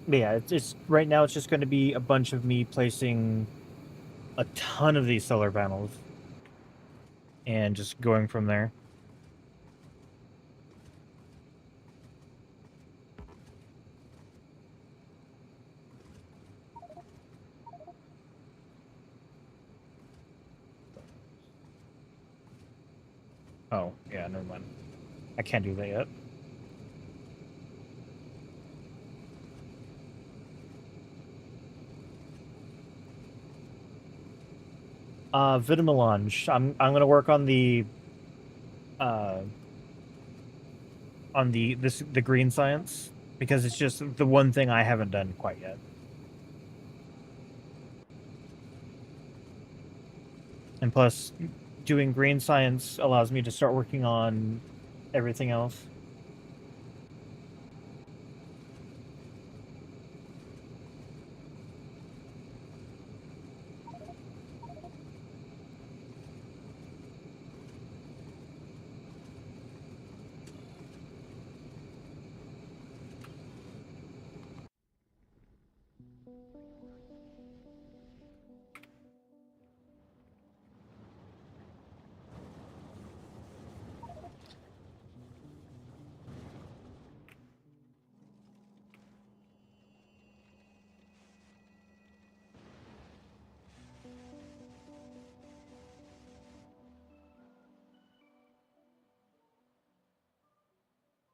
But yeah, it's right now. It's just going to be a bunch of me placing a ton of these solar panels and just going from there. Oh, yeah, never mind. I can't do that yet. Vitamelange. I'm gonna work uh on the green science because it's just the one thing I haven't done quite yet. And plus, doing green science allows me to start working on everything else.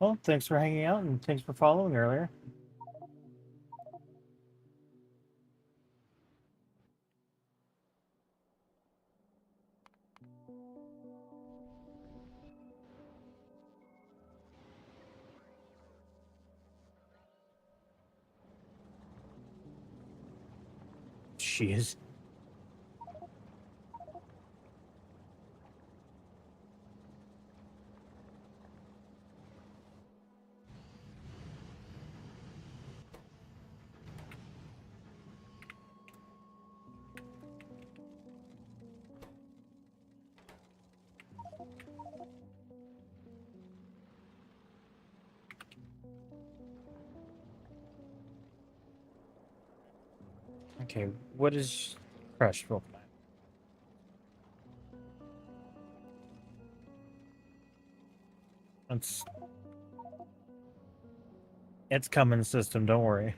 Well, thanks for hanging out and thanks for following earlier. Jeez. Okay, what is crushed Pokemon? It's it's coming, system. Don't worry.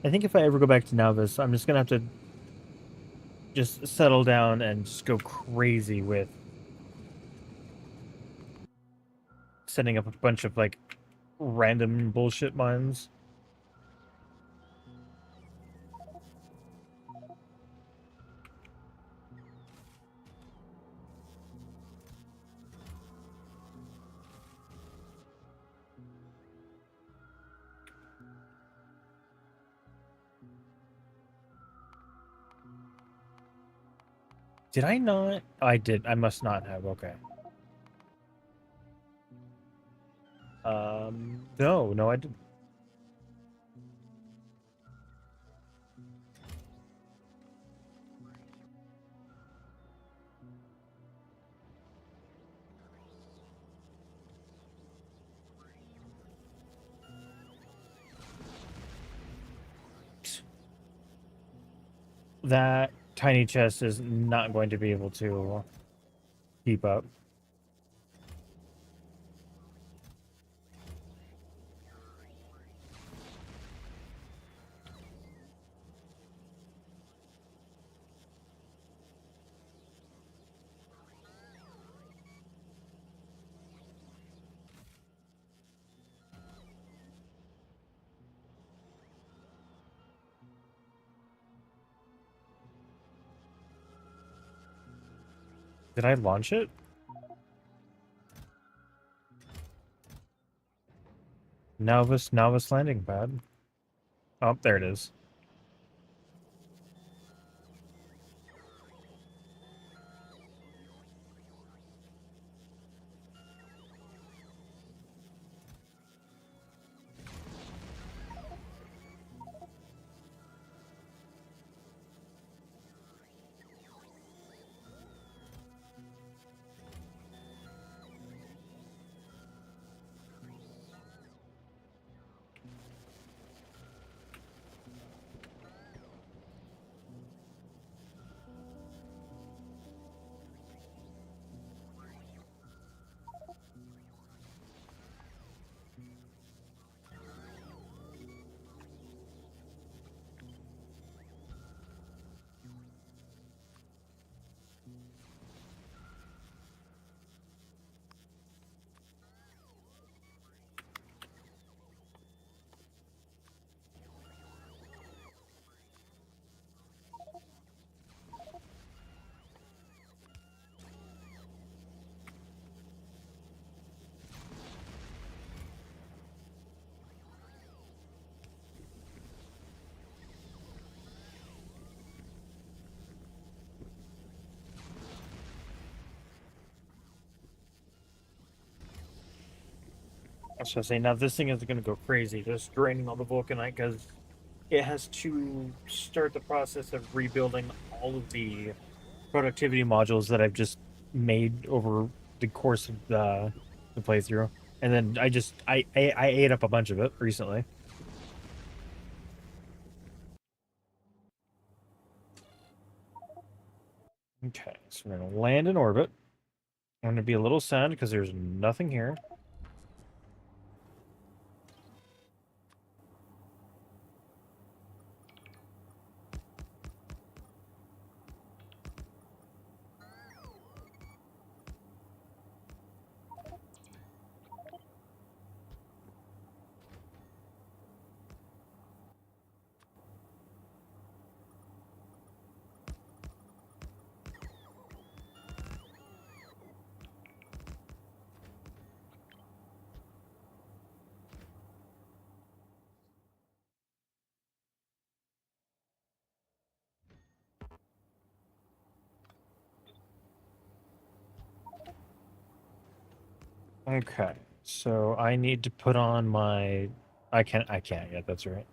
I think if I ever go back to Novice, I'm just gonna have to just settle down and just go crazy with setting up a bunch of like random bullshit mines. Did I not? I did. I must not have. Okay. No, no, I didn't. That tiny chest is not going to be able to keep up. Did I launch it? Novice landing pad. Oh, there it is. was gonna say, now this thing is gonna go crazy, just draining all the vulcanite because it has to start the process of rebuilding all of the productivity modules that I've just made over the course of the playthrough. And then I ate up a bunch of it recently. Okay, so we're gonna land in orbit. I'm gonna be a little sad because there's nothing here. Okay, so I need to put on my. I can't yet. That's right.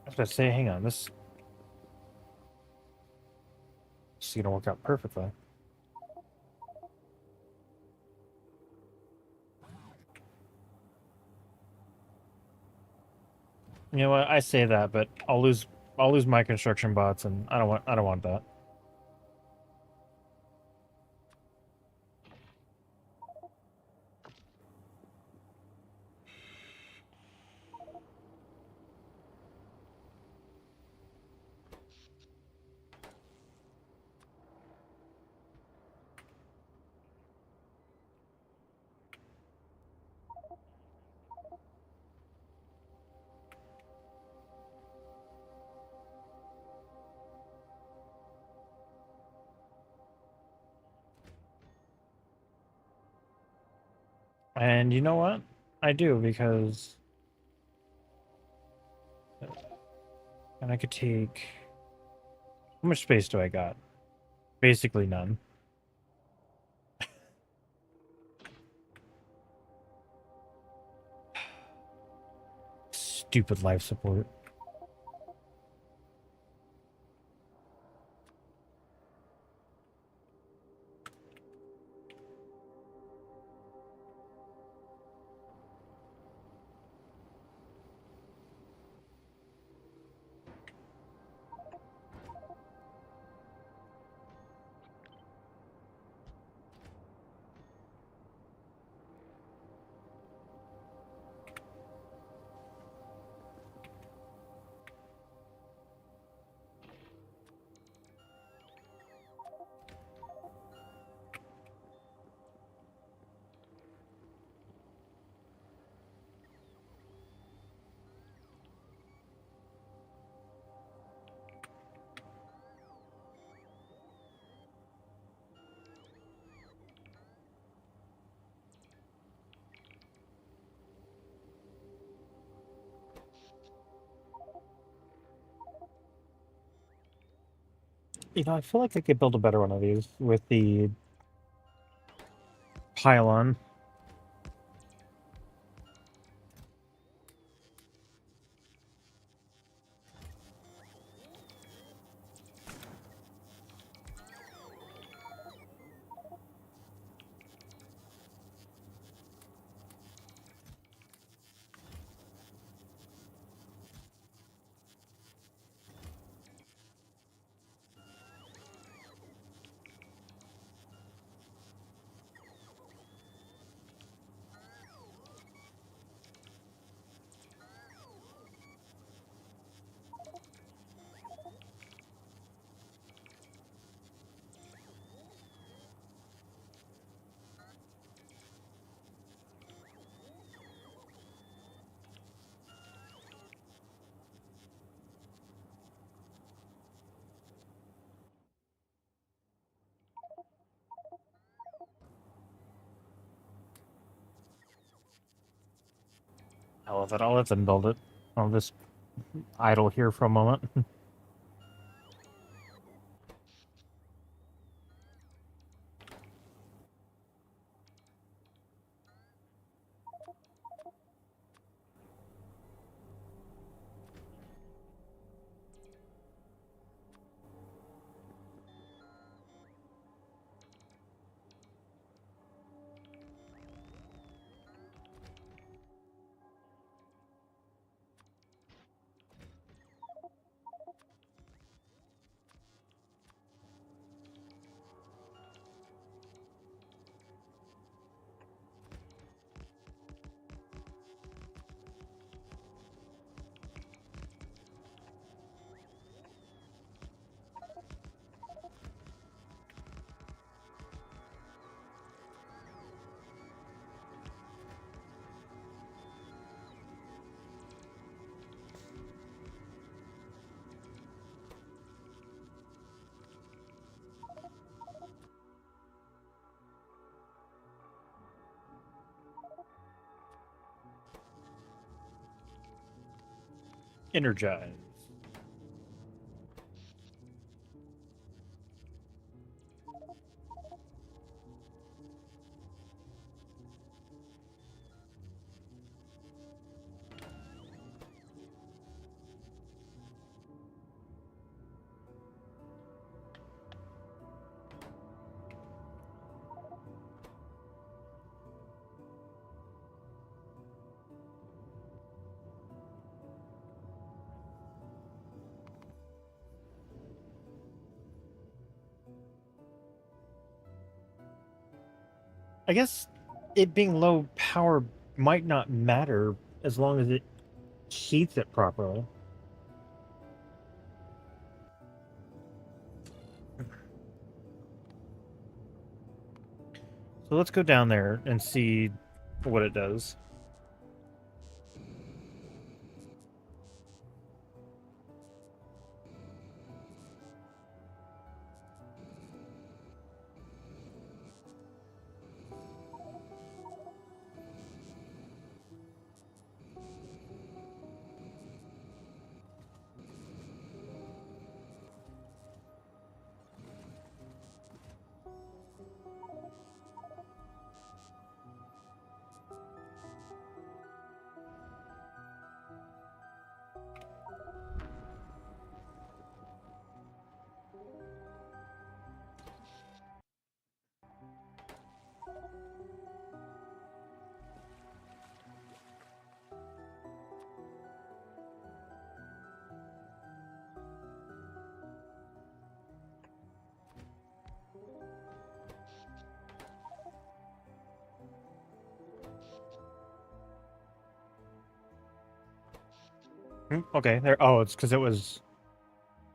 I was gonna say, hang on, this is gonna work out perfectly. You know what? I say that, but I'll lose my construction bots, and I don't want that. And you know what? I do because, and I could take. How much space do I got? Basically none. Stupid life support. You know, I feel like I could build a better one of these with the pylon. Hell of it. I'll let them build it. I'll just idle here for a moment. Energize. I guess it being low power might not matter as long as it heats it properly. So let's go down there and see what it does. Okay, there. Oh, it's because it was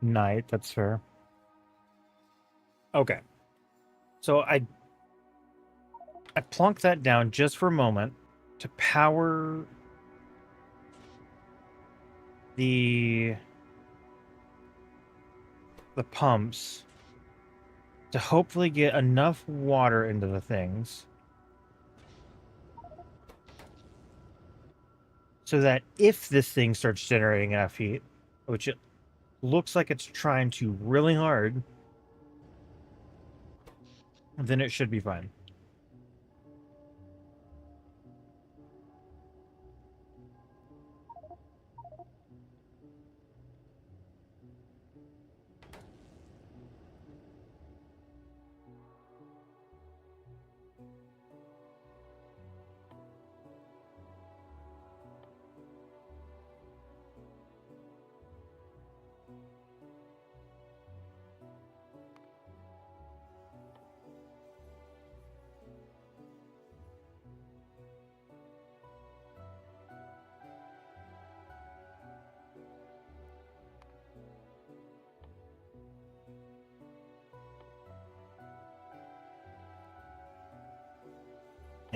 night. That's fair. Okay. So I plunk that down just for a moment to power the pumps to hopefully get enough water into the things so that if this thing starts generating enough heat, which it looks like it's trying to really hard, then it should be fine.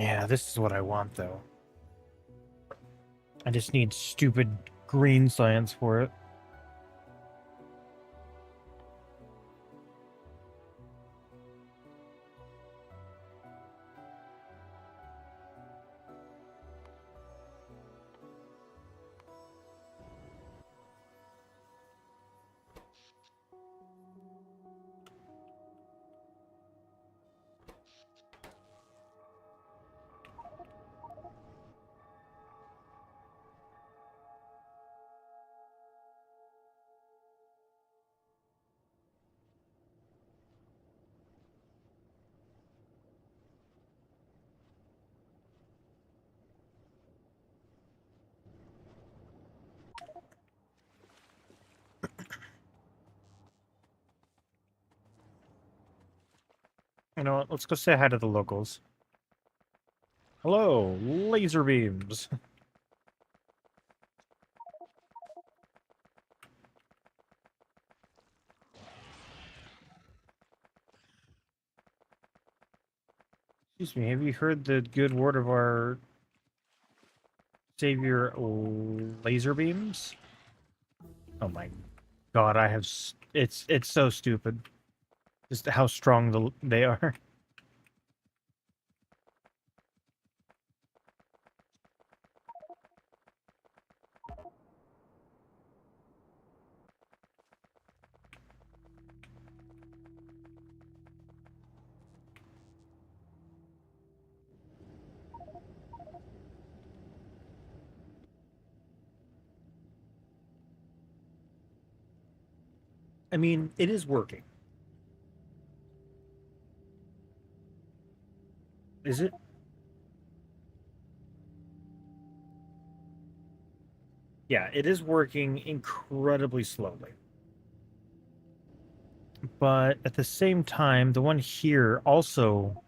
Yeah, this is what I want, though. I just need stupid green science for it. You know what? Let's go say hi to the locals. Hello, laser beams. Excuse me, have you heard the good word of our savior, laser beams? Oh my god, I have. It's so stupid. Just how strong they are. I mean, it is working. Is it? Yeah, it is working incredibly slowly. But at the same time, the one here also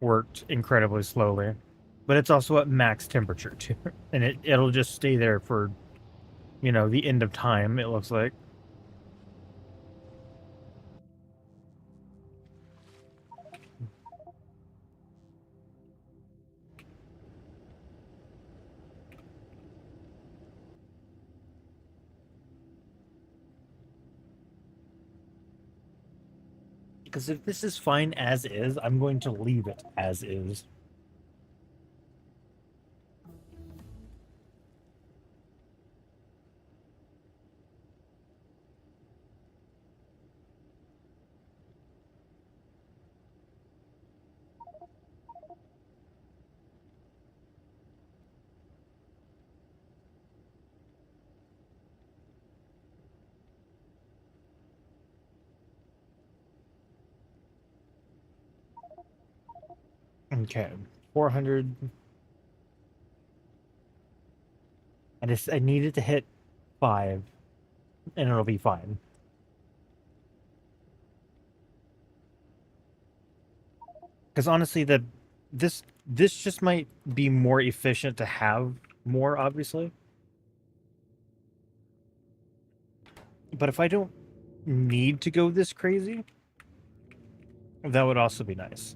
worked incredibly slowly. But it's also at max temperature too. And it'll just stay there for, the end of time, it looks like. Because if this is fine as is, I'm going to leave it as is. Okay. 400. I needed to hit 5, and it'll be fine. Because honestly, this just might be more efficient to have more, obviously. But if I don't need to go this crazy, that would also be nice.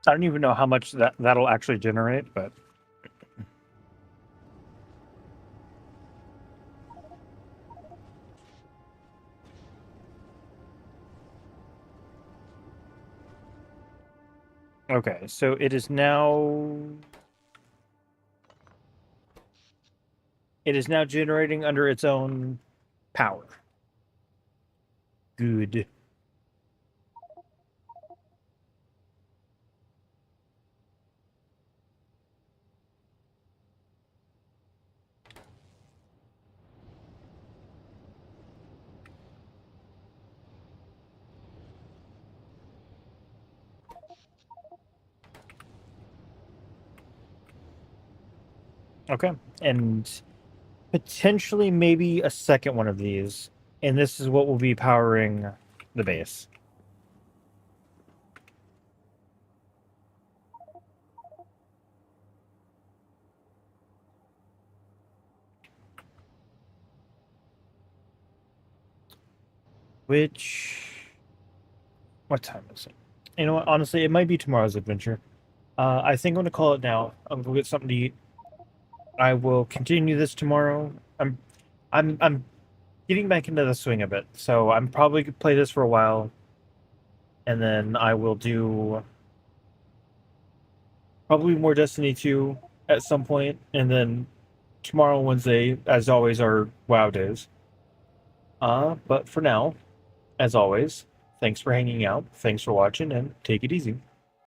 I don't even know how much that'll actually generate, but okay. So it is now generating under its own power. Good. Okay. And potentially maybe a second one of these. And this is what will be powering the base. What time is it? You know what? Honestly, it might be tomorrow's adventure. I think I'm gonna call it now. I'm gonna get something to eat. I will continue this tomorrow. I'm getting back into the swing of it, so I'm probably gonna play this for a while, and then I will do probably more Destiny 2 at some point, and then tomorrow, Wednesday, as always, are WoW days. But for now, as always, thanks for hanging out, thanks for watching, and take it easy.